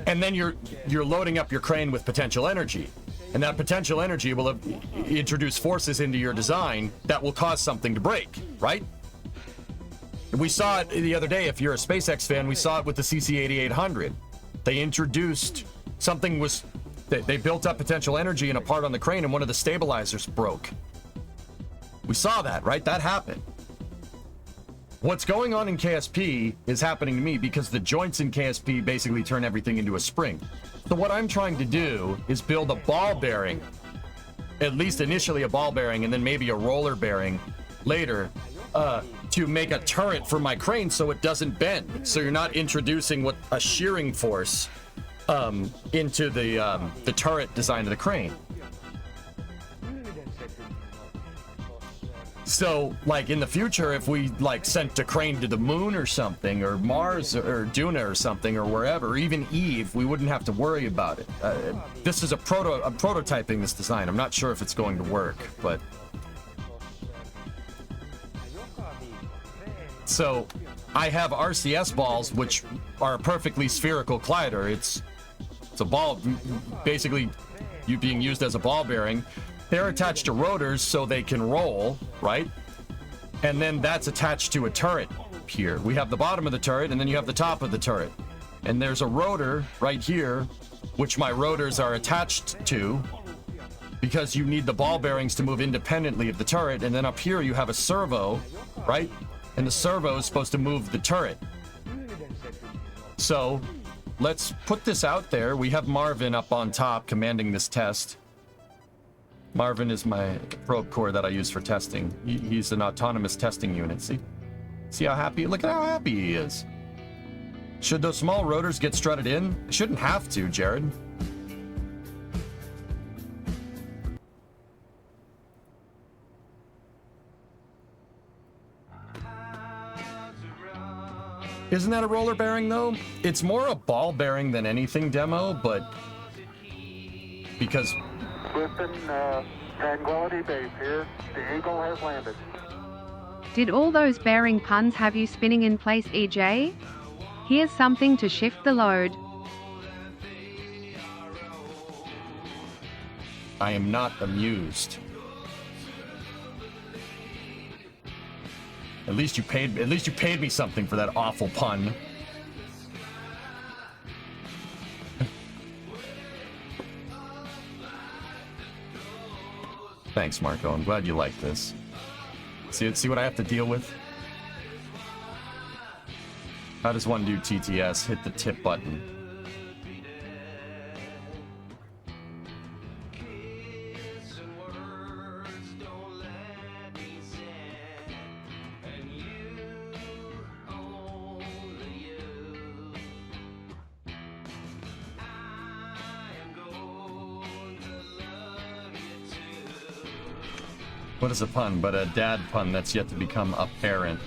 And then you're loading up your crane with potential energy. And that potential energy will introduce forces into your design that will cause something to break, right? We saw it the other day. If you're a SpaceX fan, we saw it with the CC-8800. They introduced something they built up potential energy in a part on the crane and one of the stabilizers broke. We saw that, right? That happened. What's going on in KSP is happening to me because the joints in KSP basically turn everything into a spring. So what I'm trying to do is build a ball bearing, at least initially a ball bearing and then maybe a roller bearing later, to make a turret for my crane so it doesn't bend. So you're not introducing a shearing force into the turret design of the crane. So, like, in the future, if we, like, sent a crane to the moon or something, or Mars, or Duna or something, or wherever, or even Eve, we wouldn't have to worry about it. This is I'm prototyping this design. I'm not sure if it's going to work, but... So, I have RCS balls, which are a perfectly spherical collider. It's a ball, basically, being used as a ball bearing. They're attached to rotors so they can roll, right? And then that's attached to a turret here. We have the bottom of the turret, and then you have the top of the turret. And there's a rotor right here, which my rotors are attached to, because you need the ball bearings to move independently of the turret. And then up here you have a servo, right? And the servo is supposed to move the turret. So let's put this out there. We have Marvin up on top commanding this test. Marvin is my probe core that I use for testing. He's an autonomous testing unit. See how happy? Look at how happy he is. Should those small rotors get strutted in? It shouldn't have to, Jared. Isn't that a roller bearing though? It's more a ball bearing than anything, demo, but because Listen, Tranquility Base here. The Eagle has landed. Did all those bearing puns have you spinning in place, EJ? Here's something to shift the load. I am not amused. At least you paid me something for that awful pun. Thanks, Marco. I'm glad you like this. See what I have to deal with? How does one do TTS? Hit the tip button. What is a pun but a dad pun that's yet to become apparent?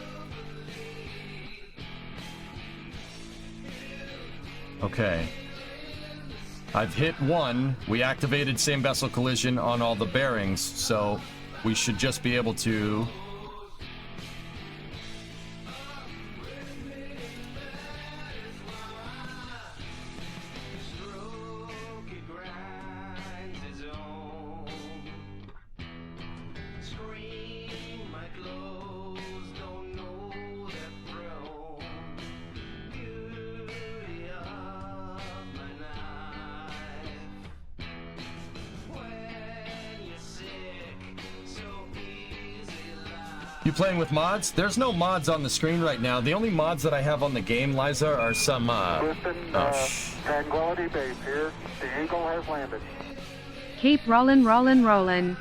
Okay. I've hit one. We activated same vessel collision on all the bearings, so we should just be able to... You playing with mods? There's no mods on the screen right now. The only mods that I have on the game, Liza, are some, Listen, Tranquility Base here. The Eagle has landed. Keep rollin', rollin', rollin'.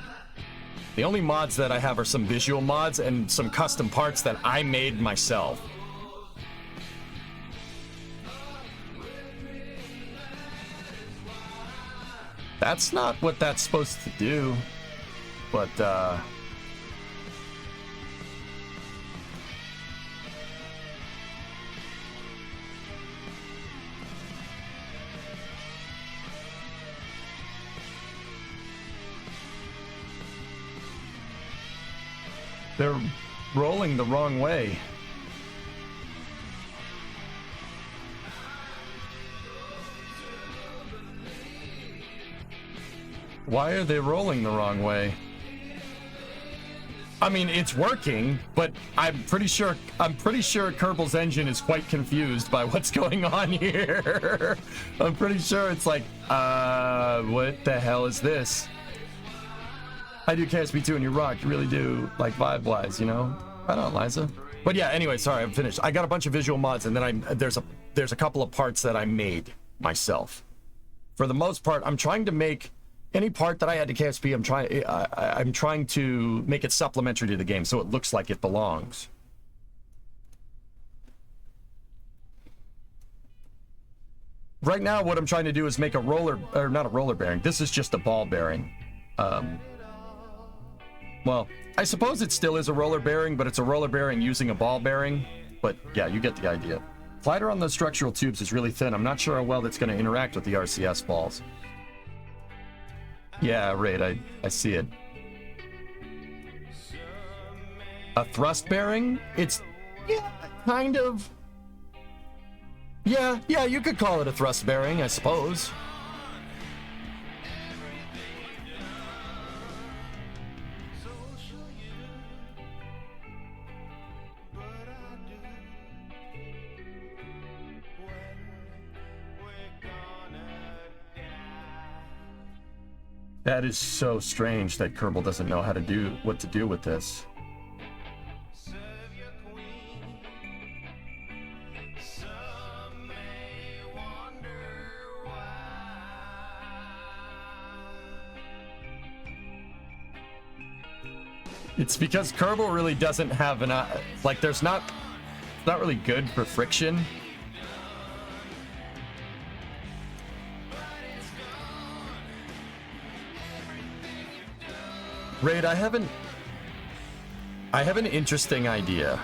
The only mods that I have are some visual mods and some custom parts that I made myself. That's not what that's supposed to do, but, they're rolling the wrong way. Why are they rolling the wrong way? I mean, it's working, but I'm pretty sure Kerbал's engine is quite confused by what's going on here. I'm pretty sure it's like, what the hell is this? I do KSP 2 and you rock. You really do, like, vibe-wise, you know? I don't, Liza. But yeah, anyway, sorry, I'm finished. I got a bunch of visual mods, and then there's a couple of parts that I made myself. For the most part, I'm trying to make any part that I had to KSP. I'm trying to make it supplementary to the game, so it looks like it belongs. Right now, what I'm trying to do is make a roller, or not a roller bearing. This is just a ball bearing. Well, I suppose it still is a roller bearing, but it's a roller bearing using a ball bearing. But yeah, you get the idea. Glider on the structural tubes is really thin. I'm not sure how well that's going to interact with the RCS balls. Yeah, right, I see it. A thrust bearing? It's, yeah, kind of. Yeah, you could call it a thrust bearing, I suppose. That is so strange that Kerbal doesn't know how to do what to do with this. It's because Kerbal really doesn't have an like there's not really good for friction. Raid, I have an interesting idea.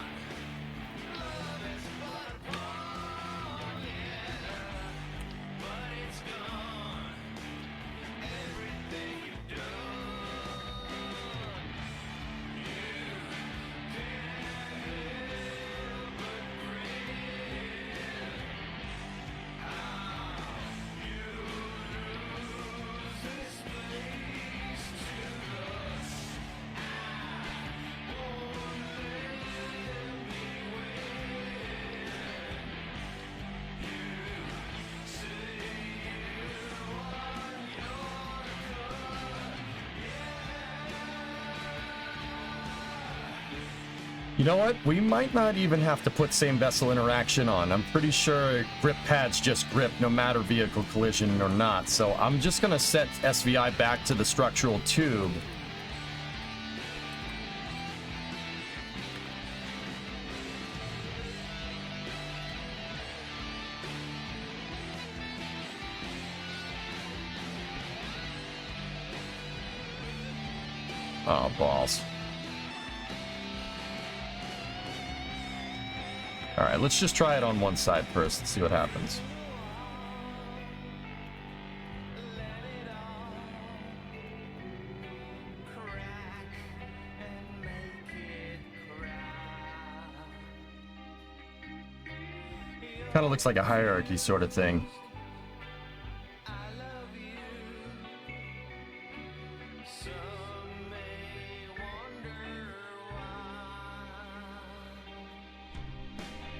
You know what? We might not even have to put same vessel interaction on. I'm pretty sure grip pads just grip no matter vehicle collision or not. So I'm just going to set SVI back to the structural tube. Oh, balls. All right, let's just try it on one side first and see what happens. Kind of looks like a hierarchy sort of thing.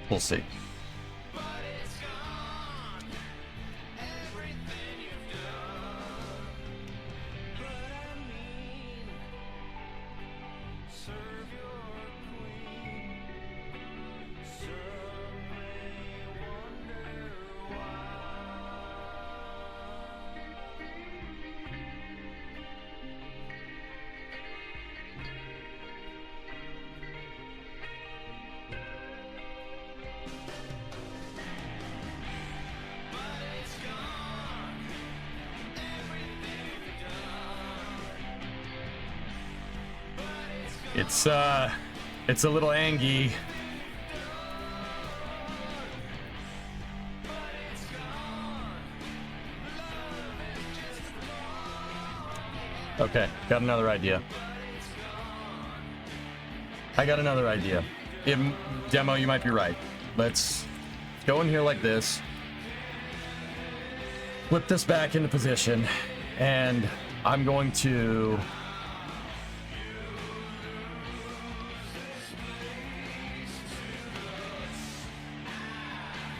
We'll see. It's a little angy. Okay, got another idea. I got another idea. Demo, you might be right. Let's go in here like this. Flip this back into position, and I'm going to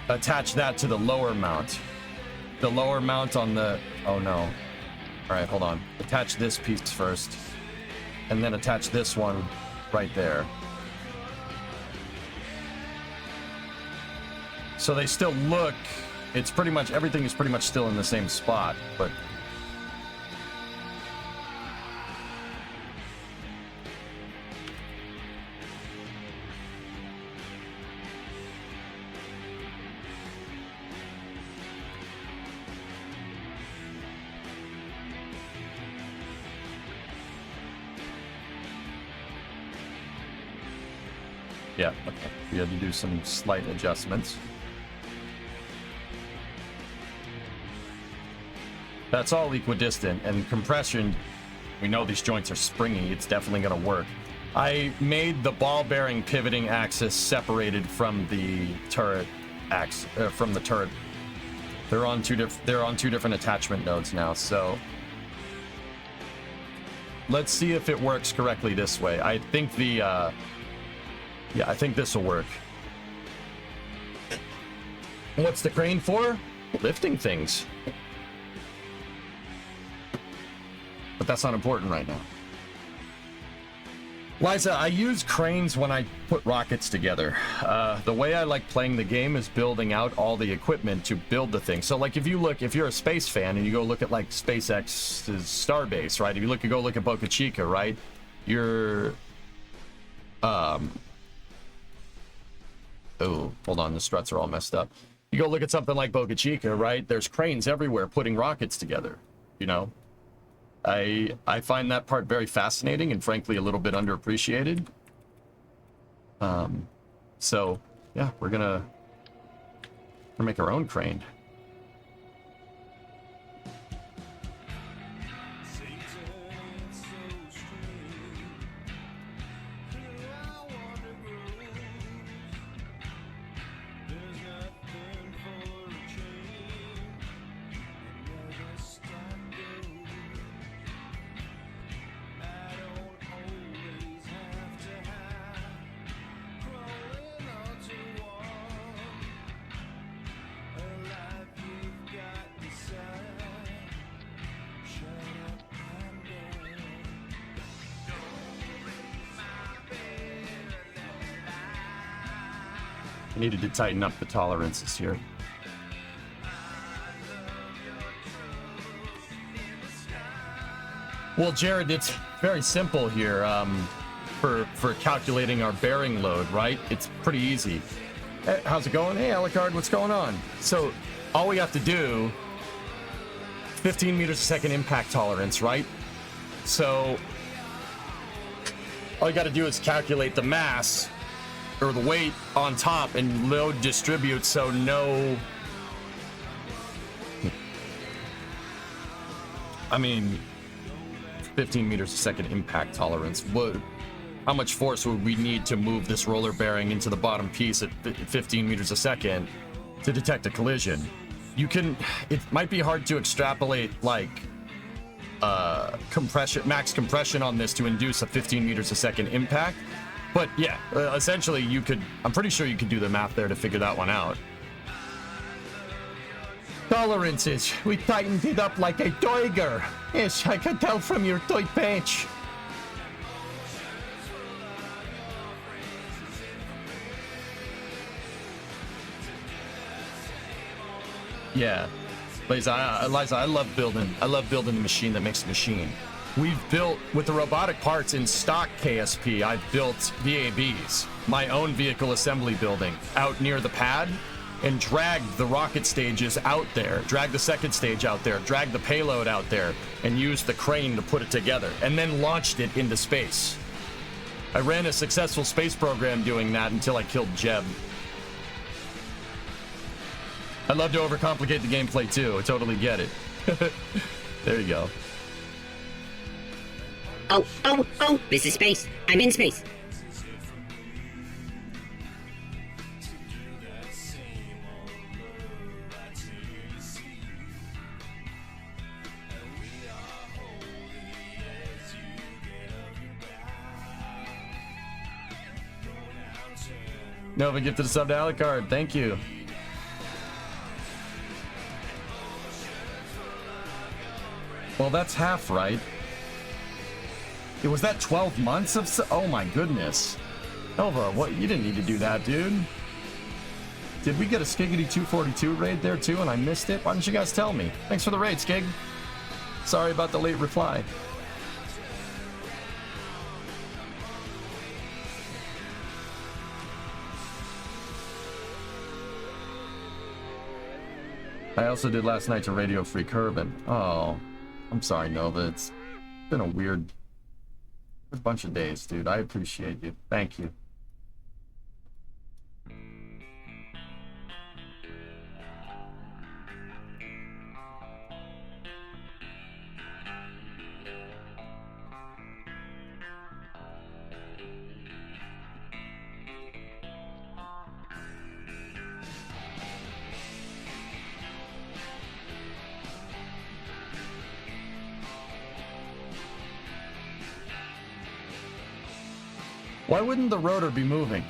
attach that to the lower mount. The lower mount on the... Oh, no. All right, hold on. Attach this piece first, and then attach this one right there. So they still look... It's pretty much... Everything is pretty much still in the same spot, but... Yeah, okay. We had to do some slight adjustments. That's all equidistant, and compression, we know these joints are springy. It's definitely going to work. I made the ball bearing pivoting axis separated from the turret from the turret. They're on two different attachment nodes now, so let's see if it works correctly this way. I think the yeah, I think this will work. What's the crane for? Lifting things. But that's not important right now. Liza, I use cranes when I put rockets together. The way I like playing the game is building out all the equipment to build the thing. So like if you're a space fan and you go look at like SpaceX's Starbase, right? If you go look at Boca Chica, right? You're oh, hold on, the struts are all messed up. You go look at something like Boca Chica, right? There's cranes everywhere putting rockets together, you know? I find that part very fascinating and frankly a little bit underappreciated. So yeah, we're gonna make our own crane. needed to tighten up the tolerances here. Well, Jared, it's very simple here for calculating our bearing load, right? It's pretty easy. Hey, how's it going? Hey, Alucard, what's going on? So all we have to do, 15 meters a second impact tolerance, right? So all you got to do is calculate the mass or the weight on top and load distribute, so no... I mean, 15 meters a second impact tolerance. How much force would we need to move this roller bearing into the bottom piece at 15 meters a second to detect a collision? It might be hard to extrapolate like max compression on this to induce a 15 meters a second impact. But yeah, essentially I'm pretty sure you could do the math there to figure that one out. Tolerances, we tightened it up like a tiger. Yes, I can tell from your toy pants. Yeah, Liza, I love building the machine that makes the machine. We've built, with the robotic parts in stock KSP, I've built VABs, my own vehicle assembly building, out near the pad, and dragged the rocket stages out there, dragged the second stage out there, dragged the payload out there, and used the crane to put it together, and then launched it into space. I ran a successful space program doing that until I killed Jeb. I love to overcomplicate the gameplay too. I totally get it. There you go. Oh, this is space. I'm in space. Nova gifted a sub to Alucard. Thank you. Well, that's half, right? Was that 12 months of... Oh my goodness. Nova, what? You didn't need to do that, dude. Did we get a Skiggity 242 raid there too and I missed it? Why didn't you guys tell me? Thanks for the raid, Skig. Sorry about the late reply. I also did last night to Radio Free Kerbin. Oh, I'm sorry, Nova. It's been a weird bunch of days, dude. I appreciate you. Thank you. Why wouldn't the rotor be moving?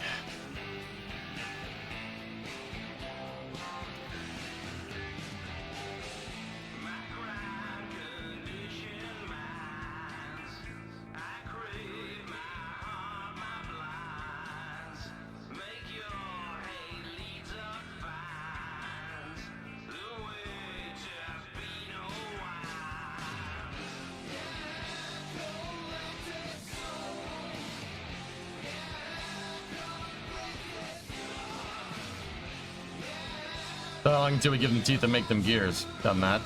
How long until we give them teeth and make them gears? Done that.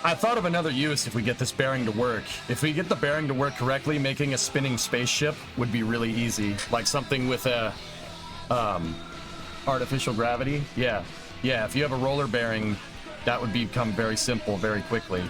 I thought of another use if we get this bearing to work. If we get the bearing to work correctly, making a spinning spaceship would be really easy. Like something with a artificial gravity. Yeah, if you have a roller bearing that would become very simple very quickly.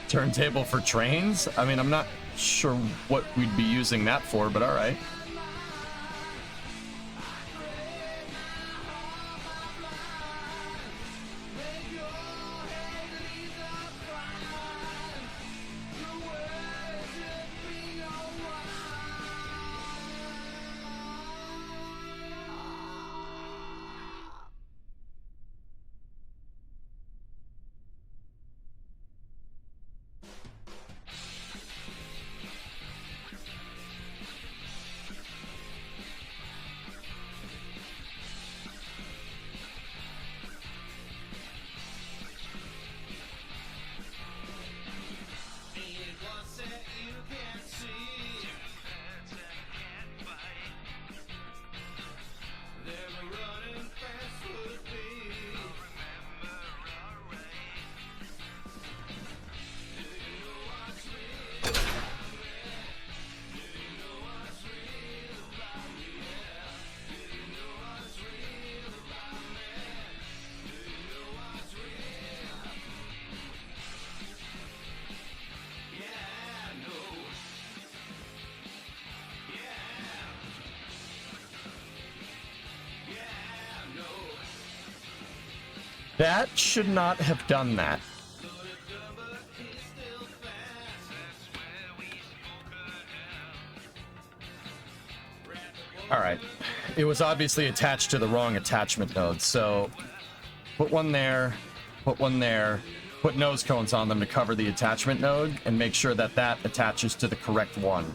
Turntable for trains? I mean, I'm not sure what we'd be using that for, but all right. That should not have done that. All right. It was obviously attached to the wrong attachment node, so put one there, put one there, put nose cones on them to cover the attachment node, and make sure that that attaches to the correct one.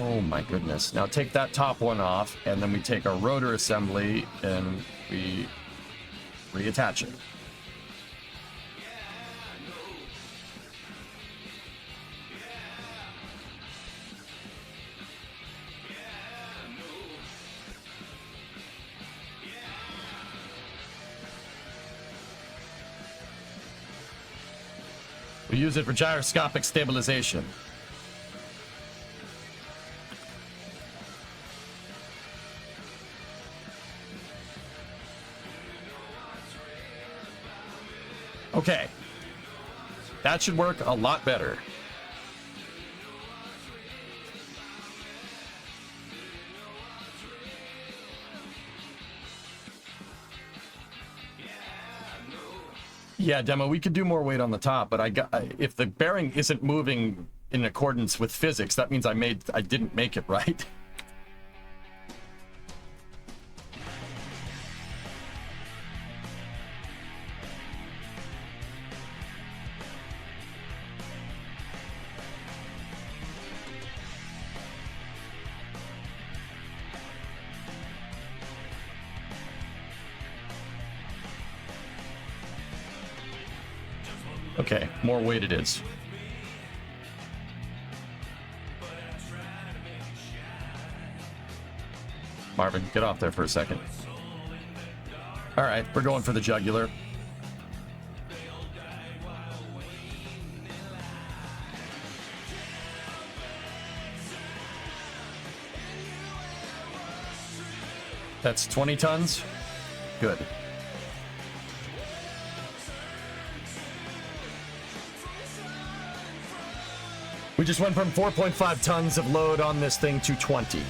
Oh my goodness. Now take that top one off, and then we take our rotor assembly and we reattach it. We use it for gyroscopic stabilization. Okay. That should work a lot better. Yeah, Demo, we could do more weight on the top, but if the bearing isn't moving in accordance with physics, that means I didn't make it right. Okay, more weight it is. Marvin, get off there for a second. All right, we're going for the jugular. That's 20 tons? Good. We just went from 4.5 tons of load on this thing to 20.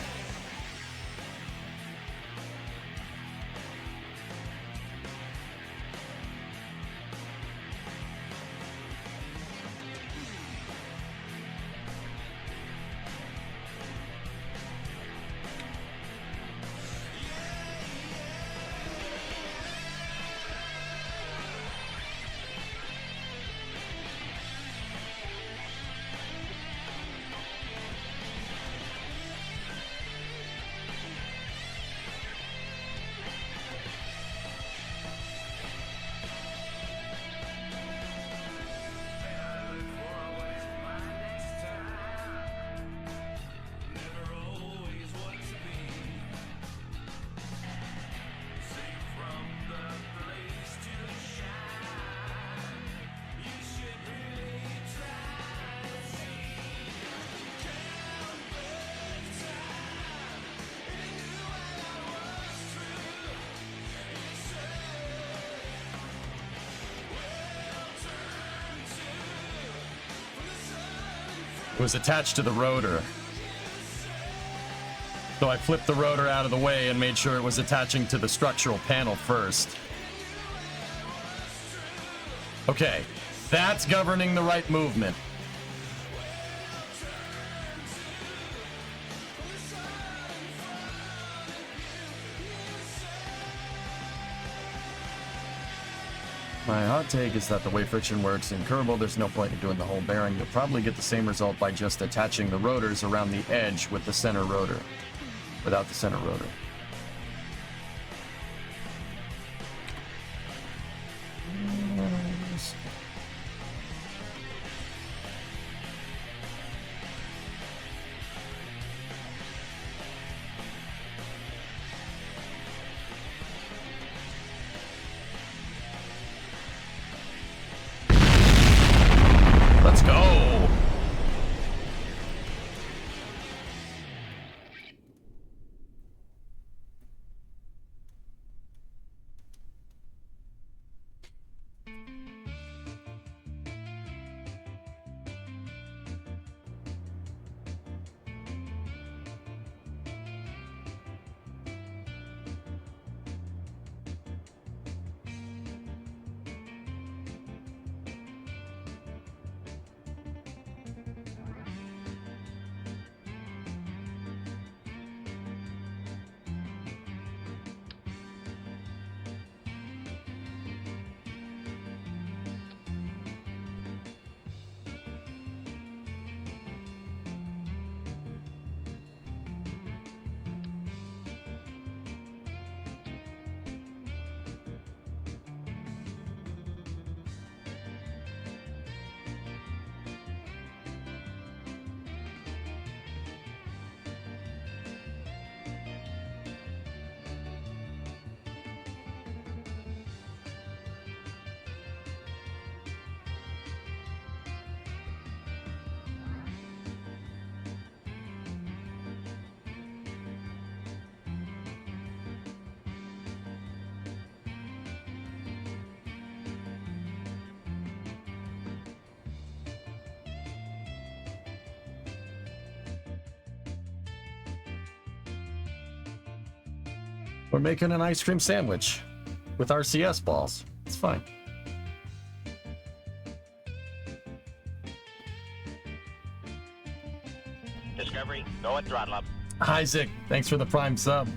It was attached to the rotor. So I flipped the rotor out of the way and made sure it was attaching to the structural panel first. Okay, that's governing the right movement. My hot take is that the way friction works in Kerbal, there's no point in doing the whole bearing. You'll probably get the same result by just attaching the rotors around the edge with the center rotor. Without the center rotor. Let's go. We're making an ice cream sandwich with RCS balls. It's fine. Discovery, go at throttle up. Isaac, thanks for the prime sub.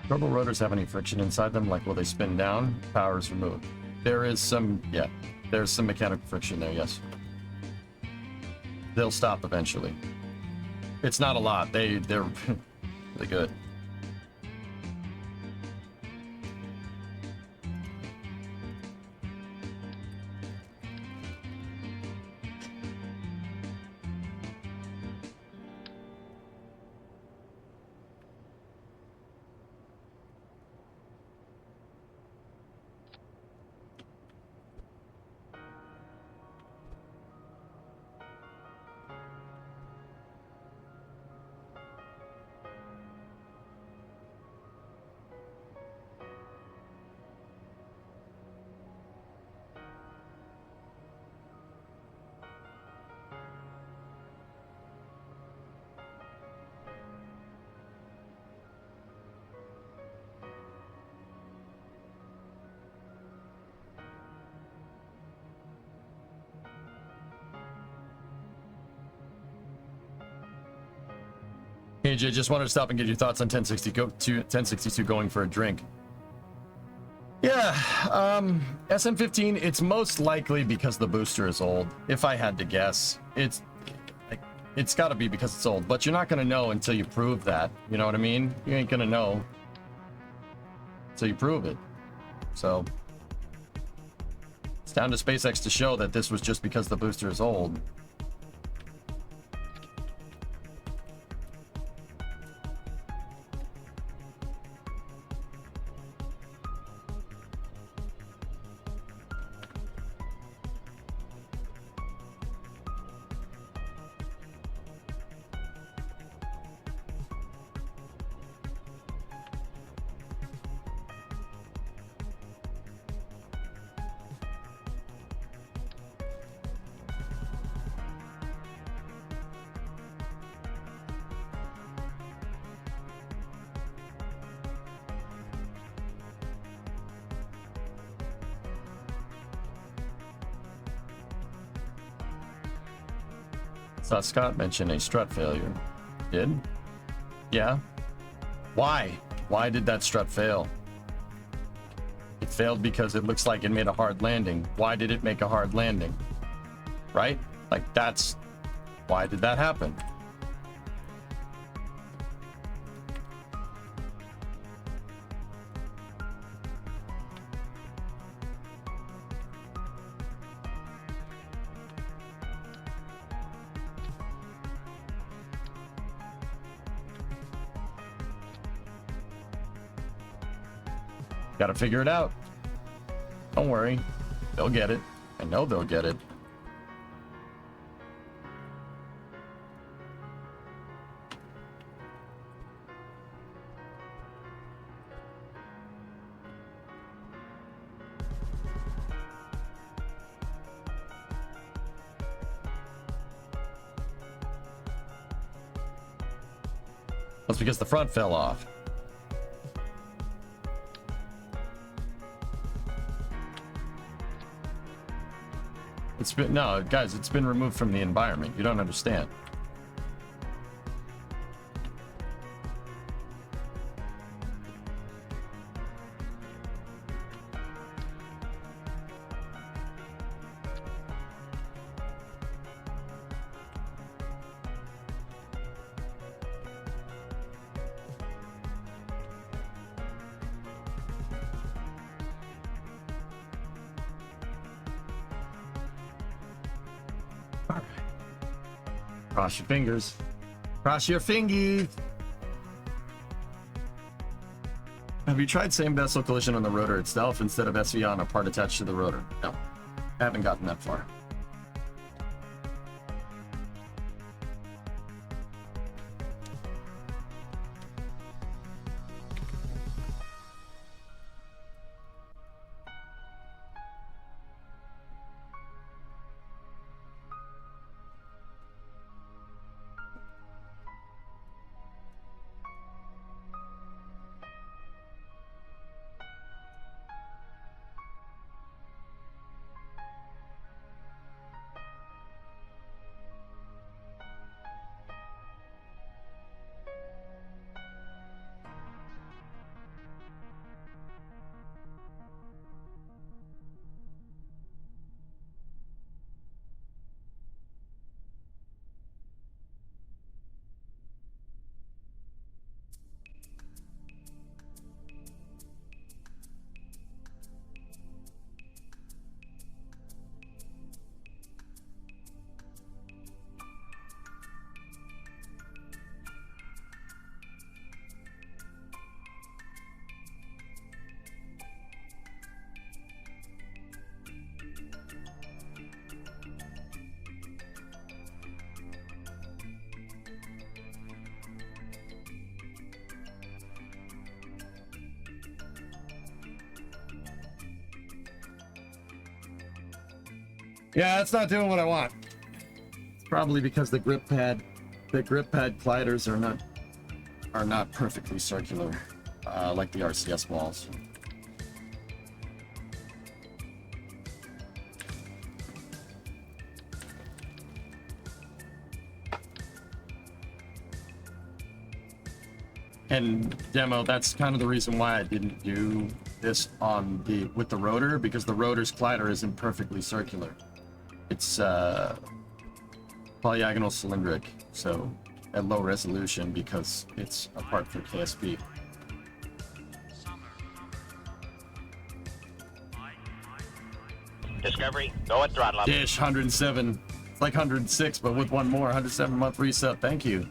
Turbo rotors have any friction inside them? Like, will they spin down? Power is removed. There is some, yeah, there's some mechanical friction there, yes. They'll stop eventually. It's not a lot. They're really good. AJ, just wanted to stop and get your thoughts on 1062 going for a drink. Yeah, SM15, it's most likely because the booster is old. If I had to guess, it's it's got to be because it's old, but you're not going to know until you prove that. You know what I mean? You ain't going to know until you prove it. So it's down to SpaceX to show that this was just because the booster is old. Saw Scott mention a strut failure. Did? Yeah. Why? Why did that strut fail? It failed because it looks like it made a hard landing. Why did it make a hard landing? Right? Like, that's... Why did that happen? Gotta figure it out. Don't worry. They'll get it. I know they'll get it. That's because the front fell off. It's been, no, guys, it's been removed from the environment. You don't understand. Cross your fingers. Cross your fingies. Have you tried same vessel collision on the rotor itself instead of SV on a part attached to the rotor? No, I haven't gotten that far. Yeah, it's not doing what I want. It's probably because the grip pad gliders are not perfectly circular, like the RCS walls. And demo, that's kind of the reason why I didn't do this with the rotor, because the rotor's glider isn't perfectly circular. It's polygonal cylindric. So at low resolution because it's a part for KSP. Discovery, go at throttle up. Dish 107. It's like 106, but with one more. 107 month reset. Thank you.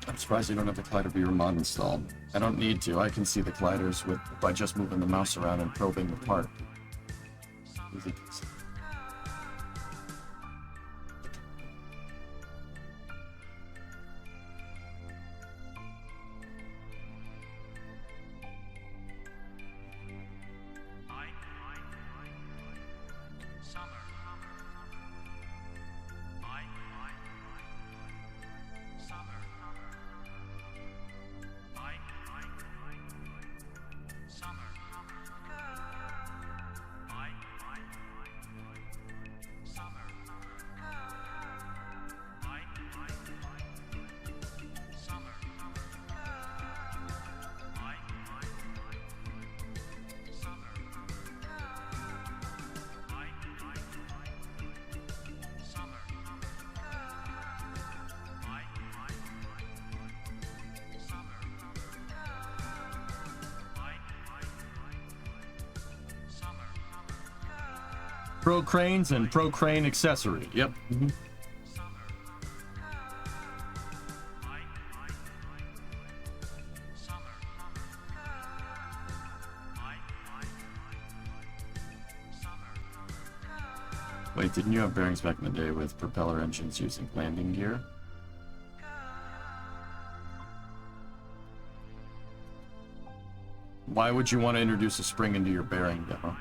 I'm surprised you don't have the collider viewer mod installed. I don't need to. I can see the colliders by just moving the mouse around and probing the part. Easy peasy. Pro cranes and pro crane accessory. Yep. Mm-hmm. Wait, didn't you have bearings back in the day with propeller engines using landing gear? Why would you want to introduce a spring into your bearing demo?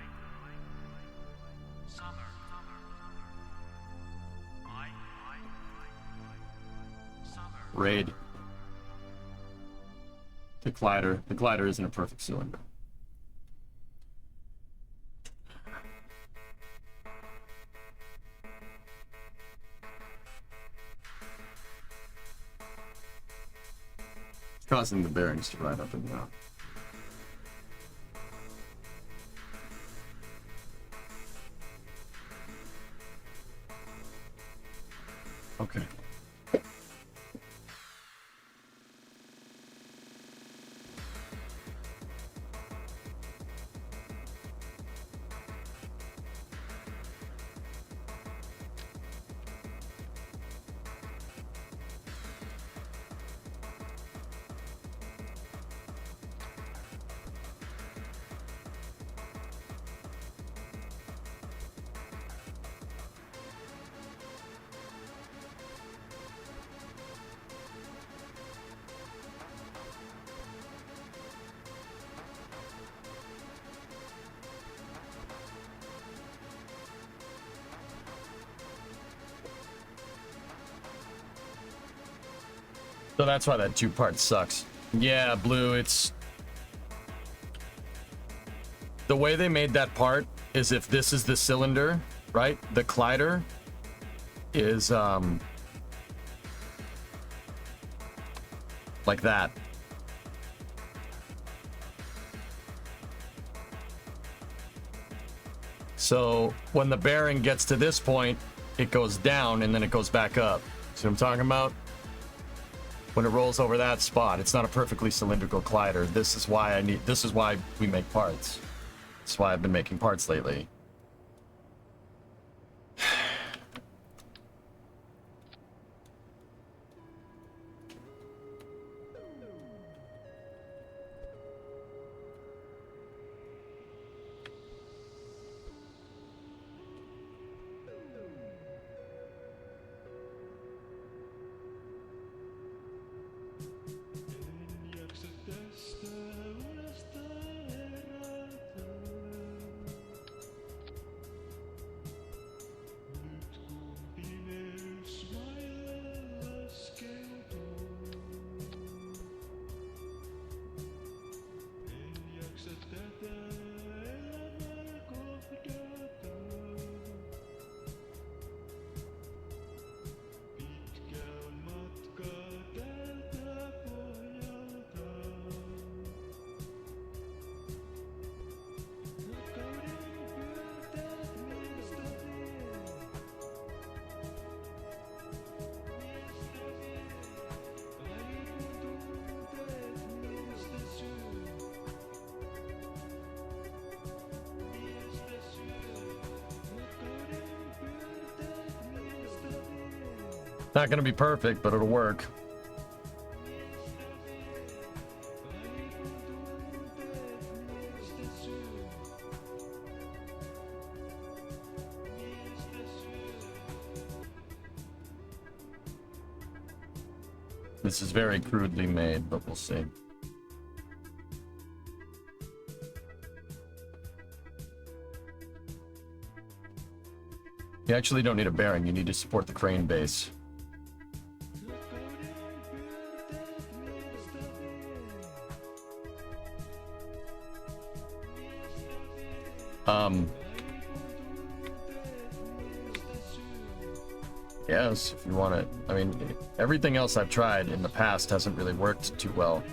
Raid. The glider. The glider isn't a perfect cylinder. It's causing the bearings to ride up and down. Okay. So that's why that two-part sucks. Yeah, Blue, it's... The way they made that part is if this is the cylinder, right? The collider is, like that. So when the bearing gets to this point, it goes down and then it goes back up. See what I'm talking about? When it rolls over that spot, it's not a perfectly cylindrical collider. This is why we make parts. That's why I've been making parts lately. Not gonna be perfect, but it'll work. This is very crudely made, but we'll see. You actually don't need a bearing, you need to support the crane base. Yes, if you want it. I mean, everything else I've tried in the past hasn't really worked too well.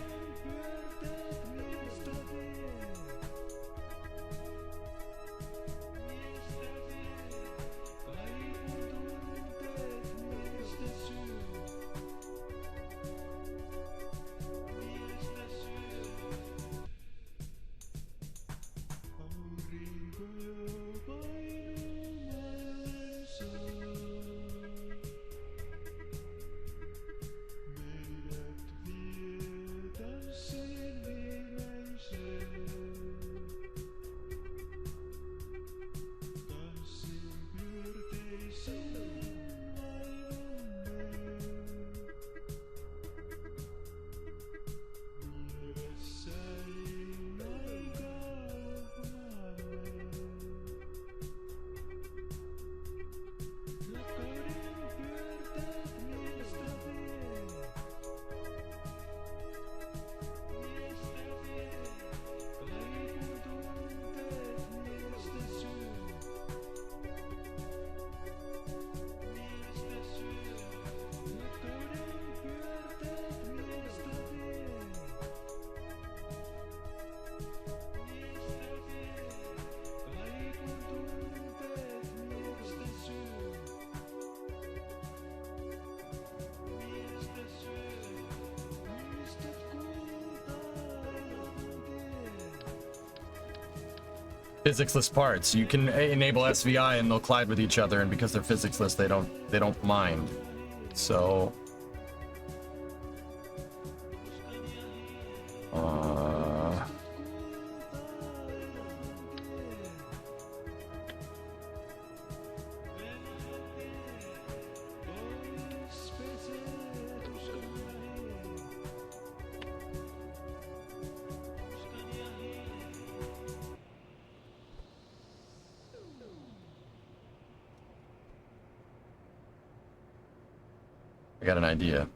Physicsless parts. You can enable SVI and they'll collide with each other, and because they're physicsless, they don't mind. So I got an idea.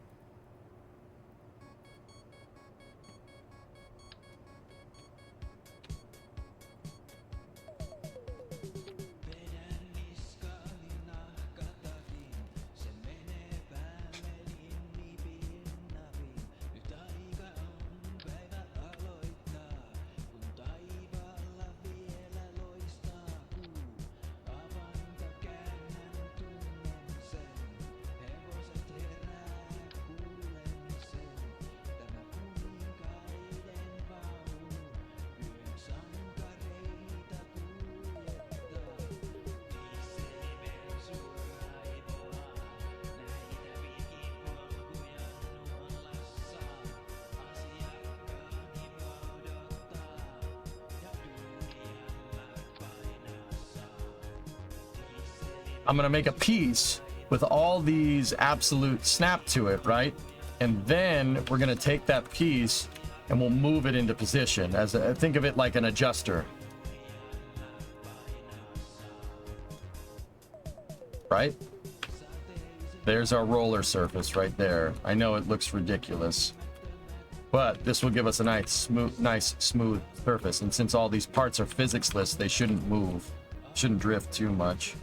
I'm gonna make a piece with all these absolute snap to it, right? And then we're gonna take that piece and we'll move it into position. As think of it like an adjuster, right? There's our roller surface right there. I know it looks ridiculous, but this will give us a nice smooth surface. And since all these parts are physicsless, they shouldn't move, shouldn't drift too much.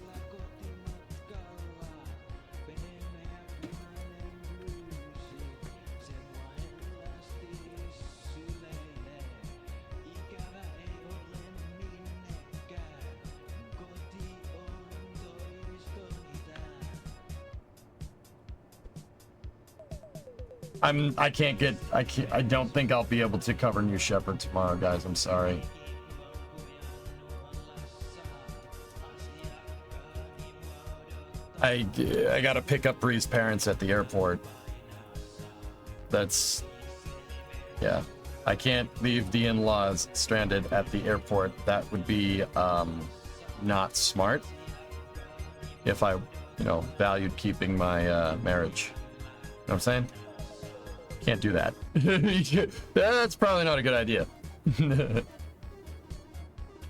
I don't think I'll be able to cover New Shepard tomorrow, guys. I'm sorry. I gotta pick up Bree's parents at the airport. That's... yeah. I can't leave the in-laws stranded at the airport. That would be, not smart. If I, valued keeping my, marriage. You know what I'm saying? Can't do that. That's probably not a good idea.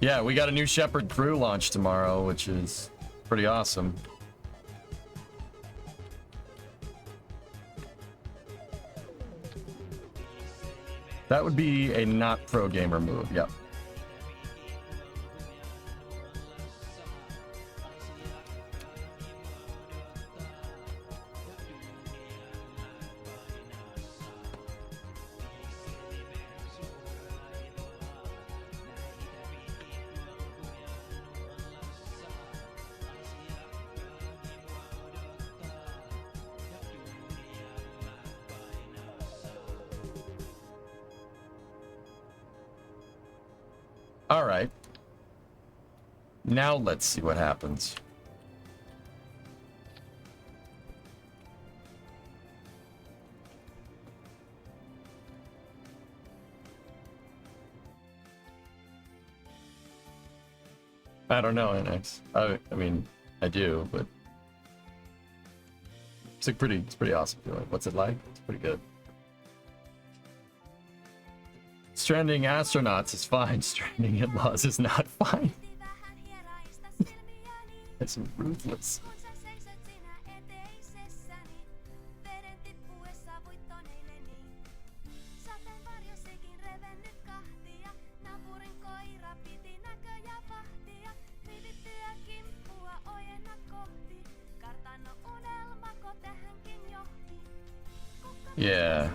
Yeah, we got a new Shepherd crew launch tomorrow, which is pretty awesome. That would be a not pro gamer move, yep. All right. Now let's see what happens. I don't know, NX. I mean, I do, but it's pretty awesome feeling. What's it like? It's pretty good. Stranding astronauts is fine. Stranding in-laws is not fine. It's ruthless. Yeah.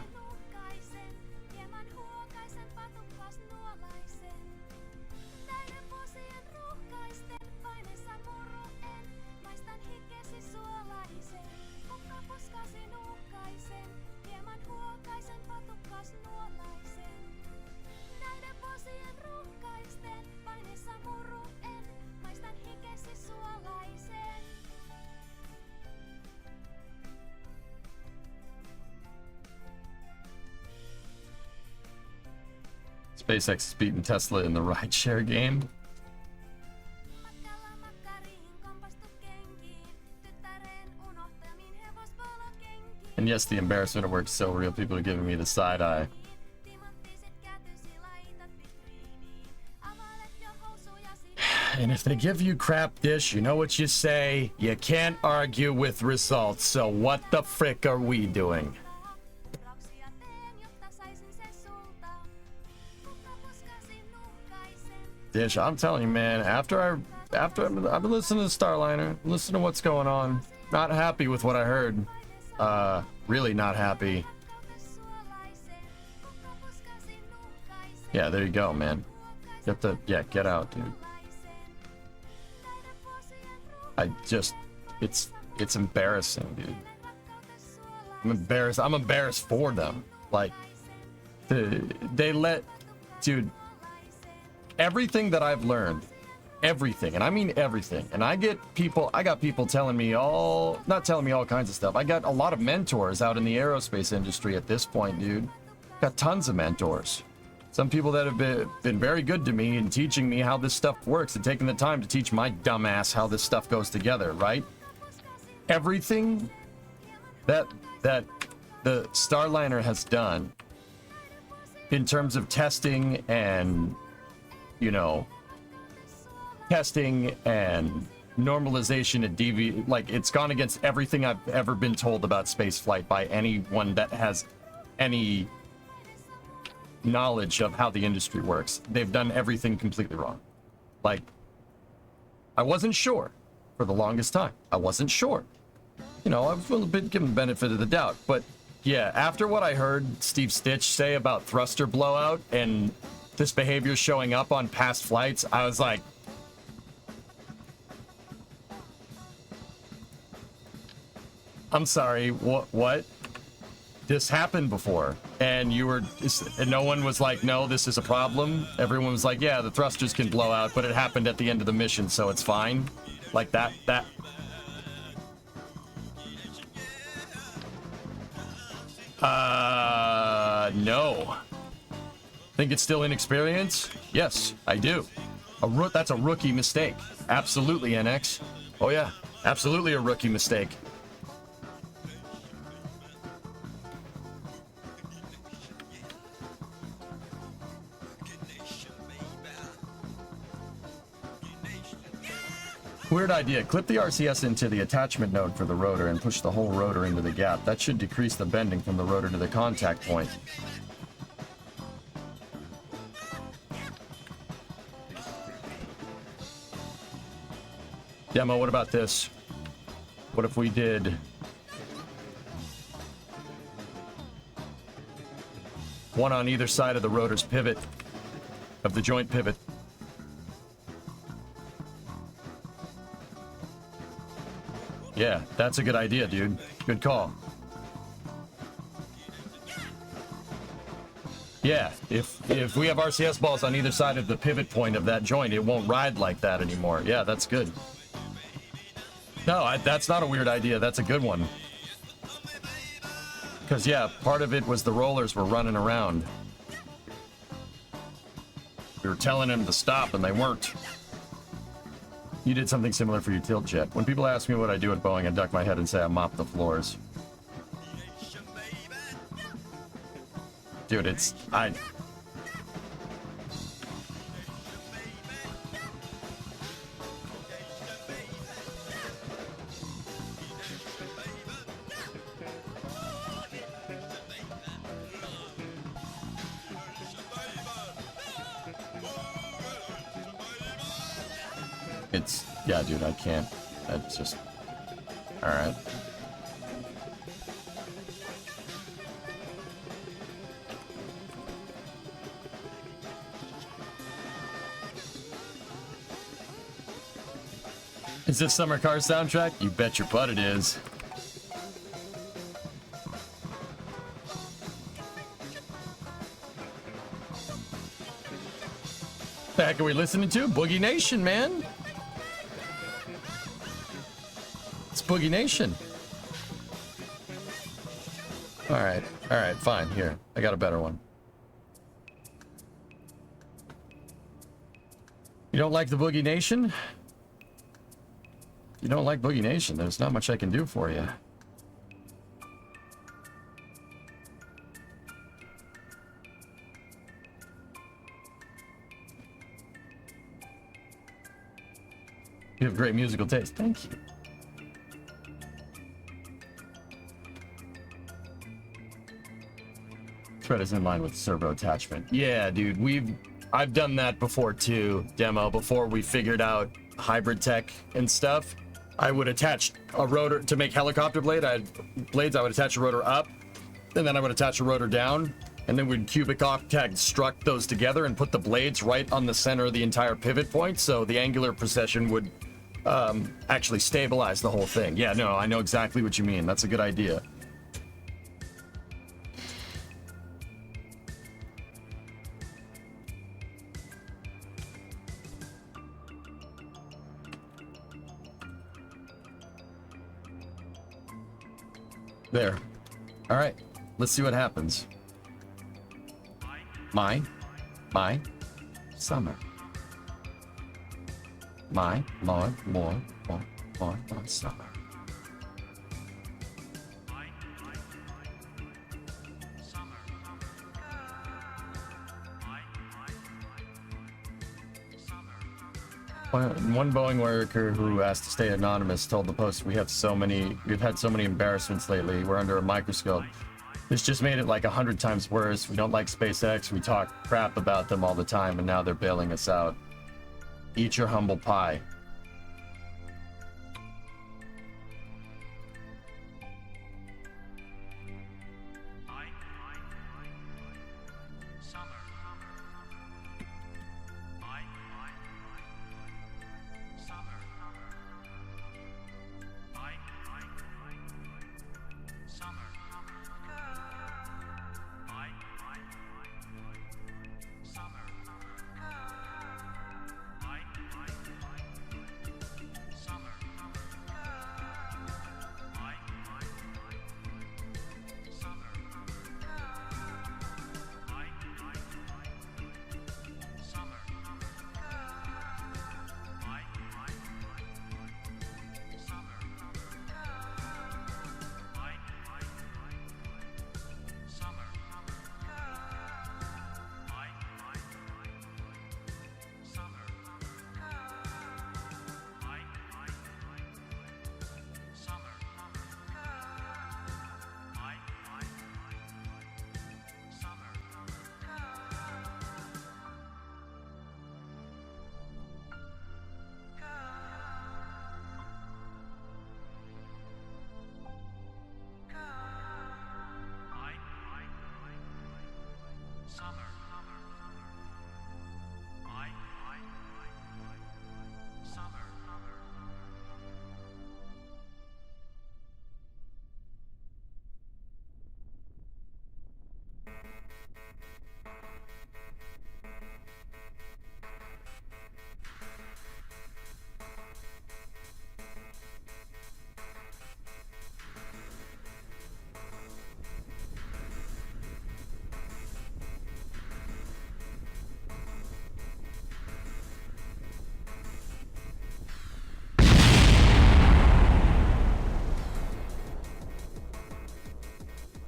SpaceX is beating Tesla in the rideshare game. And yes, the embarrassment of work is so real. People are giving me the side eye. And if they give you crap dish, you know what you say? You can't argue with results. So what the frick are we doing? Dish, I'm telling you, man, after I've been listening to Starliner, listen to what's going on. Not happy with what I heard. Really not happy. Yeah, there you go, man. Get out, dude. It's embarrassing, dude. I'm embarrassed for them. Like, dude, everything that I've learned, everything, and I mean everything, and I got people telling me not telling me all kinds of stuff. I got a lot of mentors out in the aerospace industry at this point, dude. Got tons of mentors. Some people that have been very good to me and teaching me how this stuff works and taking the time to teach my dumbass how this stuff goes together, right? Everything that the Starliner has done in terms of testing and, testing and normalization and like, it's gone against everything I've ever been told about spaceflight by anyone that has any knowledge of how the industry works. They've done everything completely wrong. Like, I wasn't sure for the longest time. I wasn't sure. I've been given the benefit of the doubt, but yeah, after what I heard Steve Stitch say about thruster blowout and this behavior showing up on past flights, I was like, I'm sorry, what? This happened before, and no one was like, no, this is a problem. Everyone was like, yeah, the thrusters can blow out, but it happened at the end of the mission, so it's fine. Like that. No. Think it's still inexperience? Yes, I do. That's a rookie mistake. Absolutely, NX. Oh yeah, absolutely a rookie mistake. Weird idea. Clip the RCS into the attachment node for the rotor and push the whole rotor into the gap. That should decrease the bending from the rotor to the contact point. Demo, what about this? What if we did one on either side of the rotor's pivot, of the joint pivot? Yeah, that's a good idea, dude. Good call. Yeah, if we have RCS balls on either side of the pivot point of that joint, it won't ride like that anymore. Yeah, that's good. No, that's not a weird idea. That's a good one. Because, yeah, part of it was the rollers were running around. We were telling them to stop, and they weren't. You did something similar for your tilt jet. When people ask me what I do at Boeing, I duck my head and say I mop the floors. Dude, yeah, dude, I can't. That's just... Alright. Is this Summer Car soundtrack? You bet your butt it is. The heck are we listening to? Boogie Nation, man. It's Boogie Nation. Alright, fine. Here, I got a better one. You don't like the Boogie Nation? You don't like Boogie Nation, there's not much I can do for you. You have great musical taste. Thank you. Thread is in line with servo attachment. Yeah, dude, I've done that before too, Demo, before we figured out hybrid tech and stuff. I would attach a rotor to make helicopter blade. I would attach a rotor up, and then I would attach a rotor down, and then we'd cubic octag struct those together and put the blades right on the center of the entire pivot point, so the angular precession would actually stabilize the whole thing. Yeah, no, I know exactly what you mean. That's a good idea. There. All right. Let's see what happens. My summer. My Lord, summer. One Boeing worker who asked to stay anonymous told the Post, we've had so many embarrassments lately. We're under a microscope. This just made it like 100 times worse. We don't like SpaceX. We talk crap about them all the time, and now they're bailing us out. Eat your humble pie.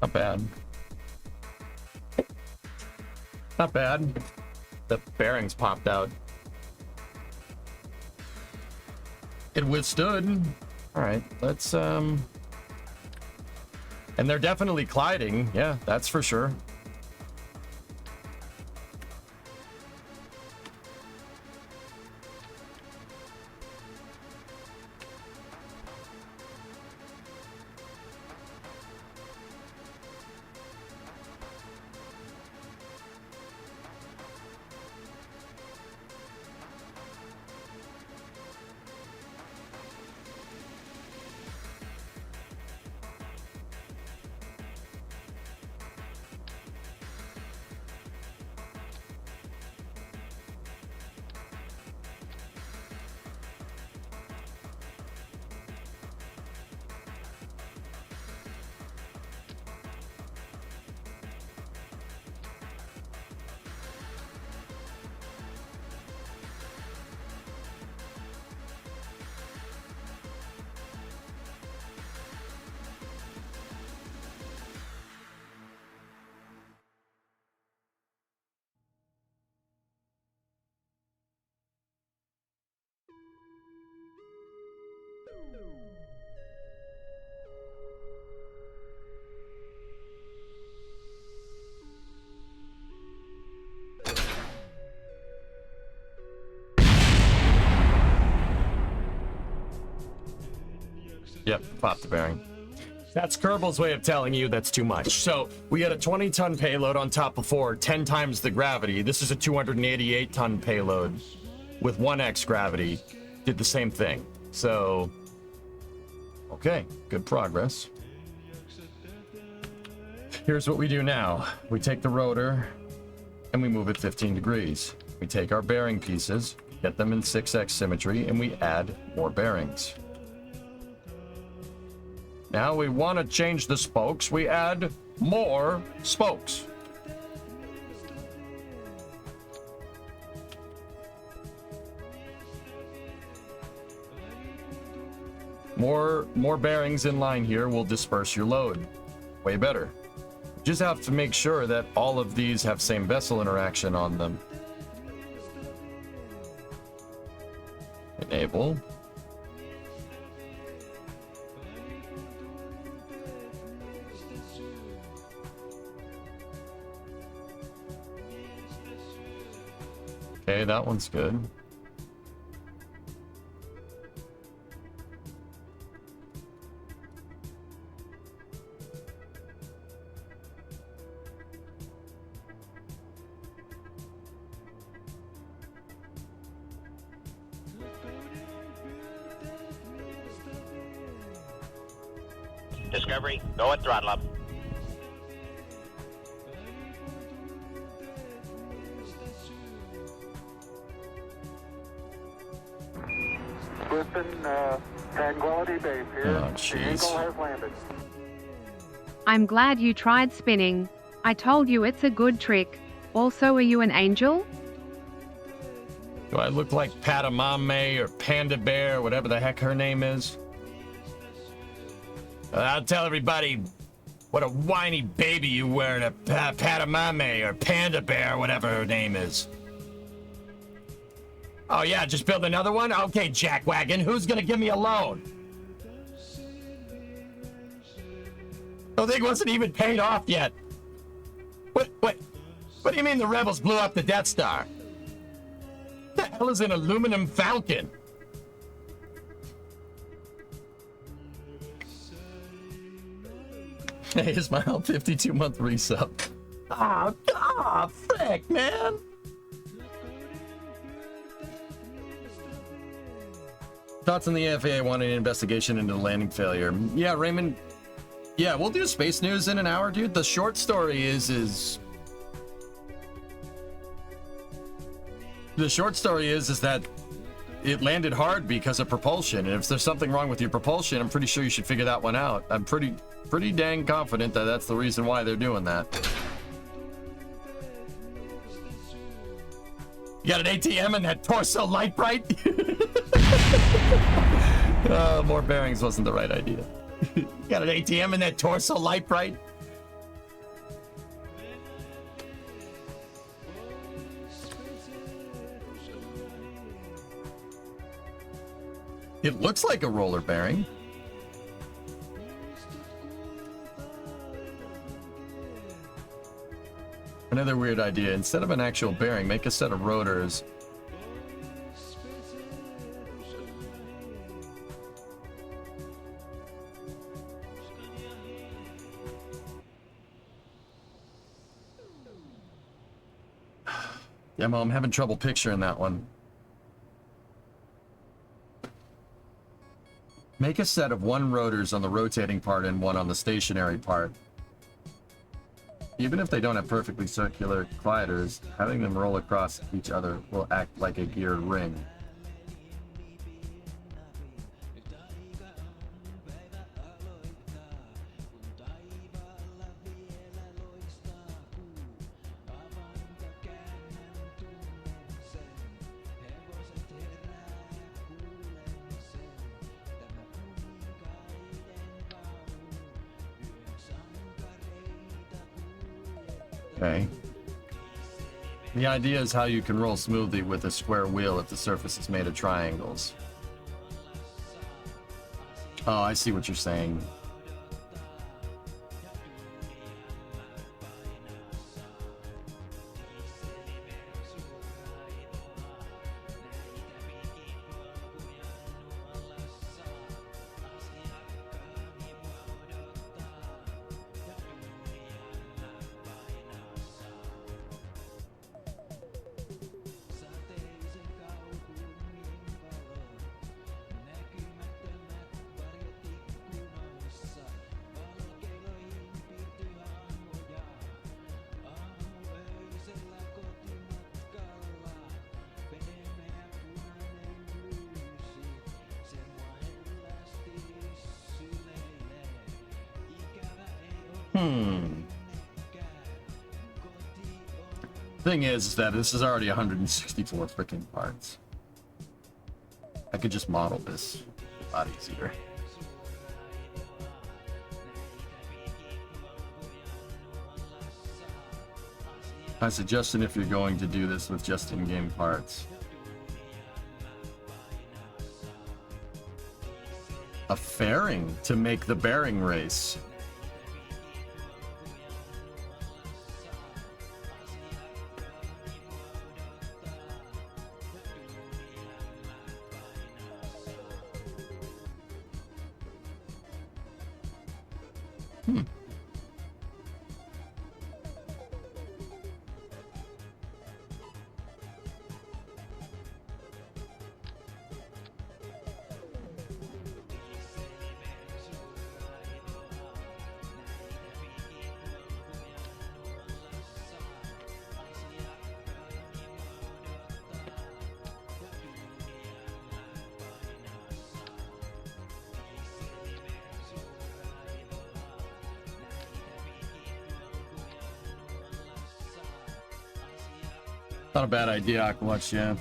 Not bad. Not bad. The bearings popped out. It withstood. All right, let's and they're definitely gliding. Yeah, that's for sure. Yep, pop the bearing. That's Kerbal's way of telling you that's too much. So we had a 20-ton payload on top before, 10 times the gravity. This is a 288-ton payload with 1x gravity. Did the same thing. So, okay, good progress. Here's what we do now. We take the rotor and we move it 15 degrees. We take our bearing pieces, get them in 6x symmetry, and we add more bearings. Now we want to change the spokes. We add more spokes. More bearings in line here will disperse your load. Way better. Just have to make sure that all of these have same vessel interaction on them. Enable. Okay, that one's good. Discovery, go at throttle up. Griffin, Tranquility Base here. Oh, the Eagle has landed. I'm glad you tried spinning. I told you it's a good trick. Also, are you an angel? Do I look like Patamame or Panda Bear, whatever the heck her name is? I'll tell everybody what a whiny baby you were to Patamame or Panda Bear, whatever her name is. Oh yeah, just build another one? Okay, Jackwagon, who's gonna give me a loan? The thing wasn't even paid off yet. What do you mean the rebels blew up the Death Star? What the hell is an aluminum falcon? Hey, Ismail, 52-month resub. Ah, frick, man. Thoughts on the FAA wanting an investigation into the landing failure? Yeah, Raymond. Yeah, we'll do space news in an hour, dude. The short story is that it landed hard because of propulsion, and if there's something wrong with your propulsion, I'm pretty sure you should figure that one out. I'm pretty dang confident that that's the reason why they're doing that. You got an ATM in that torso light bright? More bearings wasn't the right idea. You got an ATM in that torso light bright? It looks like a roller bearing. Another weird idea. Instead of an actual bearing, make a set of rotors. Yeah, Mo, I'm having trouble picturing that one. Make a set of 1 rotors on the rotating part and 1 on the stationary part. Even if they don't have perfectly circular gliders, having them roll across each other will act like a geared ring. Okay. The idea is how you can roll smoothly with a square wheel if the surface is made of triangles. Oh, I see what you're saying. Thing is that this is already 164 freaking parts. I could just model this a lot easier. My suggestion if you're going to do this with just in-game parts. A fairing to make the bearing race. Not a bad idea, Aquatch, yeah.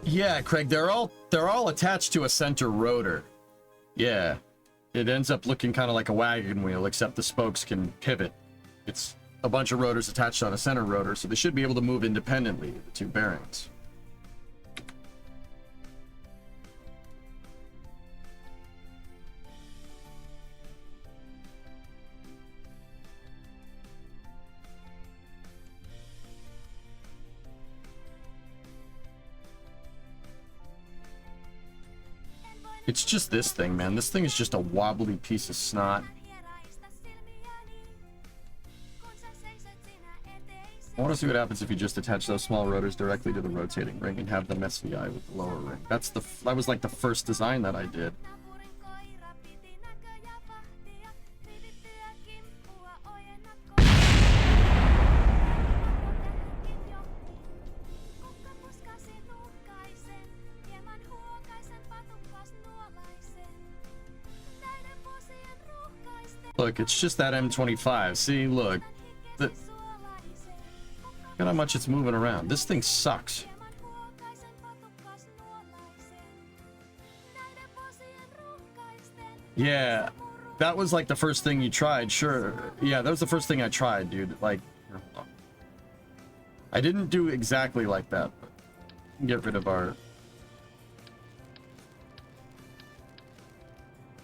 Yeah, Craig, they're all attached to a center rotor. Yeah. It ends up looking kind of like a wagon wheel, except the spokes can pivot. It's a bunch of rotors attached on a center rotor, so they should be able to move independently, the 2 bearings. It's just this thing, man. This thing is just a wobbly piece of snot. I want to see what happens if you just attach those small rotors directly to the rotating ring and have them SVI with the lower ring. That was like the first design that I did. Look, it's just that M25. See, look. Look how much it's moving around. This thing sucks. Yeah, that was like the first thing you tried, sure. Yeah, that was the first thing I tried, dude. Like, I didn't do exactly like that. But Get rid of our...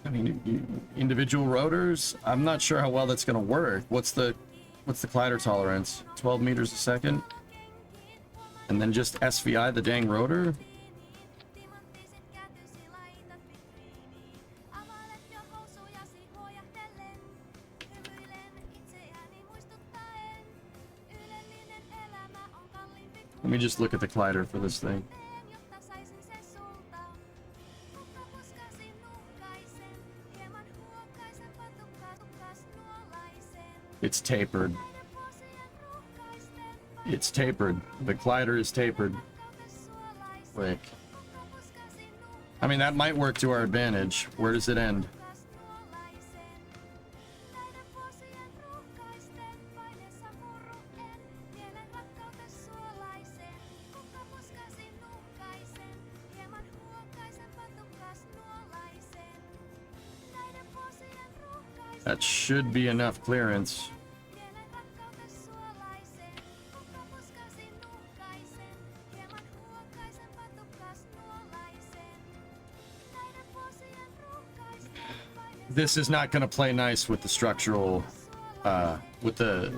I mean, individual rotors? I'm not sure how well that's going to work. What's the collider tolerance? 12 meters a second? And then just SVI the dang rotor? Let me just look at the collider for this thing. It's tapered. It's tapered. The collider is tapered. Quick. I mean, that might work to our advantage. Where does it end? That should be enough clearance. This is not going to play nice with the structural, with the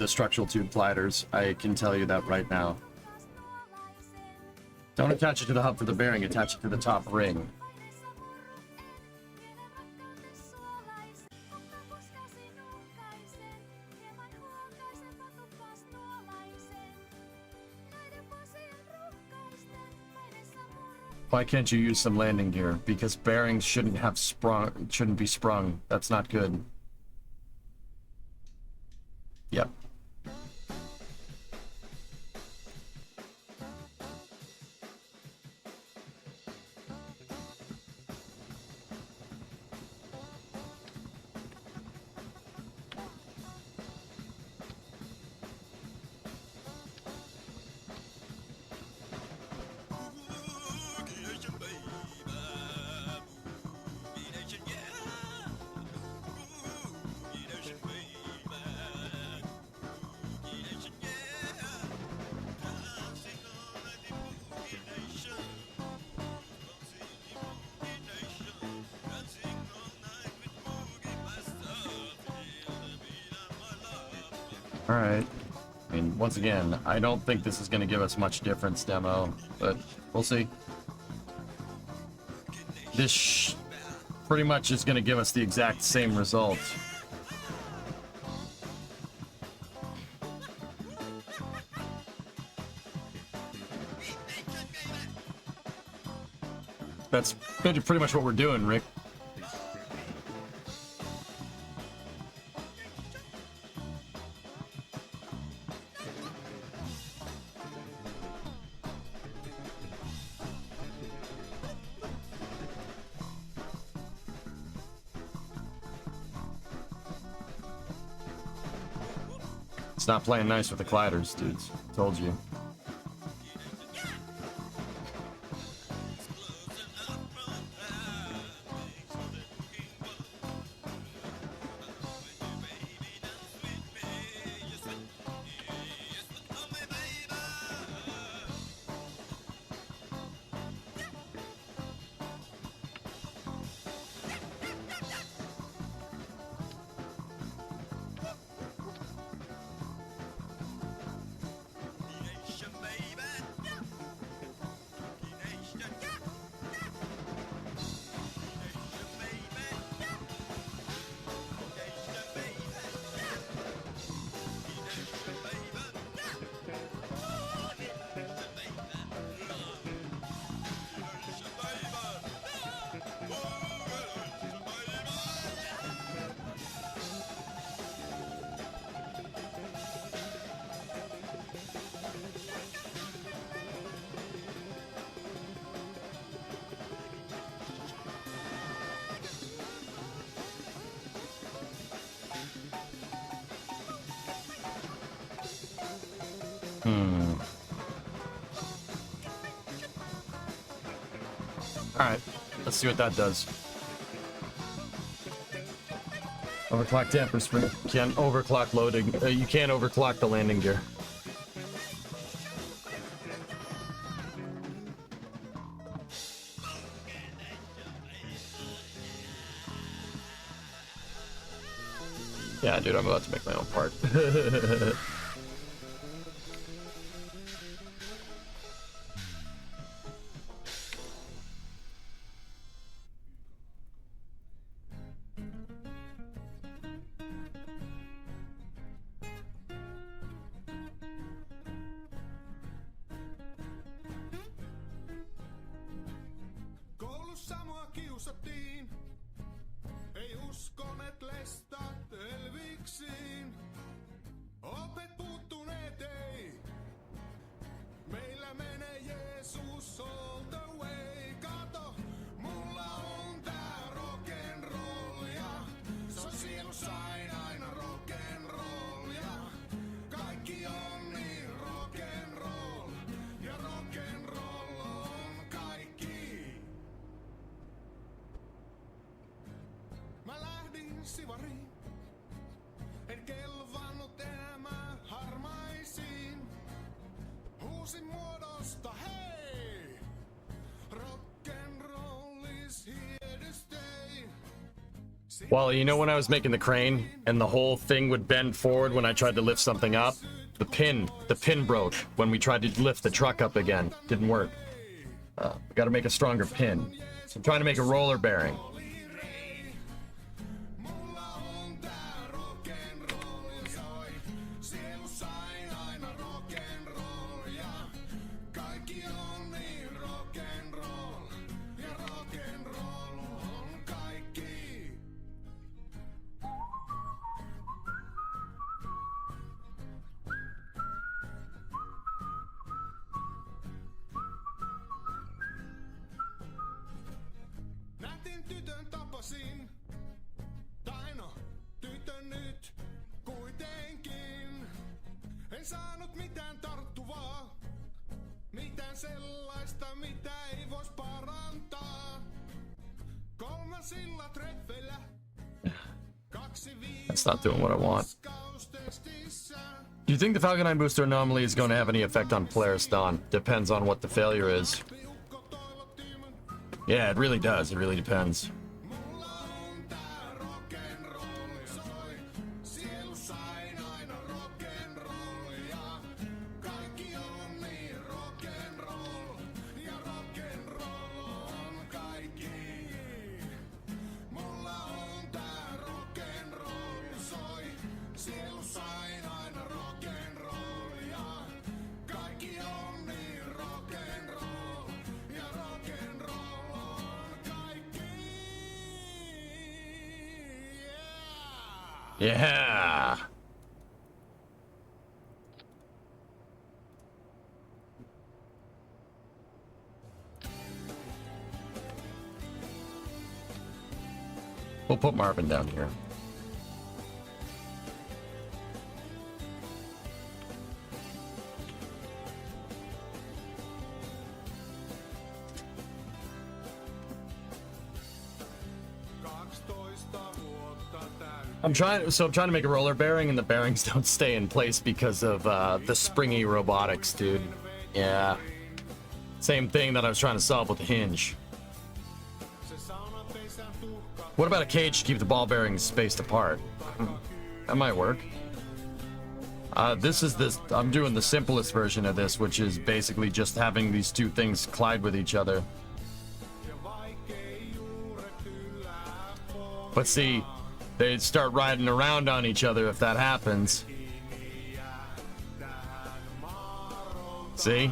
structural tube gliders. I can tell you that right now. Don't attach it to the hub for the bearing. Attach it to the top ring. Why can't you use some landing gear? Because bearings shouldn't be sprung. That's not good. Yep. Alright. I mean, once again, I don't think this is going to give us much difference, demo, but we'll see. This pretty much is going to give us the exact same result. That's pretty much what we're doing, Rick. It's not playing nice with the gliders, dudes. Told you. Alright, let's see what that does. Overclock damper spring. Can't overclock loading. You can't overclock the landing gear. Yeah, dude, I'm about to make my own part. Koulussa mua kiusattiin. Ei uskoneet lestat elviksiin. Opet puuttuneet ei. Meillä menee Jeesus all the way. Kato, mulla on tää rock'n'roll ja se on sielussain aina rock'n'roll ja kaikki on niin rock'n'roll ja rock'n'roll on kaikki. Mä lähdin sivariin, en kelvannut enää mä harmaisiin. Huusin muodosta hei, rock'n'roll is here to stay. Well, you know when I was making the crane and the whole thing would bend forward when I tried to lift something up? The pin broke when we tried to lift the truck up again. Didn't work. We gotta make a stronger pin. So I'm trying to make a roller bearing. Nätin tytön tapasin, tai no, tytön nyt kuitenkin. En saanut mitään tarttuvaa, mitään sellaista, mitä ei vois parantaa. Kolmasilla treffeillä, That's not doing what I want. Do you think the Falcon 9 booster anomaly is going to have any effect on Polaris Dawn? Depends on what the failure is. Yeah, it really does. It really depends. Yeah. We'll put Marvin down here. I'm trying to make a roller bearing, and the bearings don't stay in place because of the springy robotics, dude. Yeah. Same thing that I was trying to solve with the hinge. What about a cage to keep the ball bearings spaced apart? That might work. I'm doing the simplest version of this, which is basically just having these two things collide with each other. But see, they'd start riding around on each other if that happens. See?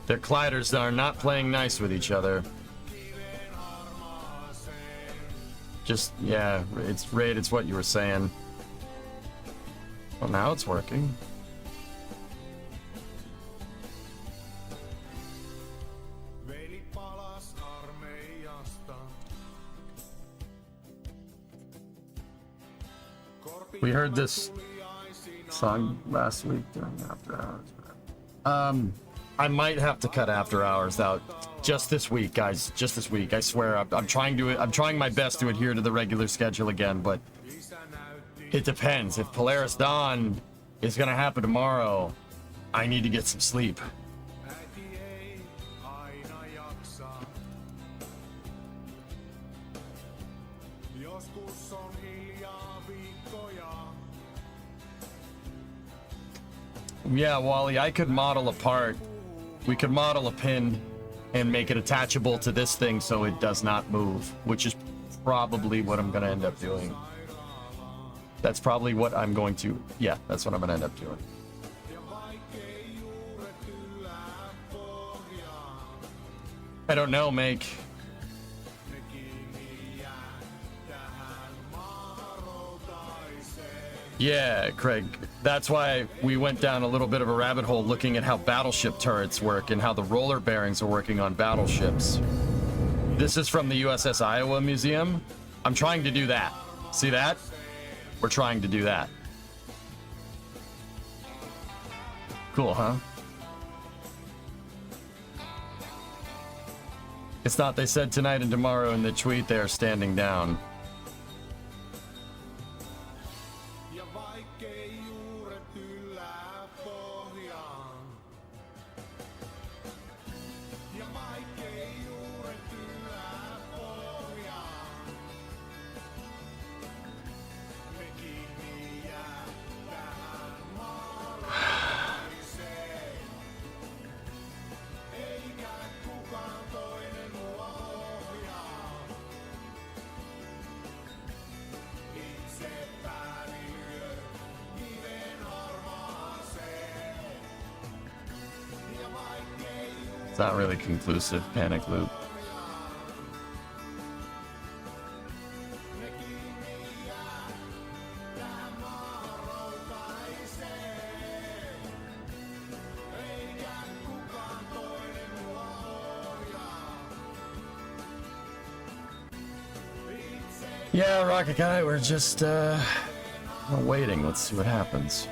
Their colliders are not playing nice with each other. Just, yeah, it's Raid, it's what you were saying. Well, now it's working. We heard this song last week during After Hours. I might have to cut After Hours out just this week, guys. Just this week. I swear. I'm trying my best to adhere to the regular schedule again, but it depends. If Polaris Dawn is gonna happen tomorrow, I need to get some sleep. Yeah, Wally, I could model a part. We could model a pin and make it attachable to this thing so it does not move, which is probably what I'm going to end up doing. That's probably what I'm going to... Yeah, that's what I'm going to end up doing. I don't know, Make. Yeah, Craig. That's why we went down a little bit of a rabbit hole looking at how battleship turrets work and how the roller bearings are working on battleships. This is from the USS Iowa Museum. I'm trying to do that. See that? We're trying to do that. Cool, huh? It's not they said tonight and tomorrow in the tweet they're standing down. It's not really conclusive, panic loop. Yeah, Rocket Guy, we're just we're waiting. Let's see what happens.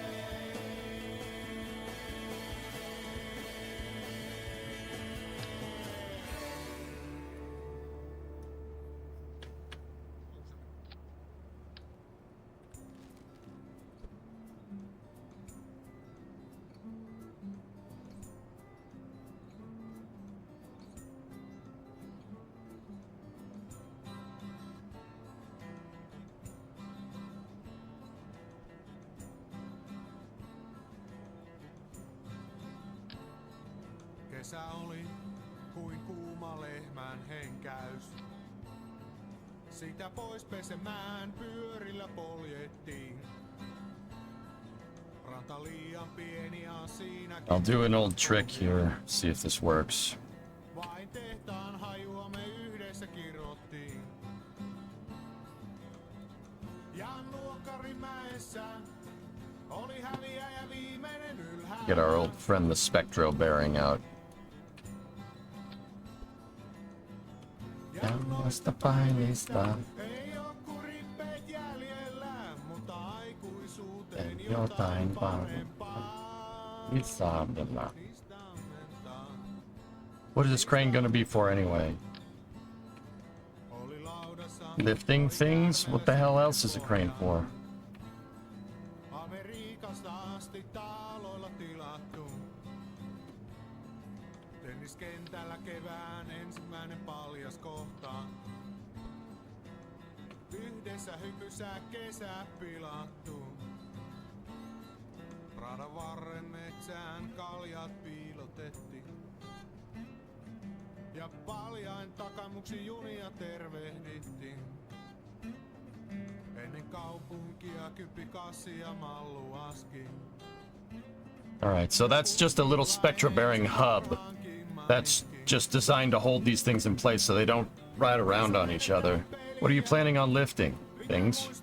Kesä oli kuin kuuma lehmän henkäys. Sitä pois pesemään pyörillä poljettiin. Ranta liian pieni ja siinäkin. I'll do an old trick here, see if this works. Vain tehtaan hajua me yhdessä kirottiin. Ja Nuokkarimäessä oli häviäjä viimeinen ylhäällä. Get our old friend the Spectro bearing out. Tällaista painista. Ei oo kurippeet jäljellä, mutta aikuisuuteen Jotain parempaa. Isabella. What is this crane gonna be for anyway? Lifting things? What the hell else is a crane for? Amerikasta asti taaloilla tilattu. Tenniskentällä kevään ensimmäinen paljas kohta. Yhdessä hypyssä kesä pilattu. Radan varren metsään kaljat piilotettiin. Ja paljain takamuksi junia tervehdittiin. Ennen kaupunkia kypikassi ja mallu aski. Alright, so that's just a little Spectra bearing hub. That's just designed to hold these things in place so they don't ride around on each other. What are you planning on lifting? Things?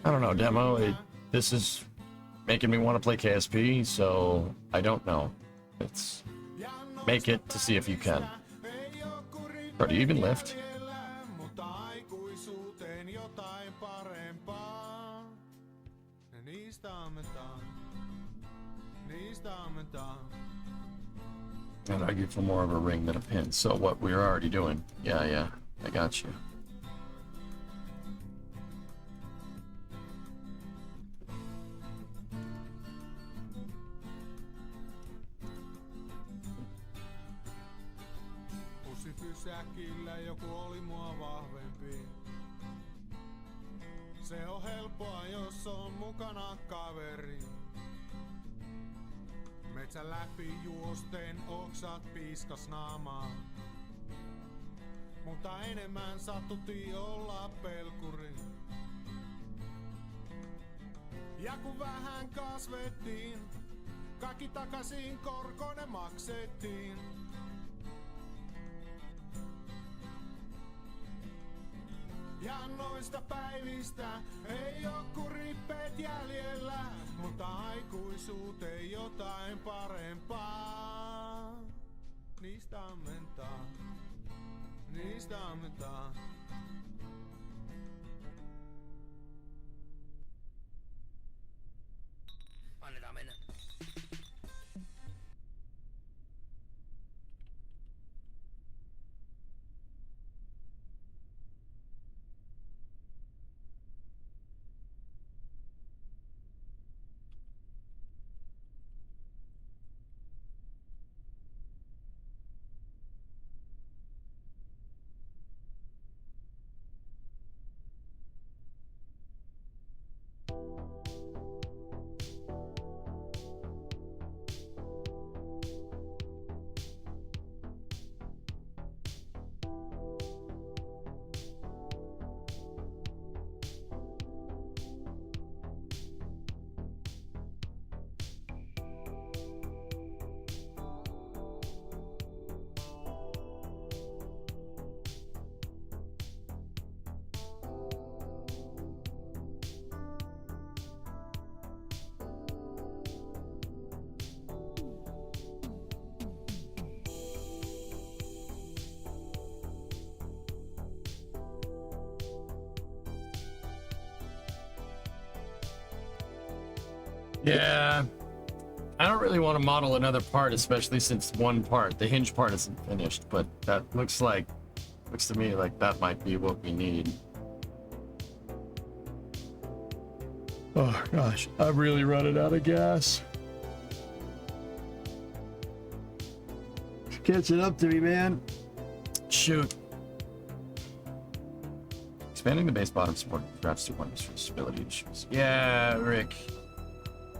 I don't know, Demo. This is making me want to play KSP, so I don't know. It's make it to see if you can. Or do you even lift? I'd argue for more of a ring than a pin. So what we're already doing. Yeah, I got you. Pysäkillä joku oli mua vahvempi. Se on helppoa, jos on mukana kaveri. Metsän läpi juosten oksat piiskas naamaa. Mutta enemmän sattuti olla pelkuri. Ja kun vähän kasvettiin, kaikki takaisin korkoinen maksettiin. Ja noista päivistä ei oo kuin rippeet jäljellä, mutta aikuisuuteen jotain parempaa. Niistä ammentaa, niistä ammentaa. Annetaan mennä. Yeah, I don't really want to model another part, especially since one part, the hinge part, isn't finished, but that looks to me like that might be what we need. Oh gosh, I'm really running out of gas. It's catching up to me, man. Shoot. Expanding the base bottom support perhaps to one for stability issues. Yeah, Rick.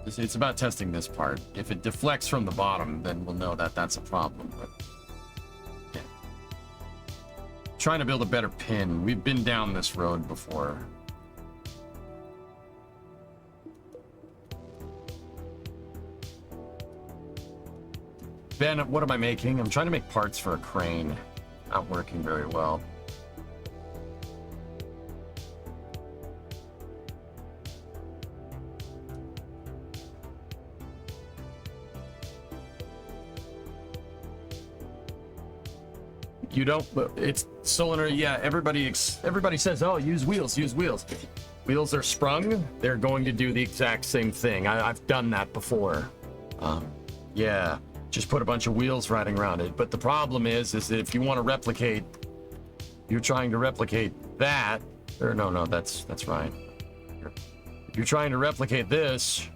It's about testing this part. If it deflects from the bottom, then we'll know that that's a problem. But yeah. Trying to build a better pin. We've been down this road before. Ben, what am I making? I'm trying to make parts for a crane. Not working very well. You don't, it's cylinder, yeah, everybody says, oh, use wheels. Wheels are sprung, they're going to do the exact same thing. I've done that before. Yeah, just put a bunch of wheels riding around it. But the problem is that if you want to replicate, you're trying to replicate that, or no, that's right. If you're trying to replicate this,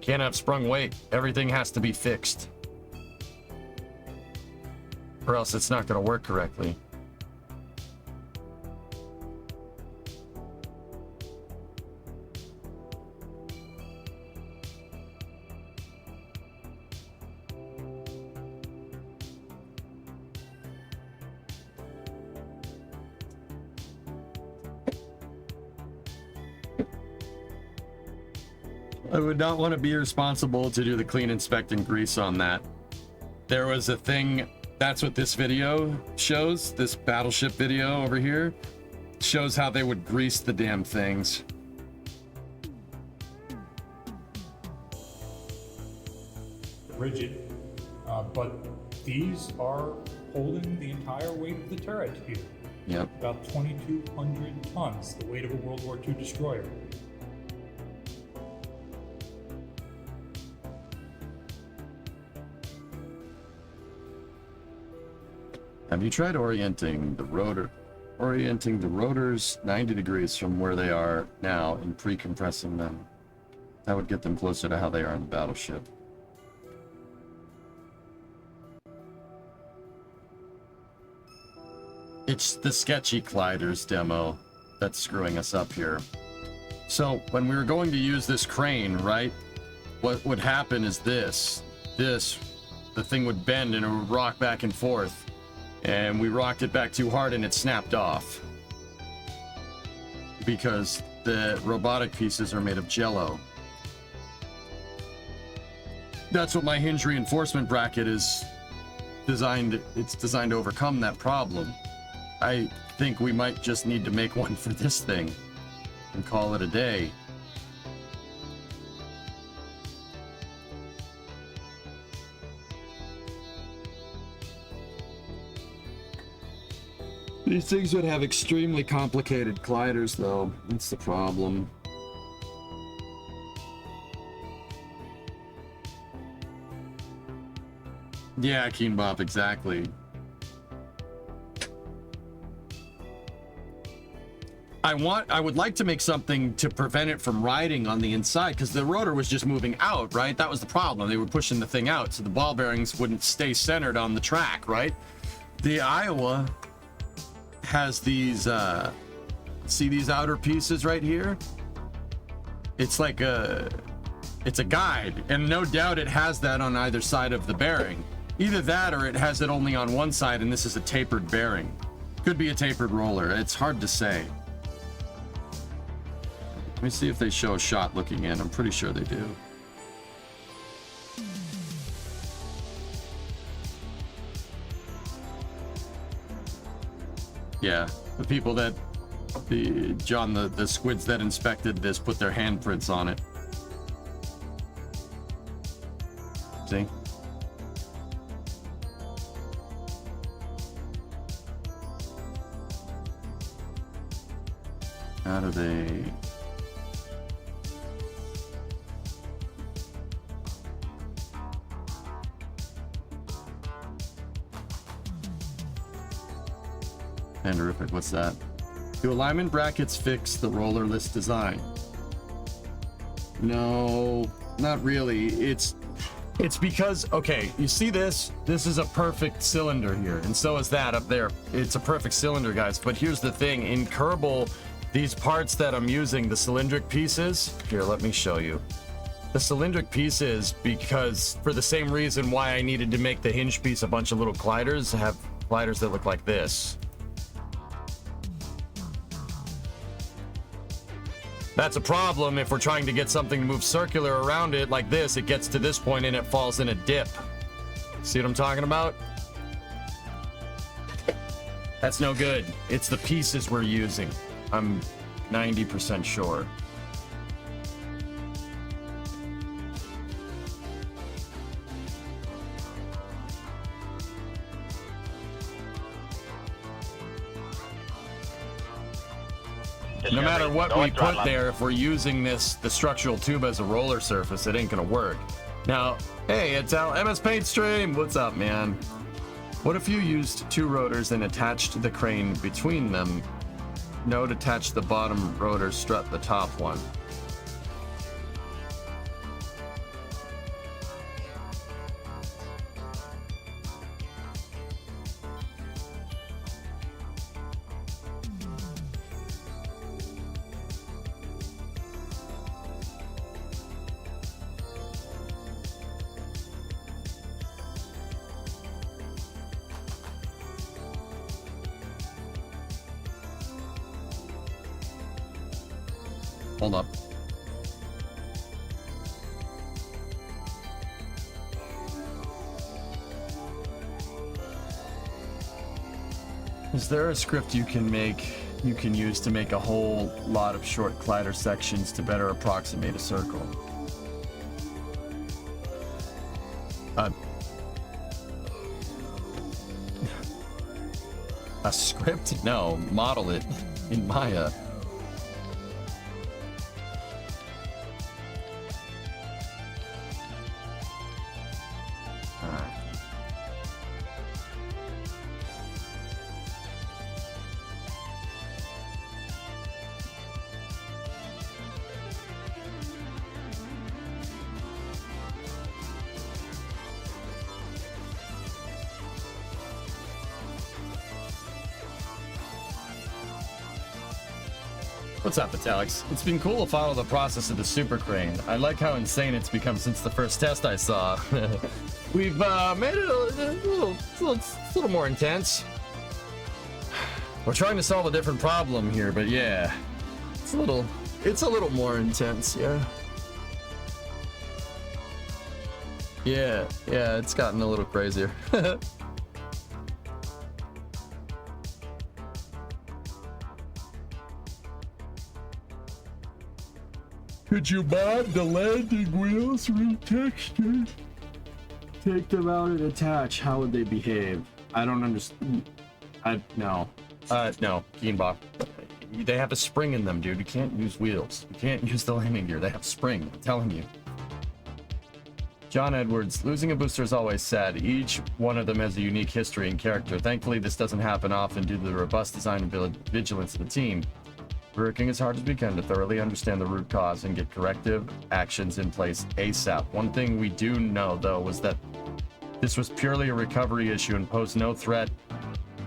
can't have sprung weight. Everything has to be fixed. Or else it's not going to work correctly. I would not want to be responsible to do the clean, inspect, and grease on that. There was a thing. That's what this video shows. This battleship video over here shows how they would grease the damn things. Rigid, but these are holding the entire weight of the turret here. Yep. About 2,200 tons, the weight of a World War II destroyer. Have you tried orienting the rotors 90 degrees from where they are now and pre-compressing them? That would get them closer to how they are on the battleship. It's the sketchy gliders demo that's screwing us up here. So when we were going to use this crane, right, what would happen is the thing would bend and it would rock back and forth, and we rocked it back too hard and it snapped off because the robotic pieces are made of jello. That's what my hinge reinforcement bracket is designed. It's designed to overcome that problem. I think we might just need to make one for this thing and call it a day. These things would have extremely complicated gliders, though. That's the problem. Yeah, Keen Bop, exactly. I would like to make something to prevent it from riding on the inside, because the rotor was just moving out, right? That was the problem. They were pushing the thing out, so the ball bearings wouldn't stay centered on the track, right? The Iowa has these, see these outer pieces right here? It's like it's a guide, and no doubt it has that on either side of the bearing. Either that or it has it only on one side and this is a tapered bearing. Could be a tapered roller. It's hard to say. Let me see if they show a shot looking in. I'm pretty sure they do. Yeah, the people that, John, the squids that inspected this put their handprints on it. See? How do they... Panderific, what's that? Do alignment brackets fix the rollerless design? No, not really. It's because, okay, you see this? This is a perfect cylinder here, and so is that up there. It's a perfect cylinder, guys, but here's the thing. In Kerbal, these parts that I'm using, the cylindric pieces, here, let me show you. The cylindric pieces, because for the same reason why I needed to make the hinge piece a bunch of little gliders, have gliders that look like this. That's a problem if we're trying to get something to move circular around it like this. It gets to this point and it falls in a dip. See what I'm talking about? That's no good. It's the pieces we're using. I'm 90% sure. No matter what we put there, if we're using the structural tube as a roller surface, it ain't gonna work. Now, hey, it's Al MS Paint Stream. What's up, man? What if you used two rotors and attached the crane between them? Note, attach the bottom rotor, strut the top one. Hold up. Is there a script you can use to make a whole lot of short glider sections to better approximate a circle? A script? No, model it in Maya. What's up, Alex? It's been cool to follow the process of the super crane. I like how insane it's become since the first test I saw. We've made it a little more intense. We're trying to solve a different problem here, but yeah, it's a little more intense, yeah. Yeah, it's gotten a little crazier. Could you mod the landing wheels retextured? Take them out and attach. How would they behave? I don't understand. No, Keenbach. They have a spring in them, dude. You can't use wheels. You can't use the landing gear. They have spring. I'm telling you. John Edwards, losing a booster is always sad. Each one of them has a unique history and character. Thankfully, this doesn't happen often due to the robust design and vigilance of the team. We're working as hard as we can to thoroughly understand the root cause and get corrective actions in place ASAP. One thing we do know, though, was that this was purely a recovery issue and posed no threat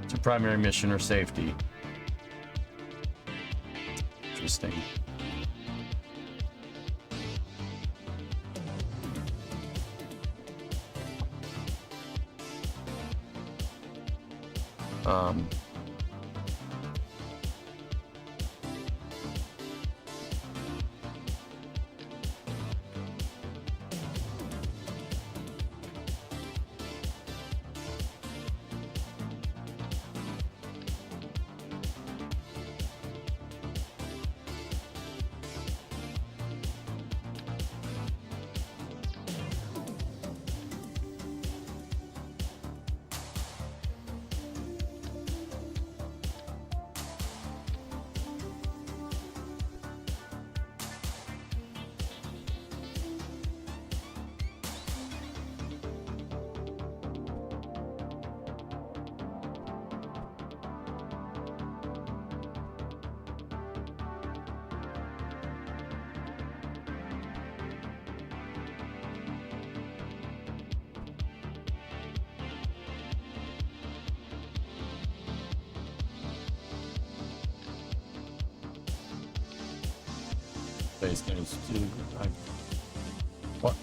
to primary mission or safety. Interesting. Space News. What?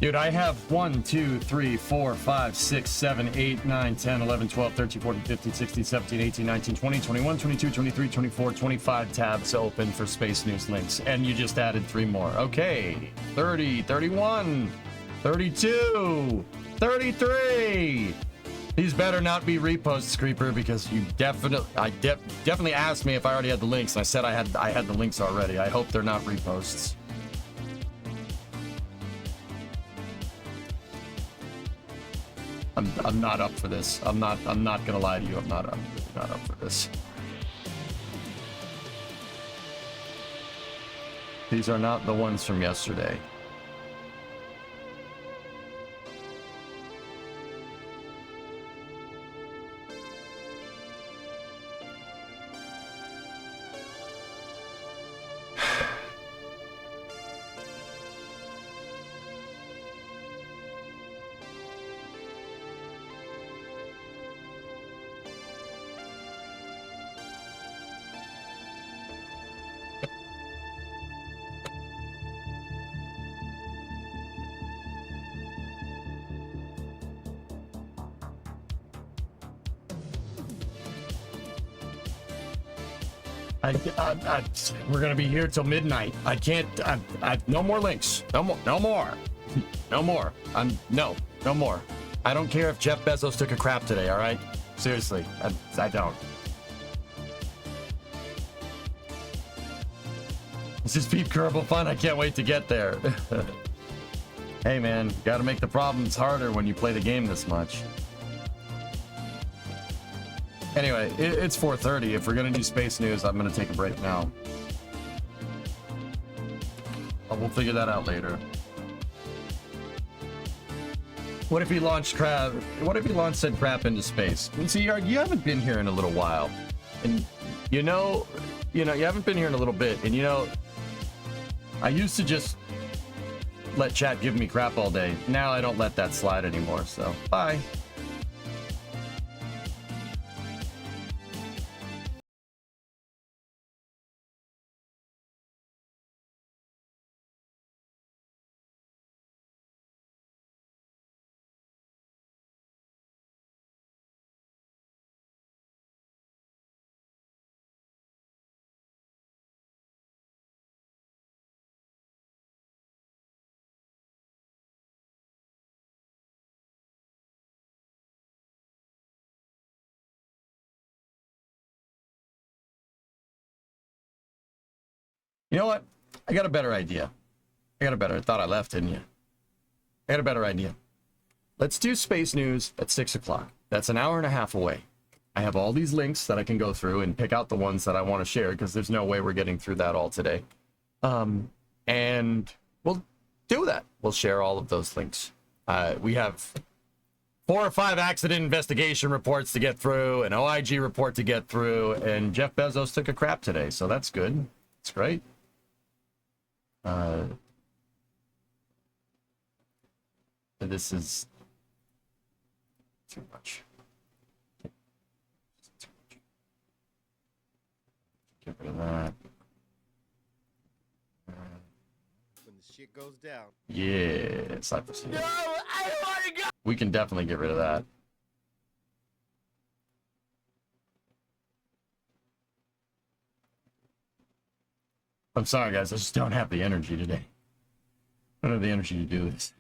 Dude, I have 1, 2, 3, 4, 5, 6, 7, 8, 9, 10, 11, 12, 13, 14, 15, 16, 17, 18, 19, 20, 21, 22, 23, 24, 25 tabs open for Space News links. And you just added 3 more. Okay. 30, 31, 32, 33. These better not be reposts, Creeper, because you definitely asked me if I already had the links. And I said I had the links already. I hope they're not reposts. I'm not up for this. I'm not gonna lie to you. I'm not up for this. These are not the ones from yesterday. We're gonna be here till midnight. I can't. No more links. No more. No more. No more. No more. I don't care if Jeff Bezos took a crap today. All right. Seriously, I don't. This is Peep Kerbal fun. I can't wait to get there. Hey man, gotta make the problems harder when you play the game this much. Anyway, it's 4:30. If we're gonna do Space News, I'm gonna take a break now. We'll figure that out later. What if he launched crap? What if he launched said crap into space? And see, you haven't been here in a little while, and you haven't been here in a little bit, and I used to just let chat give me crap all day. Now I don't let that slide anymore. So bye. You know what? I got a better idea. I thought I left, didn't you? I got a better idea. Let's do space news at 6 o'clock. That's an hour and a half away. I have all these links that I can go through and pick out the ones that I want to share, because there's no way we're getting through that all today. And we'll do that. We'll share all of those links. We have 4 or 5 accident investigation reports to get through, an OIG report to get through, and Jeff Bezos took a crap today, so that's good. It's great. This is too much. Get rid of that. When the shit goes down. Yeah, Cypress. No, I don't want to go. We can definitely get rid of that. I'm sorry, guys. I just don't have the energy today. I don't have the energy to do this.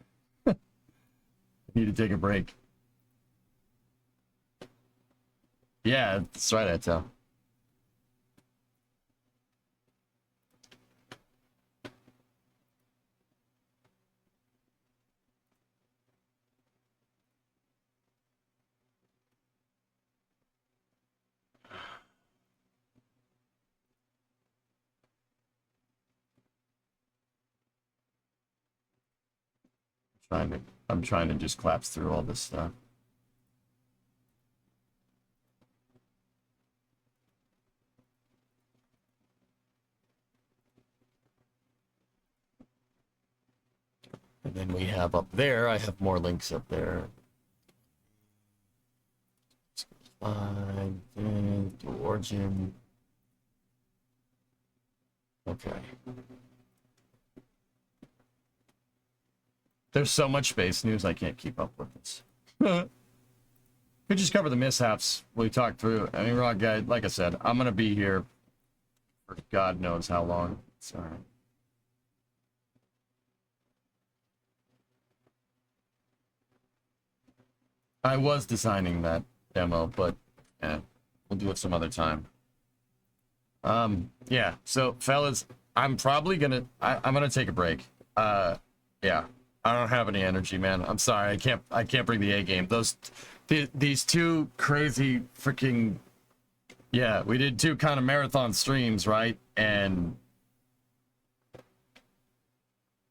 I need to take a break. Yeah, that's right, I tell. I'm trying to just collapse through all this stuff. And then we have up there, I have more links up there. Slide in to origin. Okay. There's so much space news, I can't keep up with this. Could just cover the mishaps we talked through. I mean, Rock Guy, like I said, I'm going to be here for God knows how long. It's all right. I was designing that demo, but yeah, we'll do it some other time. Yeah, so fellas, I'm probably gonna I'm gonna take a break. Yeah, I don't have any energy, man. I'm sorry, I can't bring the A game. These two crazy freaking, yeah, we did 2 kind of marathon streams, right? And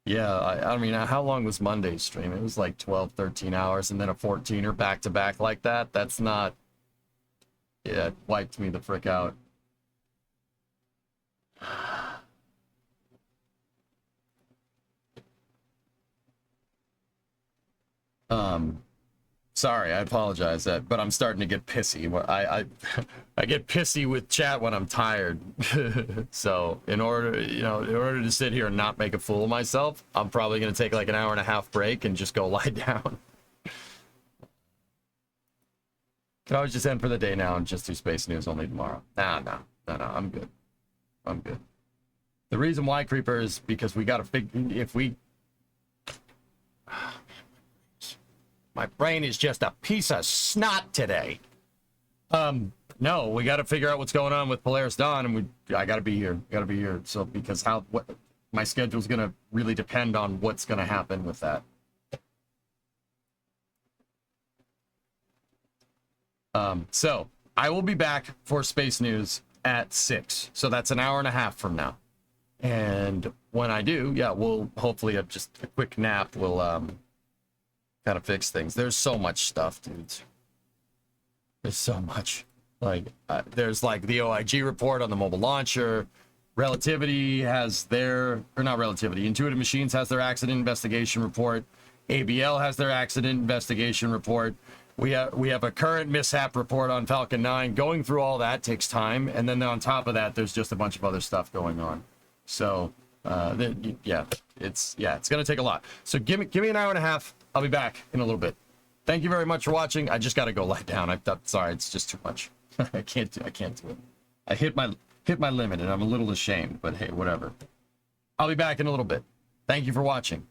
yeah, I mean, how long was Monday's stream? It was like 12, 13 hours, and then a 14er back to back like that. That's not, yeah, it wiped me the frick out. Sorry, I apologize, but I'm starting to get pissy. I get pissy with chat when I'm tired. So in order to sit here and not make a fool of myself, I'm probably going to take like an hour and a half break and just go lie down. Can I just end for the day now and just do space news only tomorrow? No, I'm good. I'm good. The reason why, Creeper, is because we got to figure, if we... My brain is just a piece of snot today. No, we got to figure out what's going on with Polaris Dawn, and I got to be here. Got to be here. So because my schedule's going to really depend on what's going to happen with that. So I will be back for space news at 6. So that's an hour and a half from now. And when I do, yeah, we'll hopefully just a quick nap. kind of fix things. There's so much stuff, dudes. There's so much. Like, there's like the OIG report on the mobile launcher. Relativity has their, or not Relativity, Intuitive Machines has their accident investigation report. ABL has their accident investigation report. We have a current mishap report on Falcon 9. Going through all that takes time, and then on top of that, there's just a bunch of other stuff going on. So, it's gonna take a lot. So give me an hour and a half. I'll be back in a little bit. Thank you very much for watching. I just gotta go lie down. I'm sorry, it's just too much. I can't do it. I hit my limit, and I'm a little ashamed. But hey, whatever. I'll be back in a little bit. Thank you for watching.